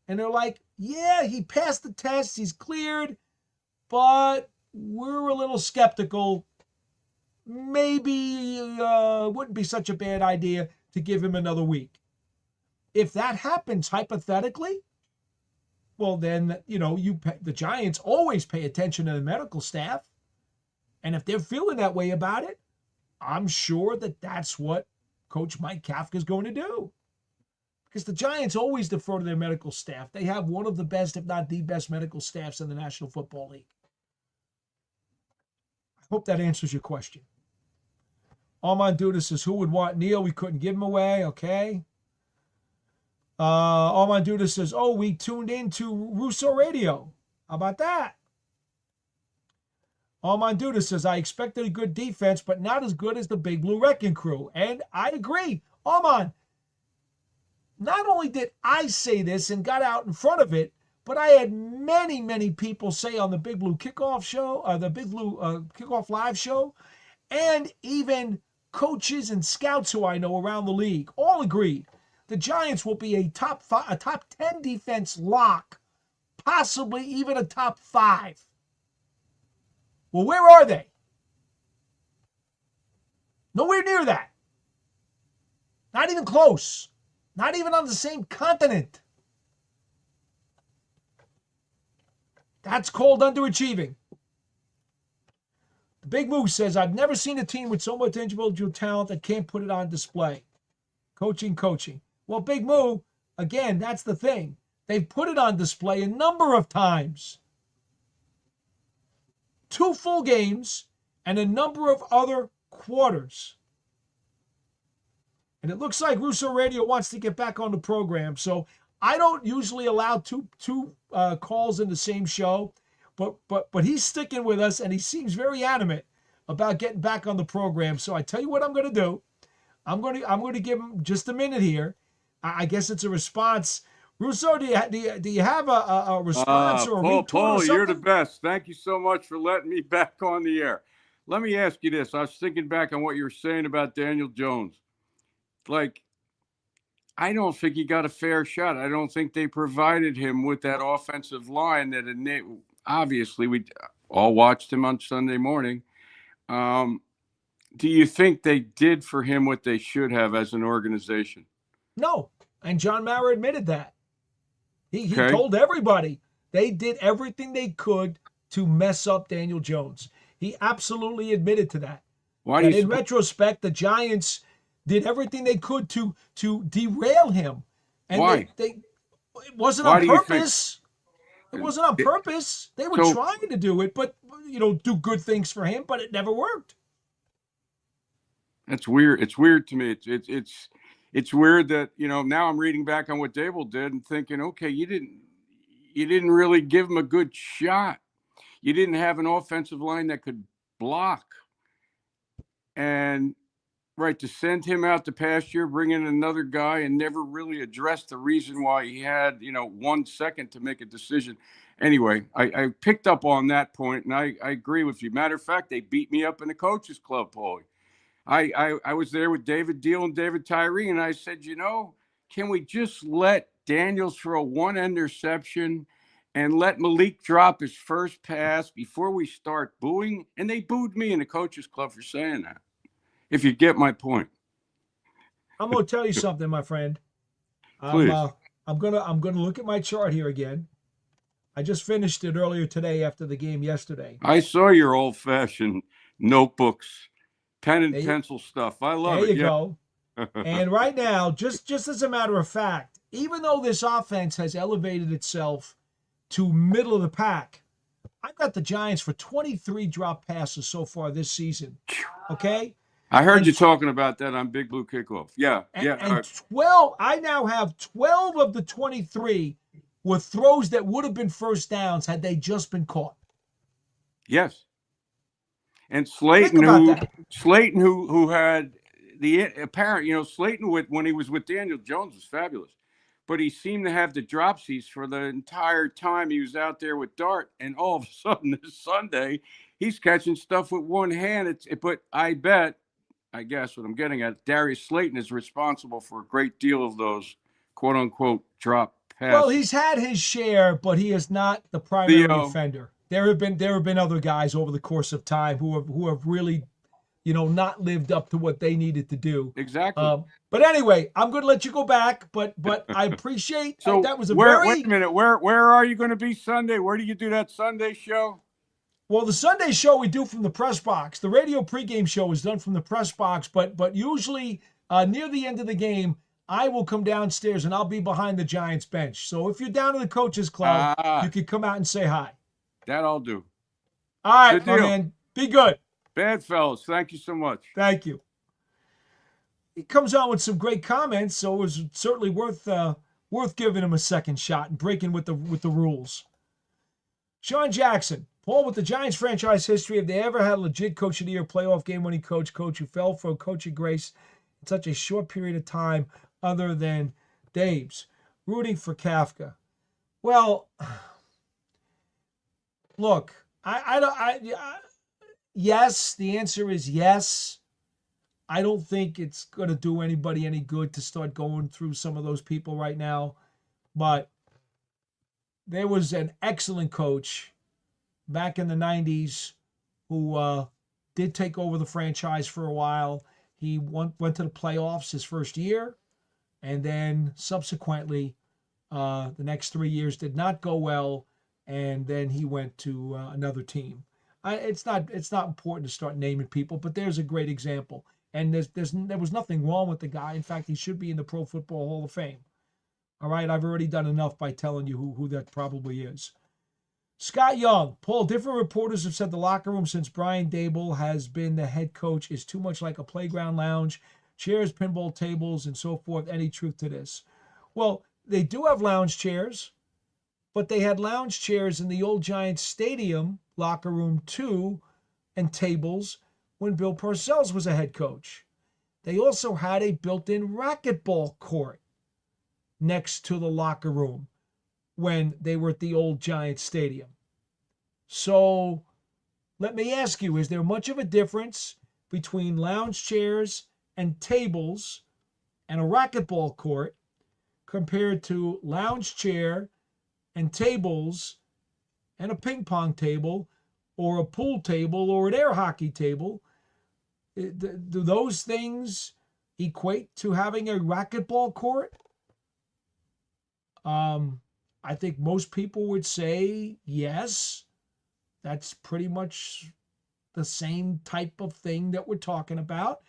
Speaker 1: And they're like, yeah, he passed the test, he's cleared, but we're a little skeptical. Maybe wouldn't be such a bad idea to give him another week. If that happens hypothetically, well then, the Giants always pay attention to the medical staff. And if they're feeling that way about it, I'm sure that that's what Coach Mike Kafka is going to do. Because the Giants always defer to their medical staff. They have one of the best, if not the best, medical staffs in the National Football League. I hope that answers your question. Armand Duda says, who would want Neal? We couldn't give him away. Okay. Armand Duda says, oh, we tuned in to Russo Radio. How about that? Armand Duda says, I expected a good defense, but not as good as the Big Blue Wrecking Crew. And I agree. Armand, not only did I say this and got out in front of it, but I had many, many people say on the Big Blue Kickoff show, the Big Blue Kickoff Live show, and even coaches and scouts who I know around the league all agreed the Giants will be a top 10 defense lock, possibly even a top 5. Well, where are they? Nowhere near that. Not even close. Not even on the same continent. That's called underachieving. The Big Moose says, I've never seen a team with so much individual talent that can't put it on display. Coaching. Well, Big Moo, again, that's the thing. They've put it on display a number of times. 2 full games and a number of other quarters. And it looks like Russo Radio wants to get back on the program. So I don't usually allow two calls in the same show, but he's sticking with us, and he seems very adamant about getting back on the program. So I tell you what I'm going to do. I'm going to give him just a minute here. I guess it's a response. Russo, do you have a response or a retweet
Speaker 2: Paul,
Speaker 1: or something?
Speaker 2: you're the best. Thank you so much for letting me back on the air. Let me ask you this. I was thinking back on what you were saying about Daniel Jones. Like, I don't think he got a fair shot. I don't think they provided him with that offensive line that obviously we all watched him on Sunday morning. Do you think they did for him what they should have as an organization?
Speaker 1: No. And John Mara admitted that. He told everybody they did everything they could to mess up Daniel Jones. He absolutely admitted to that. And in retrospect, the Giants did everything they could to derail him. And
Speaker 2: why?
Speaker 1: It wasn't on purpose. It wasn't on purpose. They were trying to do it, but do good things for him, but it never worked.
Speaker 2: That's weird. It's weird to me. It's weird that, now I'm reading back on what Daboll did and thinking, okay, you didn't really give him a good shot. You didn't have an offensive line that could block. And to send him out to pasture, bring in another guy, and never really address the reason why he had, 1 second to make a decision. Anyway, I picked up on that point, and I agree with you. Matter of fact, they beat me up in the coaches club, Paulie. I was there with David Deal and David Tyree, and I said, can we just let Daniels throw 1 interception and let Malik drop his first pass before we start booing? And they booed me in the coaches club for saying that, if you get my point.
Speaker 1: I'm going to tell you something, my friend.
Speaker 2: Please.
Speaker 1: I'm gonna look at my chart here again. I just finished it earlier today after the game yesterday.
Speaker 2: I saw your old-fashioned notebooks. Pen and pencil stuff. I love it.
Speaker 1: There you go. And right now, just as a matter of fact, even though this offense has elevated itself to middle of the pack, I've got the Giants for 23 drop passes so far this season. Okay?
Speaker 2: I heard
Speaker 1: And
Speaker 2: you talking about that on Big Blue Kickoff. Yeah,
Speaker 1: and,
Speaker 2: yeah.
Speaker 1: and 12, I now have 12 of the 23 were throws that would have been first downs had they just been caught.
Speaker 2: Yes. And
Speaker 1: Think about that.
Speaker 2: Slayton, who had the apparent, Slayton when he was with Daniel Jones was fabulous, but he seemed to have the dropsies for the entire time he was out there with Dart, and all of a sudden this Sunday, he's catching stuff with one hand. But I guess what I'm getting at, Darius Slayton is responsible for a great deal of those quote unquote drop passes.
Speaker 1: Well, he's had his share, but he is not the primary offender. There have been other guys over the course of time who have really, not lived up to what they needed to do.
Speaker 2: Exactly.
Speaker 1: But anyway, I'm going to let you go back. But I appreciate
Speaker 2: so
Speaker 1: that was a
Speaker 2: wait a minute. Where are you going to be Sunday? Where do you do that Sunday show?
Speaker 1: Well, the Sunday show we do from the press box. The radio pregame show is done from the press box, but usually near the end of the game, I will come downstairs and I'll be behind the Giants bench. So if you're down in the coaches club, you can come out and say hi.
Speaker 2: That I'll do.
Speaker 1: All right, my man. Be good.
Speaker 2: Bad fellas. Thank you so much.
Speaker 1: Thank you. He comes on with some great comments, so it was certainly worth giving him a second shot and breaking with the rules. Sean Jackson. Paul, with the Giants franchise history, have they ever had a legit coach of the year playoff game winning coach who fell for a coaching grace in such a short period of time other than Daboll? Rooting for Kafka. Well, look, yes, the answer is yes. I don't think it's going to do anybody any good to start going through some of those people right now. But there was an excellent coach back in the 90s who did take over the franchise for a while. He went to the playoffs his first year, and then subsequently the next 3 years did not go well, and then he went to another team. It's not important to start naming people, but there's a great example. And there was nothing wrong with the guy. In fact, he should be in the Pro Football Hall of Fame. All right, I've already done enough by telling you who that probably is. Scott Young. Paul, different reporters have said the locker room since Brian Daboll has been the head coach is too much like a playground lounge, chairs, pinball tables, and so forth. Any truth to this? Well, they do have lounge chairs, but they had lounge chairs in the old Giants Stadium locker room too, and tables when Bill Parcells was a head coach. They also had a built-in racquetball court next to the locker room when they were at the old Giants Stadium. So let me ask you, is there much of a difference between lounge chairs and tables and a racquetball court compared to lounge chair and tables and a ping pong table or a pool table or an air hockey table? Do those things equate to having a racquetball court? I think most people would say yes. That's pretty much the same type of thing that we're talking about.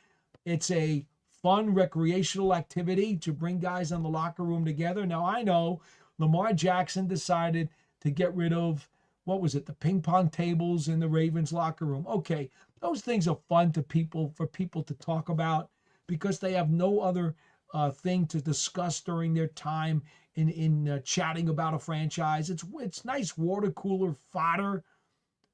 Speaker 1: It's a fun recreational activity to bring guys in the locker room together. Now, I know Lamar Jackson decided to get rid of, the ping pong tables in the Ravens locker room. Okay, those things are fun for people to talk about because they have no other thing to discuss during their time in chatting about a franchise. It's nice water cooler fodder.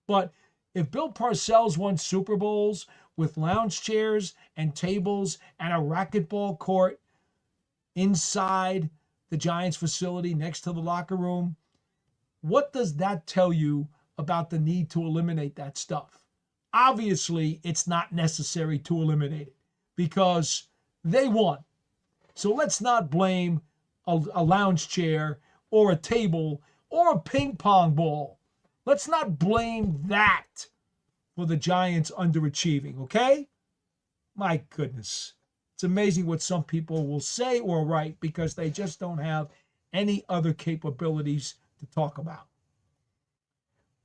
Speaker 1: But if Bill Parcells won Super Bowls with lounge chairs and tables and a racquetball court inside the Giants facility next to the locker room, what does that tell you about the need to eliminate that stuff? Obviously, it's not necessary to eliminate it because they won. So let's not blame a lounge chair or a table or a ping pong ball. Let's not blame that for the Giants underachieving, okay? My goodness. It's amazing what some people will say or write because they just don't have any other capabilities to talk about.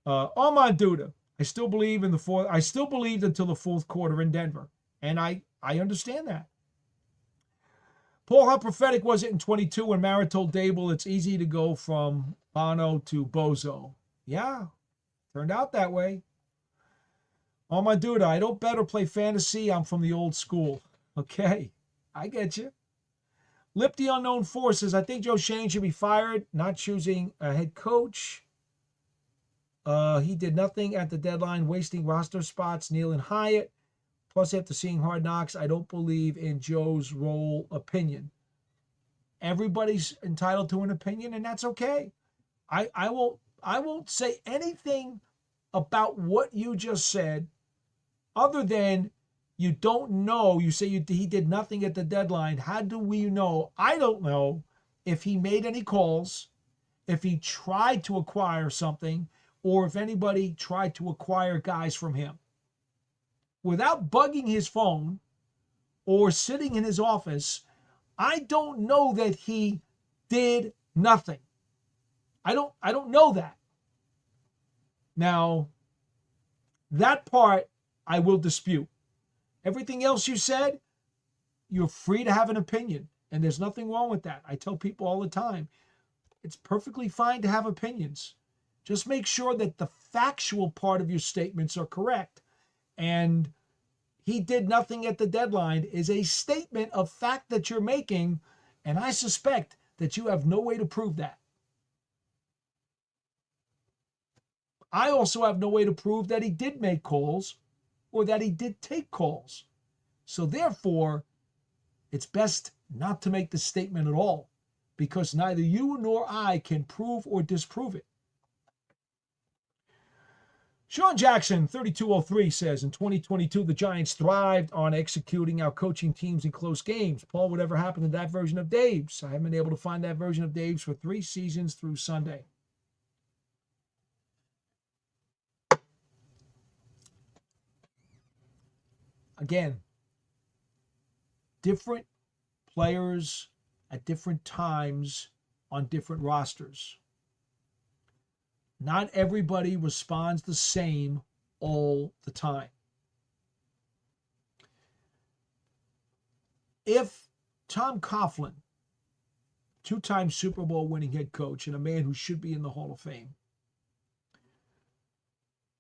Speaker 1: Armand Duda. I still believed until the fourth quarter in Denver. And I understand that. Paul, how prophetic was it in 22 when Mara told Daboll it's easy to go from Bono to Bozo? Yeah, turned out that way. Oh, my dude, I don't bet or play fantasy. I'm from the old school. Okay, I get you. Lip the Unknown Forces. I think Joe Shane should be fired, not choosing a head coach. He did nothing at the deadline, wasting roster spots, Neil and Hyatt. Plus, after seeing Hard Knocks, I don't believe in Joe's role opinion. Everybody's entitled to an opinion, and that's okay. I won't say anything about what you just said, other than you don't know. You say he did nothing at the deadline. How do we know? I don't know if he made any calls, if he tried to acquire something, or if anybody tried to acquire guys from him. Without bugging his phone or sitting in his office, I don't know that he did nothing. I don't know that. Now, that part I will dispute. Everything else you said, you're free to have an opinion, and there's nothing wrong with that. I tell people all the time, it's perfectly fine to have opinions. Just make sure that the factual part of your statements are correct. And he did nothing at the deadline is a statement of fact that you're making, and I suspect that you have no way to prove that. I also have no way to prove that he did make calls or that he did take calls. So therefore, it's best not to make the statement at all, because neither you nor I can prove or disprove it. Sean Jackson, 3203, says, in 2022, the Giants thrived on executing our coaching teams in close games. Paul, whatever happened to that version of Dave's? I haven't been able to find that version of Dave's for 3 seasons through Sunday. Again, different players at different times on different rosters. Not everybody responds the same all the time. If Tom Coughlin, 2-time Super Bowl winning head coach and a man who should be in the Hall of Fame,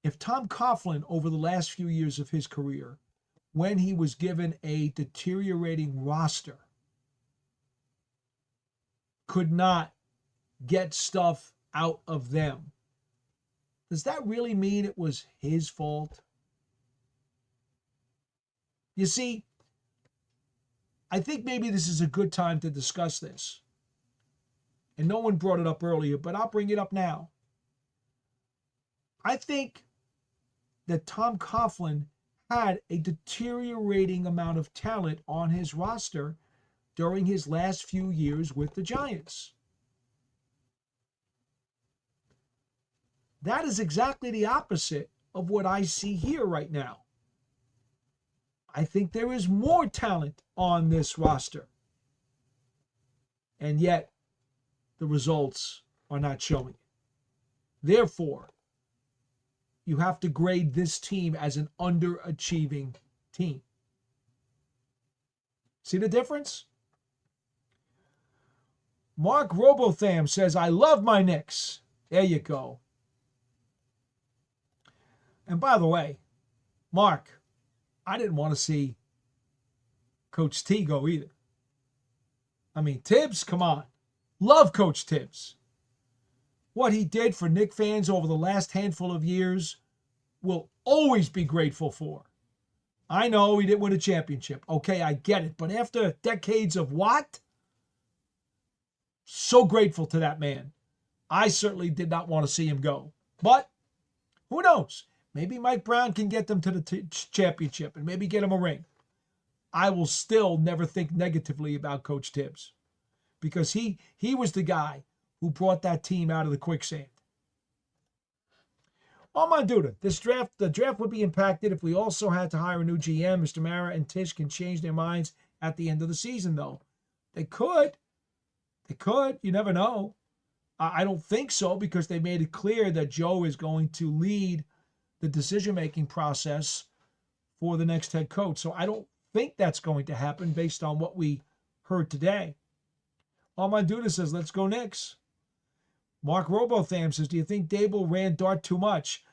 Speaker 1: if Tom Coughlin, over the last few years of his career, when he was given a deteriorating roster, could not get stuff out of them, does that really mean it was his fault? You see, I think maybe this is a good time to discuss this. And no one brought it up earlier, but I'll bring it up now. I think that Tom Coughlin had a deteriorating amount of talent on his roster during his last few years with the Giants. That is exactly the opposite of what I see here right now. I think there is more talent on this roster. And yet, the results are not showing it. Therefore, you have to grade this team as an underachieving team. See the difference? Mark Robotham says, I love my Knicks. There you go. And by the way, Mark, I didn't want to see Coach T go either. I mean, Tibbs, come on. Love Coach Tibbs. What he did for Knick fans over the last handful of years, will always be grateful for. I know he didn't win a championship. Okay, I get it. But after decades of what? So grateful to that man. I certainly did not want to see him go. But who knows? Maybe Mike Brown can get them to the championship and maybe get him a ring. I will still never think negatively about Coach Tibbs, because he was the guy who brought that team out of the quicksand. Oh my dude, the draft would be impacted if we also had to hire a new GM. Mr. Mara and Tish can change their minds at the end of the season, though. They could. You never know. I don't think so, because they made it clear that Joe is going to lead the decision-making process for the next head coach. So I don't think that's going to happen based on what we heard today. All my dude says, let's go Knicks. Mark Robotham says, do you think Daboll ran Dart too much?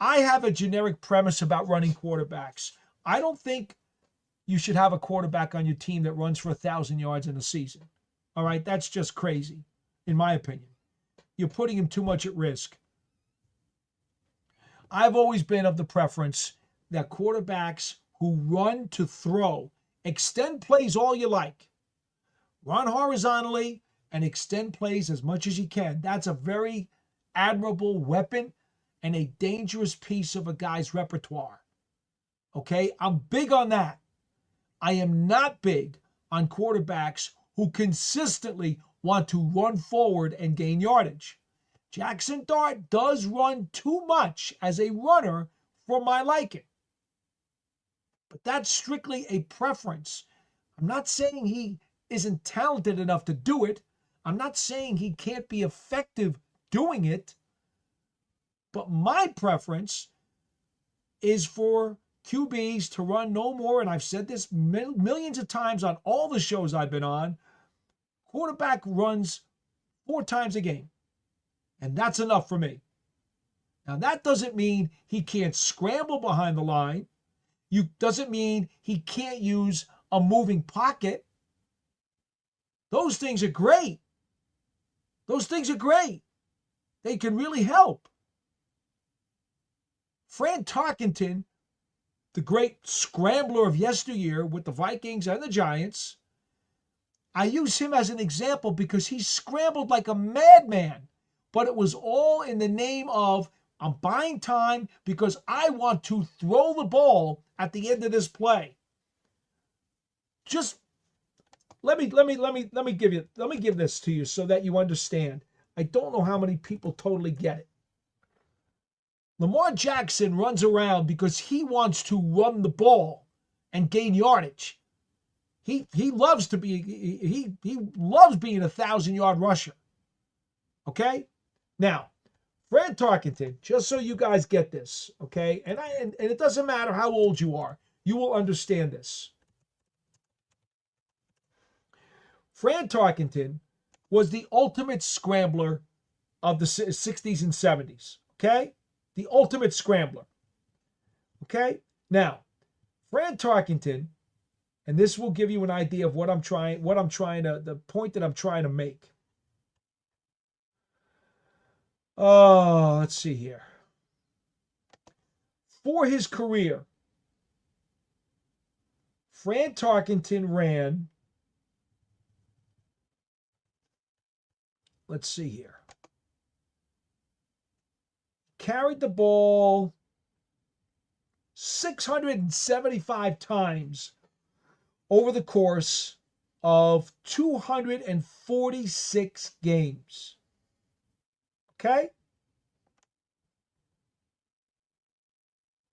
Speaker 1: I have a generic premise about running quarterbacks. I don't think you should have a quarterback on your team that runs for 1,000 yards in a season. All right, that's just crazy, in my opinion. You're putting him too much at risk. I've always been of the preference that quarterbacks who run to throw, extend plays all you like, run horizontally and extend plays as much as you can. That's a very admirable weapon and a dangerous piece of a guy's repertoire. Okay, I'm big on that. I am not big on quarterbacks who consistently want to run forward and gain yardage. Jackson Dart does run too much as a runner for my liking. But that's strictly a preference. I'm not saying he isn't talented enough to do it. I'm not saying he can't be effective doing it. But my preference is for QBs to run no more, and I've said this millions of times on all the shows I've been on, quarterback runs 4 times a game. And that's enough for me. Now, that doesn't mean he can't scramble behind the line. Doesn't mean he can't use a moving pocket. Those things are great. Those things are great. They can really help. Fran Tarkenton, the great scrambler of yesteryear with the Vikings and the Giants, I use him as an example because he scrambled like a madman. But it was all in the name of, I'm buying time because I want to throw the ball at the end of this play. Just let me give this to you so that you understand. I don't know how many people totally get it. Lamar Jackson runs around because he wants to run the ball and gain yardage. He loves to be he loves being a 1,000-yard rusher. Okay? Now, Fran Tarkenton, just so you guys get this, okay? And it doesn't matter how old you are. You will understand this. Fran Tarkenton was the ultimate scrambler of the 60s and 70s, okay? The ultimate scrambler. Okay? Now, Fran Tarkenton, and this will give you an idea of the point that I'm trying to make. Oh, let's see here. For his career, Fran Tarkenton ran, let's see here, carried the ball 675 times over the course of 246 games. Okay?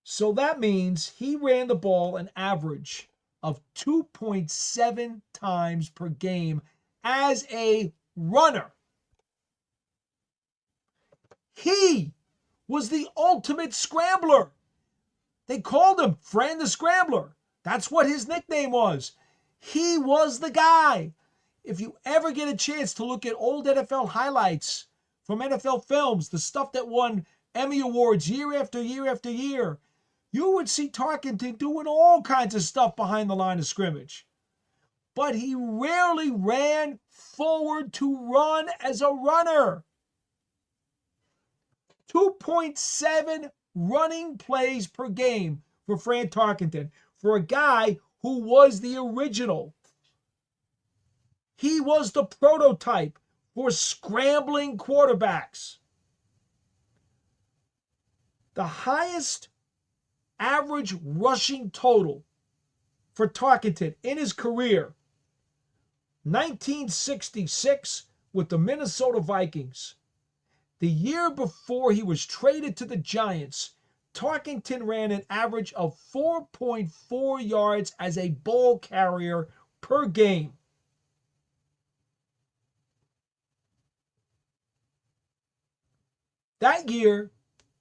Speaker 1: So that means he ran the ball an average of 2.7 times per game as a runner. He was the ultimate scrambler. They called him Fran the Scrambler. That's what his nickname was. He was the guy. If you ever get a chance to look at old NFL highlights from NFL films, the stuff that won Emmy Awards year after year after year, you would see Tarkenton doing all kinds of stuff behind the line of scrimmage. But he rarely ran forward to run as a runner. 2.7 running plays per game for Fran Tarkenton, for a guy who was the original. He was the prototype for scrambling quarterbacks. The highest average rushing total for Tarkenton in his career, 1966 with the Minnesota Vikings. The year before he was traded to the Giants, Tarkenton ran an average of 4.4 yards as a ball carrier per game. That year,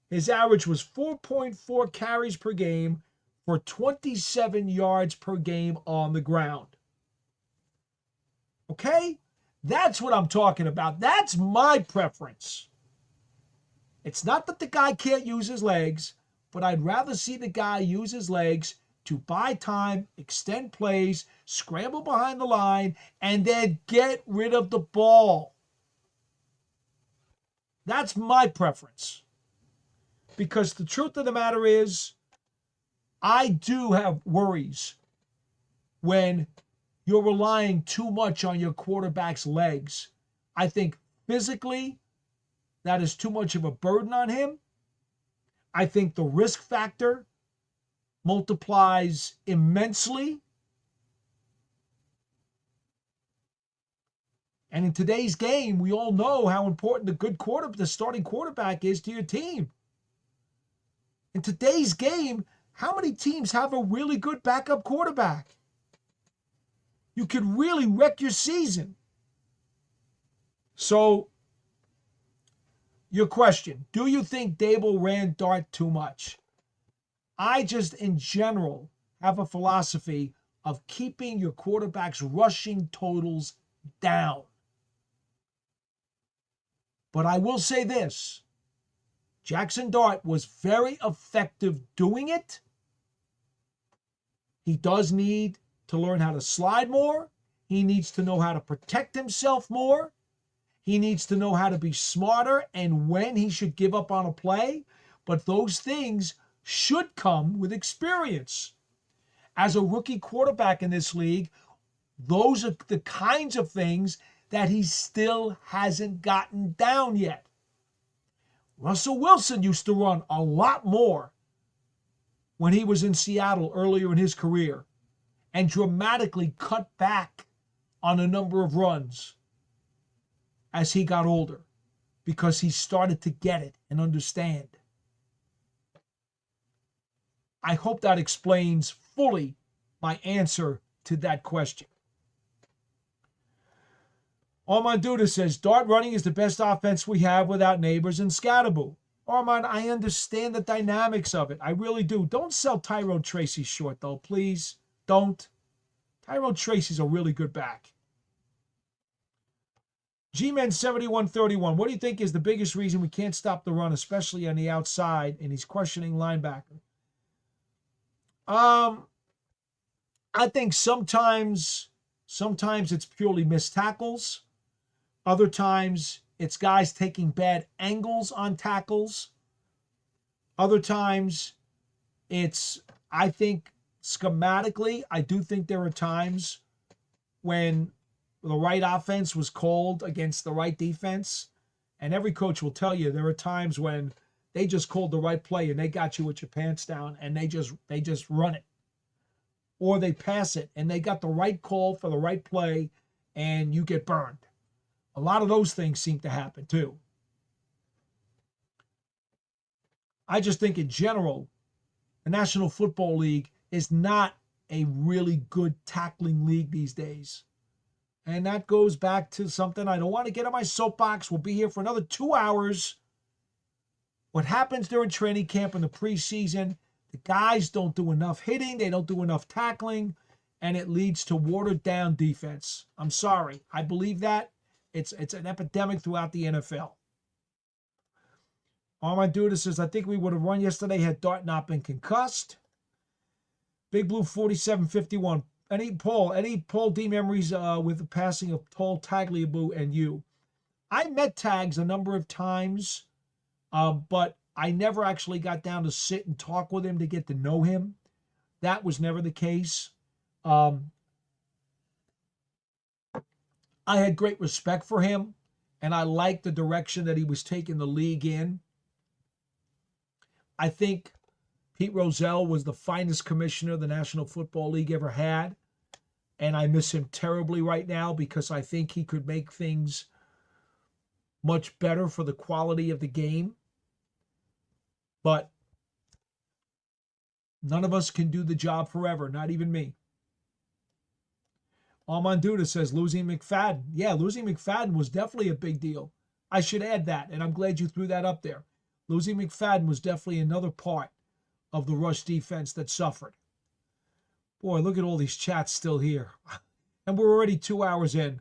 Speaker 1: his average was 4.4 carries per game for 27 yards per game on the ground. Okay? That's what I'm talking about. That's my preference. It's not that the guy can't use his legs, but I'd rather see the guy use his legs to buy time, extend plays, scramble behind the line, and then get rid of the ball. That's my preference. Because the truth of the matter is, I do have worries when you're relying too much on your quarterback's legs. I think physically, that is too much of a burden on him. I think the risk factor multiplies immensely. And in today's game, we all know how important the starting quarterback is to your team. In today's game, how many teams have a really good backup quarterback? You could really wreck your season. So, your question, do you think Daboll ran Dart too much? I just, in general, have a philosophy of keeping your quarterback's rushing totals down. But I will say this, Jackson Dart was very effective doing it. He does need to learn how to slide more. He needs to know how to protect himself more. He needs to know how to be smarter and when he should give up on a play. But those things should come with experience. As a rookie quarterback in this league, those are the kinds of things that he still hasn't gotten down yet. Russell Wilson used to run a lot more when he was in Seattle earlier in his career and dramatically cut back on a number of runs as he got older because he started to get it and understand. I hope that explains fully my answer to that question. Armand Duda says, Dart running is the best offense we have without Neighbors and Scatterboo. Armand, I understand the dynamics of it. I really do. Don't sell Tyrone Tracy short, though. Please don't. Tyrone Tracy's a really good back. G-Men 7131. What do you think is the biggest reason we can't stop the run, especially on the outside? And he's questioning linebacker. I think sometimes it's purely missed tackles. Other times it's guys taking bad angles on tackles. Other times it's, I think schematically, I do think there are times when the right offense was called against the right defense. And every coach will tell you there are times when they just called the right play and they got you with your pants down and they just run it. Or they pass it and they got the right call for the right play and you get burned. A lot of those things seem to happen too. I just think in general, the National Football League is not a really good tackling league these days. And that goes back to something I don't want to get on my soapbox. We'll be here for another 2 hours. What happens during training camp in the preseason, the guys don't do enough hitting, they don't do enough tackling, and it leads to watered down defense. I'm sorry. I believe that. It's an epidemic throughout the NFL. Armand Duda says, I think we would have run yesterday had Dart not been concussed. Big Blue 4751. Any Paul D memories with the passing of Paul Tagliabue and you? I met Tags a number of times, but I never actually got down to sit and talk with him to get to know him. That was never the case. I had great respect for him, and I liked the direction that he was taking the league in. I think Pete Rozelle was the finest commissioner the National Football League ever had, and I miss him terribly right now because I think he could make things much better for the quality of the game. But none of us can do the job forever, not even me. Armand Duda says losing McFadden. Yeah, losing McFadden was definitely a big deal. I should add that, and I'm glad you threw that up there. Losing McFadden was definitely another part of the rush defense that suffered. Boy, look at all these chats still here. And we're already 2 hours in.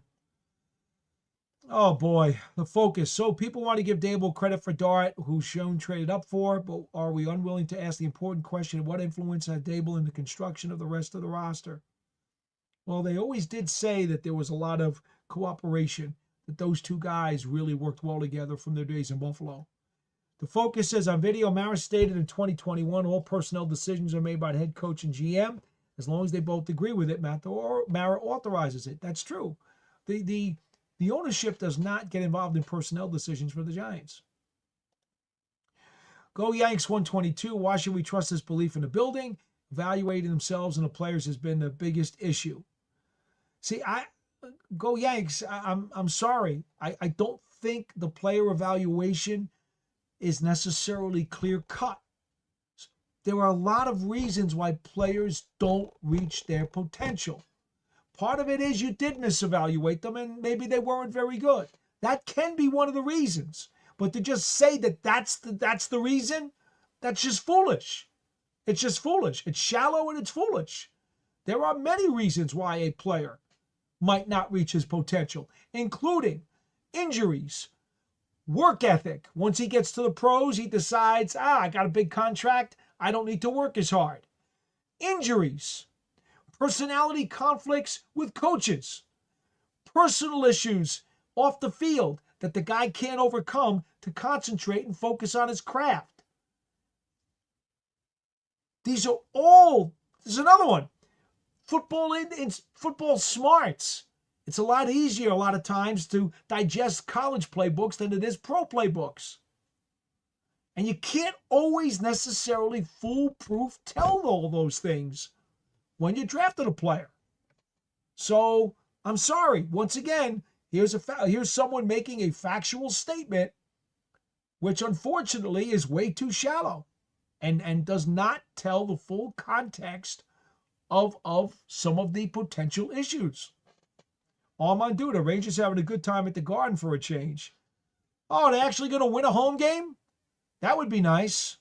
Speaker 1: Oh boy, the focus. So people want to give Daboll credit for Dart, who Schoen traded up for, but are we unwilling to ask the important question: what influence had Daboll in the construction of the rest of the roster? Well, they always did say that there was a lot of cooperation, that those two guys really worked well together from their days in Buffalo. The focus says on video, Mara stated in 2021, all personnel decisions are made by the head coach and GM. As long as they both agree with it, Mara authorizes it. That's true. The ownership does not get involved in personnel decisions for the Giants. Go Yanks 122. Why should we trust this belief in the building? Evaluating themselves and the players has been the biggest issue. See, Go Yanks. I'm sorry. I don't think the player evaluation is necessarily clear cut. There are a lot of reasons why players don't reach their potential. Part of it is you did misevaluate them and maybe they weren't very good. That can be one of the reasons. But to just say that that's the reason, that's just foolish. It's just foolish. It's shallow and it's foolish. There are many reasons why a player might not reach his potential, including injuries, work ethic. Once he gets to the pros, he decides, I got a big contract. I don't need to work as hard. Injuries, personality conflicts with coaches, personal issues off the field that the guy can't overcome to concentrate and focus on his craft. These are all, there's another one. Football smarts. It's a lot easier a lot of times to digest college playbooks than it is pro playbooks. And you can't always necessarily foolproof tell all those things when you drafted a player. So I'm sorry. Once again, here's someone making a factual statement, which unfortunately is way too shallow and does not tell the full context of some of the potential issues. Armand Duda, Rangers having a good time at the Garden for a change. Oh, they're actually going to win a home game? That would be nice.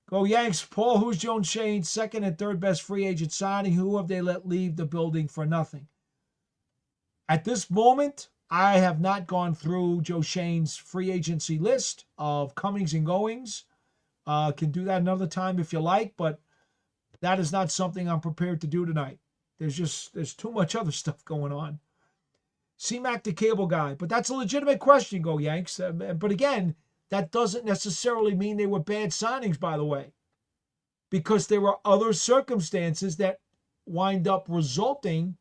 Speaker 1: Go Yanks. Paul, who's Joe Schoen's second and third best free agent signing? Who have they let leave the building for nothing? At this moment, I have not gone through Joe Schoen's free agency list of comings and goings. Can do that another time if you like, but that is not something I'm prepared to do tonight. There's too much other stuff going on. C-Mac the cable guy. But that's a legitimate question, Go Yanks. But again, that doesn't necessarily mean they were bad signings, by the way, because there were other circumstances that wind up resulting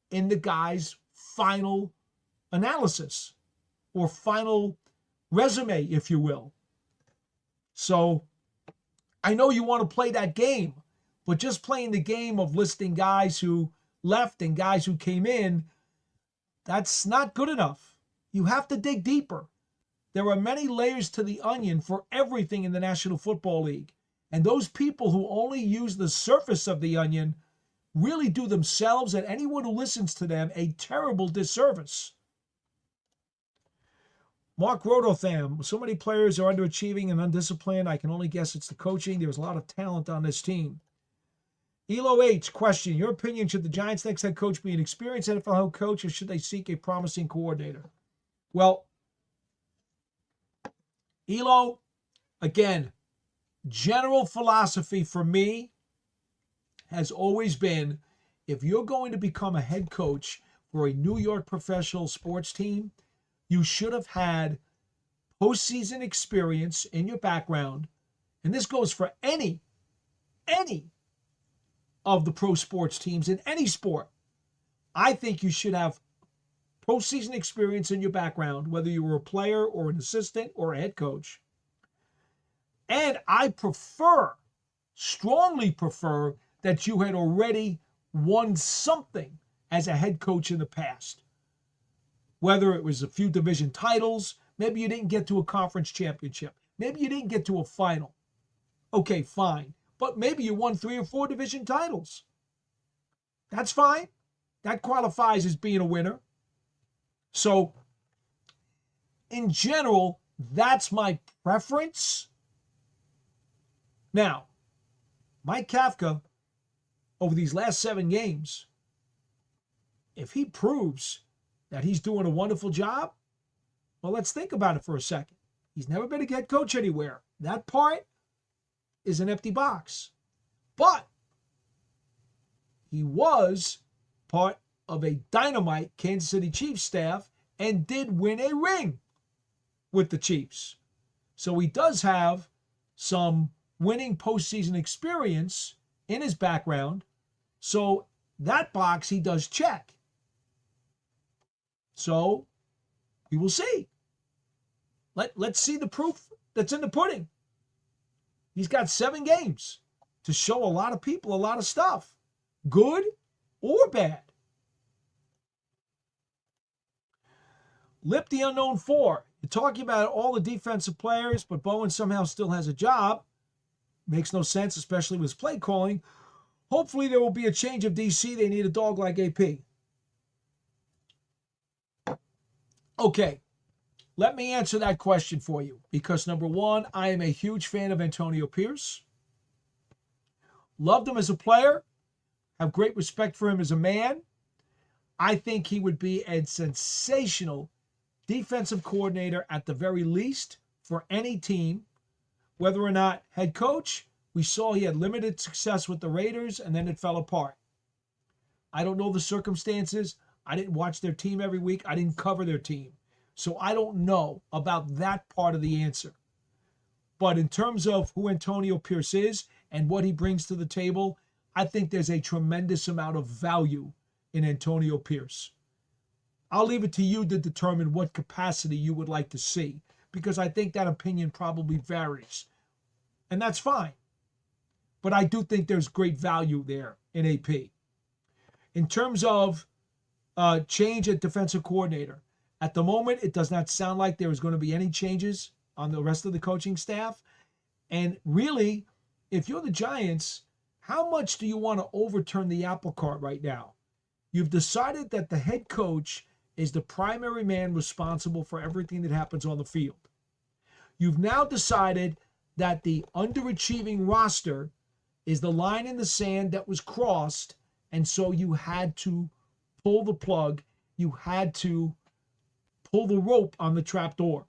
Speaker 1: in the guy's final analysis or final resume, if you will. So I know you want to play that game, but just playing the game of listing guys who left and guys who came in, that's not good enough. You have to dig deeper. There are many layers to the onion for everything in the National Football League. And those people who only use the surface of the onion really do themselves and anyone who listens to them a terrible disservice. Mark Rodotham, so many players are underachieving and undisciplined. I can only guess it's the coaching. There's a lot of talent on this team. Elo H, question. Your opinion, should the Giants' next head coach be an experienced NFL head coach or should they seek a promising coordinator? Well, Elo, again, general philosophy for me has always been, if you're going to become a head coach for a New York professional sports team, you should have had postseason experience in your background. And this goes for any of the pro sports teams in any sport. I think you should have postseason experience in your background, whether you were a player or an assistant or a head coach. And I strongly prefer that you had already won something as a head coach in the past. Whether it was a few division titles, maybe you didn't get to a conference championship, maybe you didn't get to a final. Okay, fine. But maybe you won 3 or 4 division titles. That's fine. That qualifies as being a winner. So, in general, that's my preference. Now, Mike Kafka, over these last 7 games, if he proves that he's doing a wonderful job? Well, let's think about it for a second. He's never been a head coach anywhere. That part is an empty box. But he was part of a dynamite Kansas City Chiefs staff and did win a ring with the Chiefs. So he does have some winning postseason experience in his background. So that box he does check. So we will see. Let's see the proof that's in the pudding. He's got 7 games to show a lot of people a lot of stuff, good or bad. Lip the Unknown 4. You're talking about all the defensive players, but Bowen somehow still has a job. Makes no sense, especially with his play calling. Hopefully there will be a change of DC. They need a dog like AP. Okay, let me answer that question for you. Because number one, I am a huge fan of Antonio Pierce. Loved him as a player. Have great respect for him as a man. I think he would be a sensational defensive coordinator at the very least for any team. Whether or not head coach, we saw he had limited success with the Raiders and then it fell apart. I don't know the circumstances. I didn't watch their team every week. I didn't cover their team. So I don't know about that part of the answer. But in terms of who Antonio Pierce is and what he brings to the table, I think there's a tremendous amount of value in Antonio Pierce. I'll leave it to you to determine what capacity you would like to see, because I think that opinion probably varies. And that's fine. But I do think there's great value there in AP. In terms of change at defensive coordinator, at the moment, it does not sound like there is going to be any changes on the rest of the coaching staff. And really, if you're the Giants, how much do you want to overturn the apple cart right now? You've decided that the head coach is the primary man responsible for everything that happens on the field. You've now decided that the underachieving roster is the line in the sand that was crossed, and so you had to pull the plug. You had to pull the rope on the trapdoor.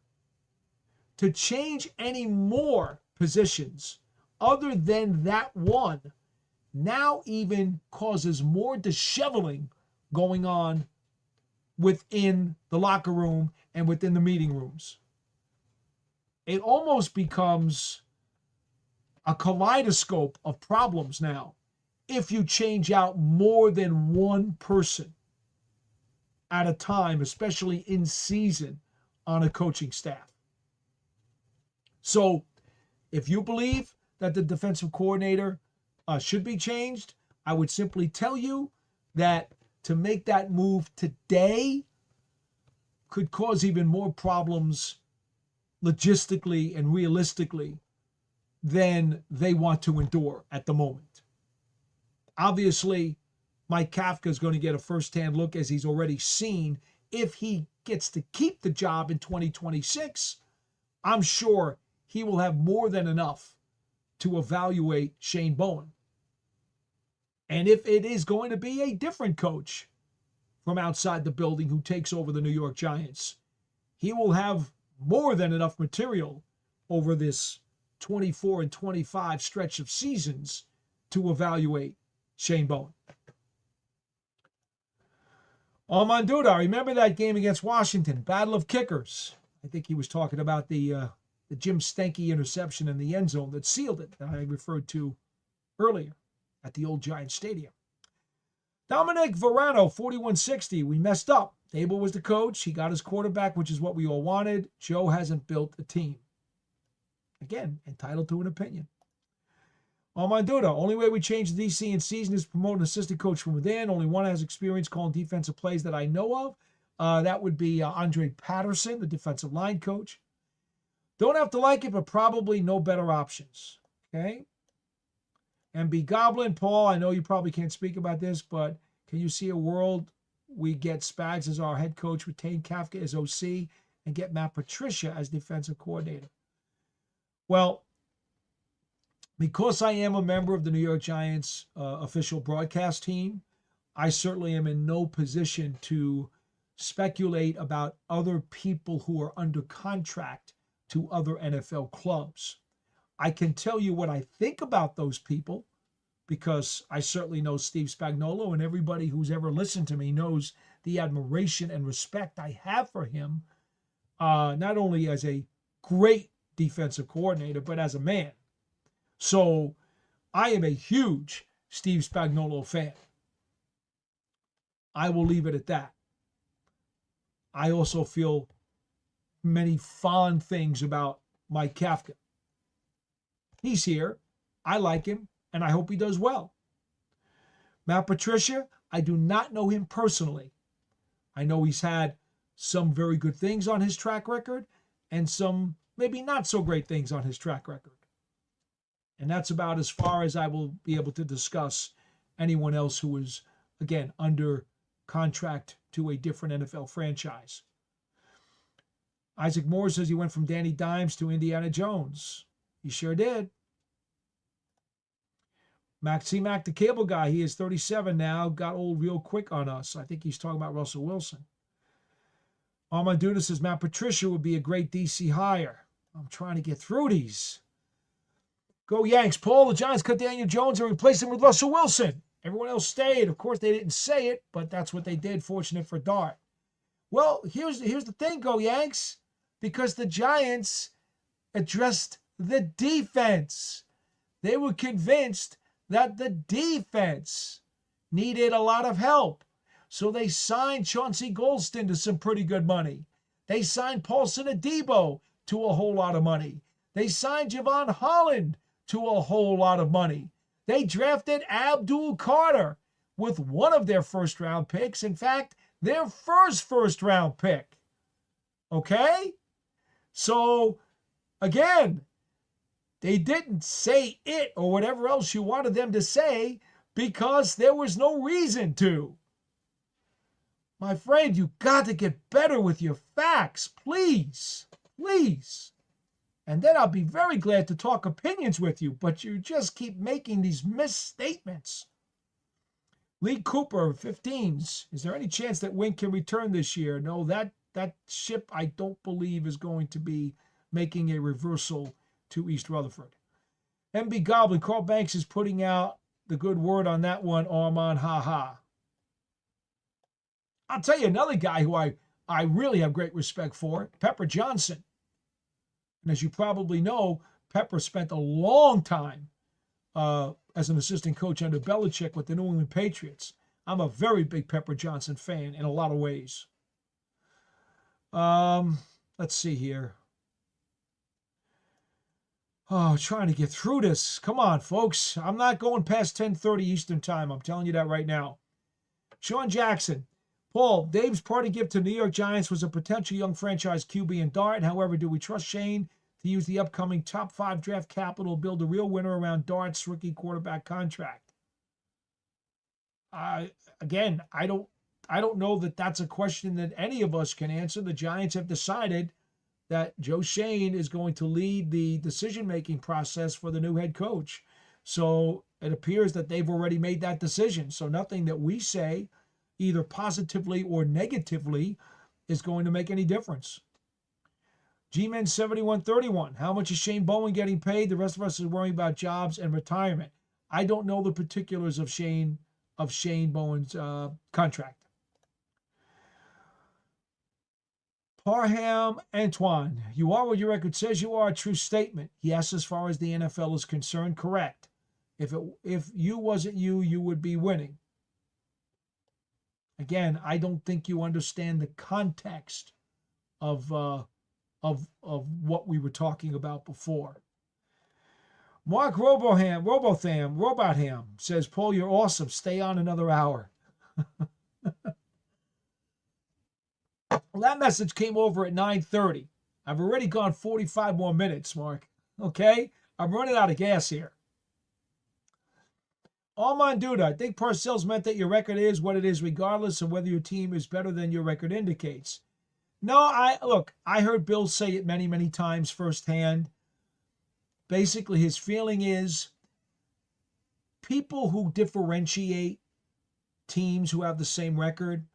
Speaker 1: To change any more positions other than that one now even causes more disheveling going on within the locker room and within the meeting rooms. It almost becomes a kaleidoscope of problems now if you change out more than one person at a time, especially in season on a coaching staff. So if you believe that the defensive coordinator should be changed, I would simply tell you that to make that move today could cause even more problems logistically and realistically than they want to endure at the moment. Obviously, Mike Kafka is going to get a first-hand look, as he's already seen. If he gets to keep the job in 2026, I'm sure he will have more than enough to evaluate Shane Bowen. And if it is going to be a different coach from outside the building who takes over the New York Giants, he will have more than enough material over this 24 and 25 stretch of seasons to evaluate Shane Bowen. Armand Duda, remember that game against Washington, Battle of Kickers. I think he was talking about the Jim Stanky interception in the end zone that sealed it, that I referred to earlier at the old Giants Stadium. Dominic Verano, 4160. We messed up. Daboll was the coach. He got his quarterback, which is what we all wanted. Joe hasn't built a team. Again, entitled to an opinion. Armand Duda, only way we change the DC in season is promote an assistant coach from within. Only one has experience calling defensive plays that I know of. That would be Andre Patterson, the defensive line coach. Don't have to like it, but probably no better options. Okay? MB Goblin, Paul, I know you probably can't speak about this, but can you see a world we get Spags as our head coach, retain Kafka as OC, and get Matt Patricia as defensive coordinator? Well, because I am a member of the New York Giants official broadcast team, I certainly am in no position to speculate about other people who are under contract to other NFL clubs. I can tell you what I think about those people because I certainly know Steve Spagnuolo, and everybody who's ever listened to me knows the admiration and respect I have for him, not only as a great defensive coordinator, but as a man. So I am a huge Steve Spagnuolo fan. I will leave it at that. I also feel many fond things about Mike Kafka. He's here. I like him, and I hope he does well. Matt Patricia, I do not know him personally. I know he's had some very good things on his track record and some maybe not so great things on his track record. And that's about as far as I will be able to discuss anyone else who is, again, under contract to a different NFL franchise. Isaac Moore says he went from Danny Dimes to Indiana Jones. He sure did. Mac, the cable guy, he is 37 now, got old real quick on us. I think he's talking about Russell Wilson. Armand Duda says Matt Patricia would be a great DC hire. I'm trying to get through these. Go Yanks. Paul, the Giants cut Daniel Jones and replaced him with Russell Wilson. Everyone else stayed. Of course, they didn't say it, but that's what they did. Fortunate for Dart. Well, here's the thing, Go Yanks. Because the Giants addressed the defense. They were convinced that the defense needed a lot of help. So they signed Chauncey Golston to some pretty good money. They signed Paulson Adebo to a whole lot of money. They signed Javon Holland to a whole lot of money. They drafted Abdul Carter with one of their first-round picks. In fact, their first-round pick. Okay? So, again, they didn't say it or whatever else you wanted them to say because there was no reason to. My friend, you got to get better with your facts, please. Please. And then I'll be very glad to talk opinions with you, but you just keep making these misstatements. Lee Cooper, 15s. Is there any chance that Wink can return this year? No, that ship I don't believe is going to be making a reversal to East Rutherford. MB Goblin, Carl Banks is putting out the good word on that one, Armand, ha. I'll tell you another guy who I really have great respect for, Pepper Johnson. And as you probably know, Pepper spent a long time as an assistant coach under Belichick with the New England Patriots. I'm a very big Pepper Johnson fan in a lot of ways. Let's see here. Oh, trying to get through this. Come on, folks. I'm not going past 10:30 Eastern time. I'm telling you that right now. Sean Jackson. Paul, Dave's party gift to New York Giants was a potential young franchise QB in Dart. However, do we trust Shane to use the upcoming top 5 draft capital to build a real winner around Dart's rookie quarterback contract? Again, I don't know that that's a question that any of us can answer. The Giants have decided that Joe Shane is going to lead the decision-making process for the new head coach. So it appears that they've already made that decision. So nothing that we say, either positively or negatively, is going to make any difference. G-Men 7131. How much is Shane Bowen getting paid? The rest of us is worrying about jobs and retirement. I don't know the particulars of Shane Bowen's contract. Parham Antoine. You are what your record says you are. A true statement. Yes, as far as the NFL is concerned, correct. If you wasn't you would be winning. Again, I don't think you understand the context of what we were talking about before. Mark Robotham says, Paul, you're awesome. Stay on another hour. Well, that message came over at 9:30. I've already gone 45 more minutes, Mark. Okay? I'm running out of gas here. Armand Duda, I think Parcells meant that your record is what it is regardless of whether your team is better than your record indicates. No, I heard Bill say it many, many times firsthand. Basically, his feeling is people who differentiate teams who have the same record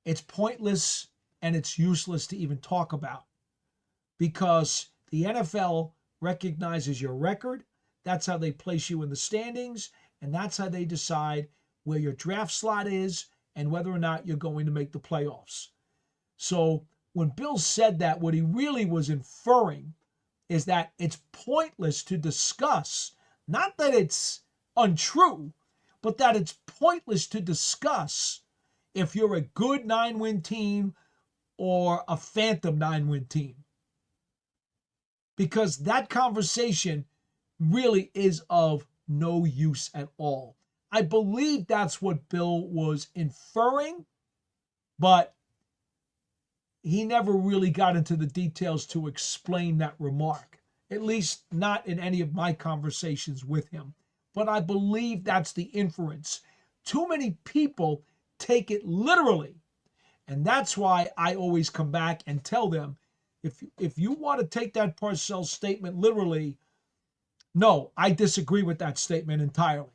Speaker 1: it's pointless and it's useless to even talk about, because the NFL recognizes your record. That's how they place you in the standings, and that's how they decide where your draft slot is and whether or not you're going to make the playoffs. So when Bill said that, what he really was inferring is that it's pointless to discuss, not that it's untrue, but that it's pointless to discuss if you're a good 9-win team or a phantom 9-win team. Because that conversation really is of no use at all. I believe that's what Bill was inferring, but he never really got into the details to explain that remark, at least not in any of my conversations with him. But I believe that's the inference. Too many people take it literally, and that's why I always come back and tell them, if you want to take that Parcells statement literally, no, I disagree with that statement entirely.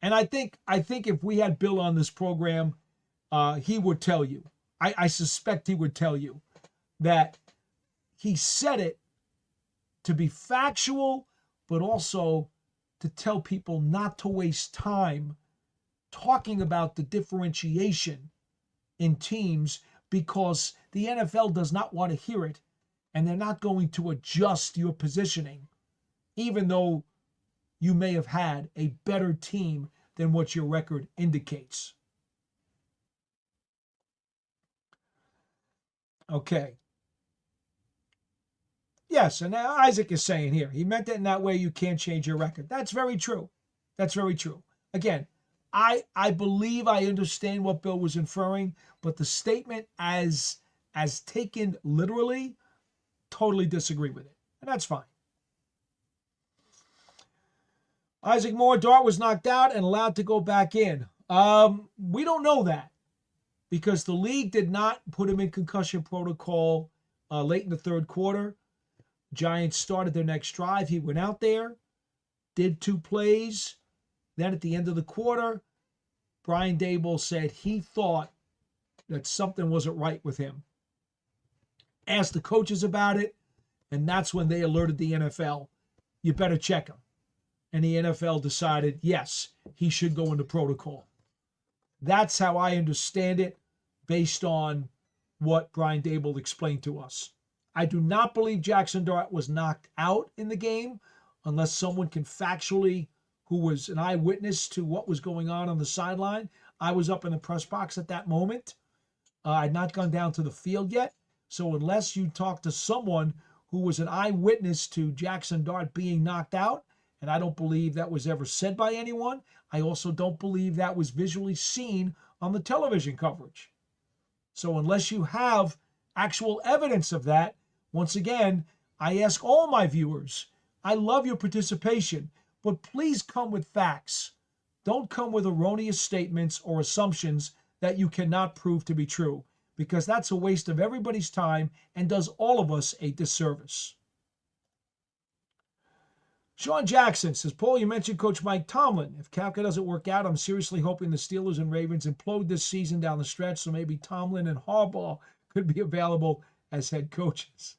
Speaker 1: And I think if we had Bill on this program, he would tell you. I suspect he would tell you that he said it to be factual, but also to tell people not to waste time talking about the differentiation in teams, because the NFL does not want to hear it, and they're not going to adjust your positioning, even though you may have had a better team than what your record indicates. Okay. Yes, and Isaac is saying here, he meant it in that way, you can't change your record. That's very true. That's very true. Again, I believe I understand what Bill was inferring, but the statement as taken literally, totally disagree with it. And that's fine. Isaac Moore, Dart was knocked out and allowed to go back in. We don't know that, because the league did not put him in concussion protocol late in the third quarter. Giants started their next drive. He went out there, did 2 plays. Then at the end of the quarter, Brian Daboll said he thought that something wasn't right with him. Asked the coaches about it, and that's when they alerted the NFL, you better check him. And the NFL decided, yes, he should go into protocol. That's how I understand it, based on what Brian Daboll explained to us. I do not believe Jackson Dart was knocked out in the game, unless someone can factually, who was an eyewitness to what was going on the sideline. I was up in the press box at that moment. I'd not gone down to the field yet. So unless you talk to someone who was an eyewitness to Jackson Dart being knocked out, and I don't believe that was ever said by anyone, I also don't believe that was visually seen on the television coverage. So unless you have actual evidence of that, once again, I ask all my viewers, I love your participation, but please come with facts. Don't come with erroneous statements or assumptions that you cannot prove to be true, because that's a waste of everybody's time and does all of us a disservice. Sean Jackson says, Paul, you mentioned Coach Mike Tomlin. If Kafka doesn't work out, I'm seriously hoping the Steelers and Ravens implode this season down the stretch, so maybe Tomlin and Harbaugh could be available as head coaches.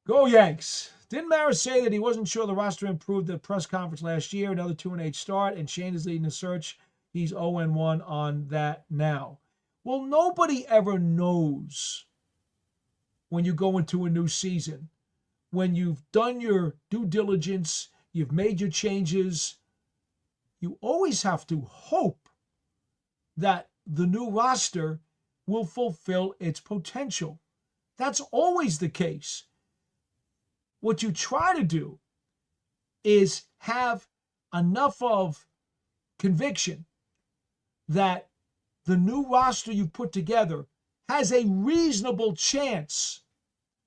Speaker 1: Go Yanks. Didn't Maris say that he wasn't sure the roster improved at the press conference last year? Another 2-8 start, and Shane is leading the search. He's 0-1 on that now. Well, nobody ever knows when you go into a new season. When you've done your due diligence, you've made your changes, you always have to hope that the new roster will fulfill its potential. That's always the case. What you try to do is have enough of conviction that the new roster you've put together has a reasonable chance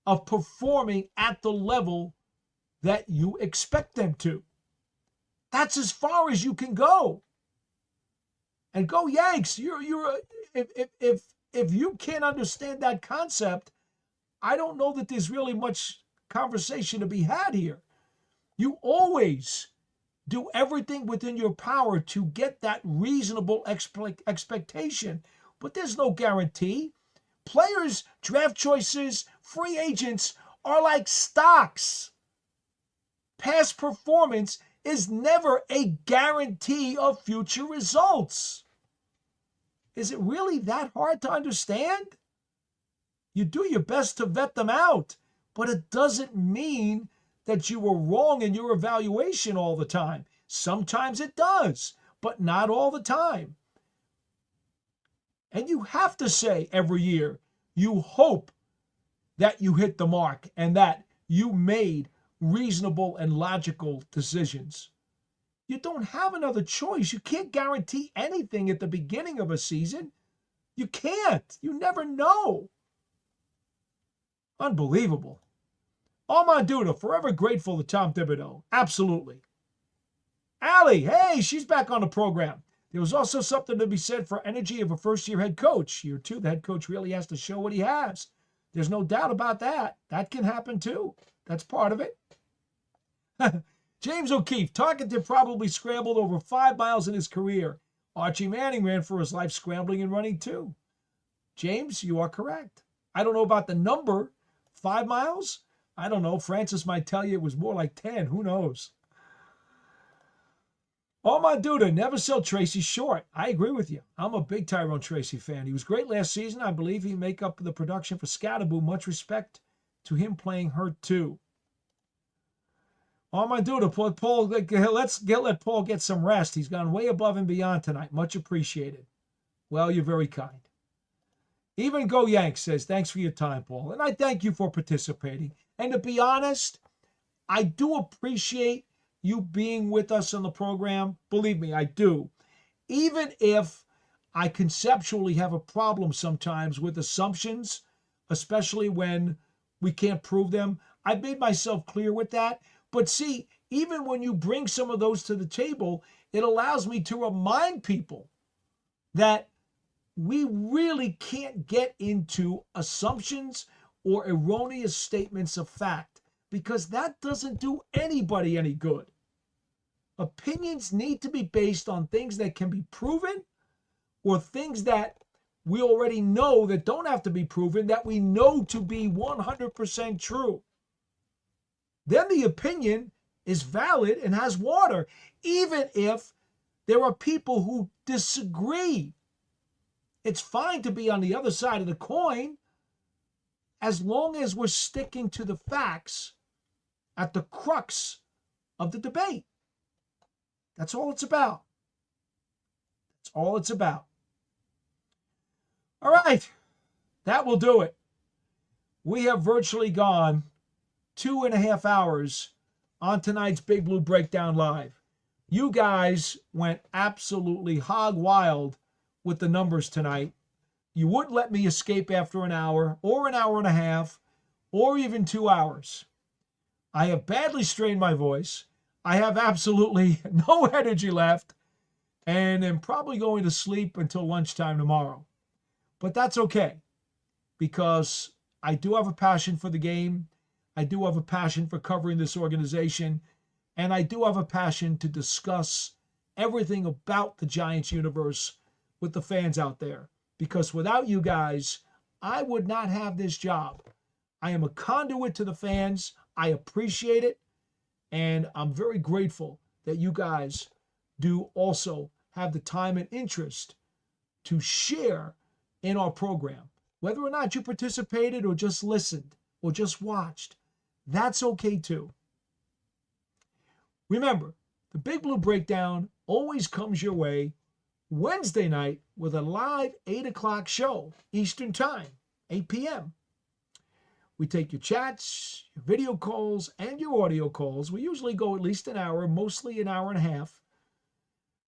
Speaker 1: of performing at the level that you expect them to. That's as far as you can go. And go Yanks. If you can't understand that concept, I don't know that there's really much conversation to be had here. You always Do everything within your power to get that reasonable expectation. But there's no guarantee. Players, draft choices, free agents are like stocks. Past performance is never a guarantee of future results. Is it really that hard to understand? You do your best to vet them out, but it doesn't mean that you were wrong in your evaluation all the time. Sometimes it does, but not all the time. And you have to say every year, you hope that you hit the mark and that you made reasonable and logical decisions. You don't have another choice. You can't guarantee anything at the beginning of a season. You can't. You never know. Unbelievable. Armand Duda, forever grateful to Tom Thibodeau. Absolutely. Allie, hey, she's back on the program. There was also something to be said for energy of a first-year head coach. Year two, the head coach really has to show what he has. There's no doubt about that. That can happen too. That's part of it. James O'Keefe, Talkative probably scrambled over 5 miles in his career. Archie Manning ran for his life scrambling and running too. James, you are correct. I don't know about the number, 5 miles? I don't know. Francis might tell you it was more like 10. Who knows? Armand Duda, never sell Tracy short. I agree with you. I'm a big Tyrone Tracy fan. He was great last season. I believe he'd make up the production for Scatterboo. Much respect to him playing hurt too. Armand Duda, Paul, let Paul get some rest. He's gone way above and beyond tonight. Much appreciated. Well, you're very kind. Even Go Yanks says, thanks for your time, Paul. And I thank you for participating. And to be honest, I do appreciate you being with us on the program. Believe me, I do. Even if I conceptually have a problem sometimes with assumptions, especially when we can't prove them. I've made myself clear with that. But see, even when you bring some of those to the table, it allows me to remind people that we really can't get into assumptions or erroneous statements of fact, because that doesn't do anybody any good. Opinions need to be based on things that can be proven or things that we already know that don't have to be proven, that we know to be 100% true. Then the opinion is valid and has water, even if there are people who disagree. It's fine to be on the other side of the coin as long as we're sticking to the facts at the crux of the debate. That's all it's about. That's all it's about. All right, that will do it. We have virtually gone 2.5 hours on tonight's Big Blue Breakdown Live. You guys went absolutely hog wild with the numbers tonight. You wouldn't let me escape after an hour or an hour and a half or even 2 hours. I have badly strained my voice. I have absolutely no energy left and am probably going to sleep until lunchtime tomorrow. But that's okay, because I do have a passion for the game. I do have a passion for covering this organization. And I do have a passion to discuss everything about the Giants universe with the fans out there. Because without you guys, I would not have this job. I am a conduit to the fans. I appreciate it. And I'm very grateful that you guys do also have the time and interest to share in our program. Whether or not you participated or just listened or just watched, that's okay too. Remember, the Big Blue Breakdown always comes your way Wednesday night with a live 8 o'clock show, Eastern Time, 8 p.m. We take your chats, your video calls, and your audio calls. We usually go at least an hour, mostly an hour and a half.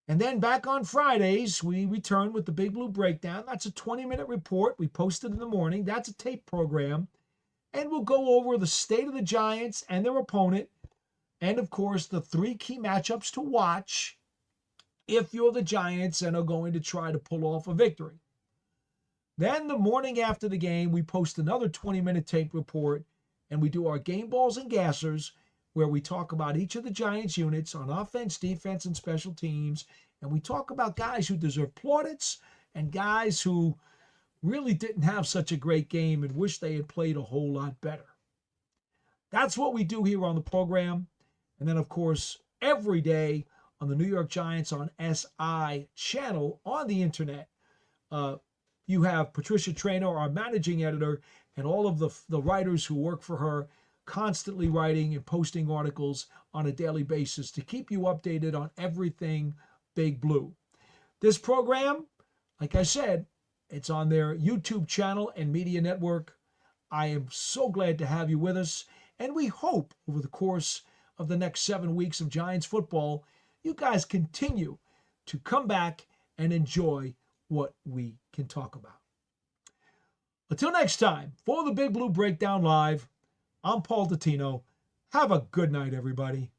Speaker 1: And then back on Fridays, we return with the Big Blue Breakdown. That's a 20-minute report we posted in the morning. That's a tape program. And we'll go over the state of the Giants and their opponent. And, of course, the 3 key matchups to watch if you're the Giants and are going to try to pull off a victory. Then the morning after the game, we post another 20-minute tape report, and we do our game balls and gassers where we talk about each of the Giants units on offense, defense, and special teams. And we talk about guys who deserve plaudits and guys who really didn't have such a great game and wish they had played a whole lot better. That's what we do here on the program. And then, of course, every day on the New York Giants on SI channel on the internet, you have Patricia Traynor, our managing editor, and all of the writers who work for her constantly writing and posting articles on a daily basis to keep you updated on everything Big Blue. This program, like I said, it's on their YouTube channel and media network. I am so glad to have you with us, and we hope over the course of the next 7 weeks of Giants football, you guys continue to come back and enjoy what we can talk about. Until next time, for the Big Blue Breakdown Live, I'm Paul Dottino. Have a good night, everybody.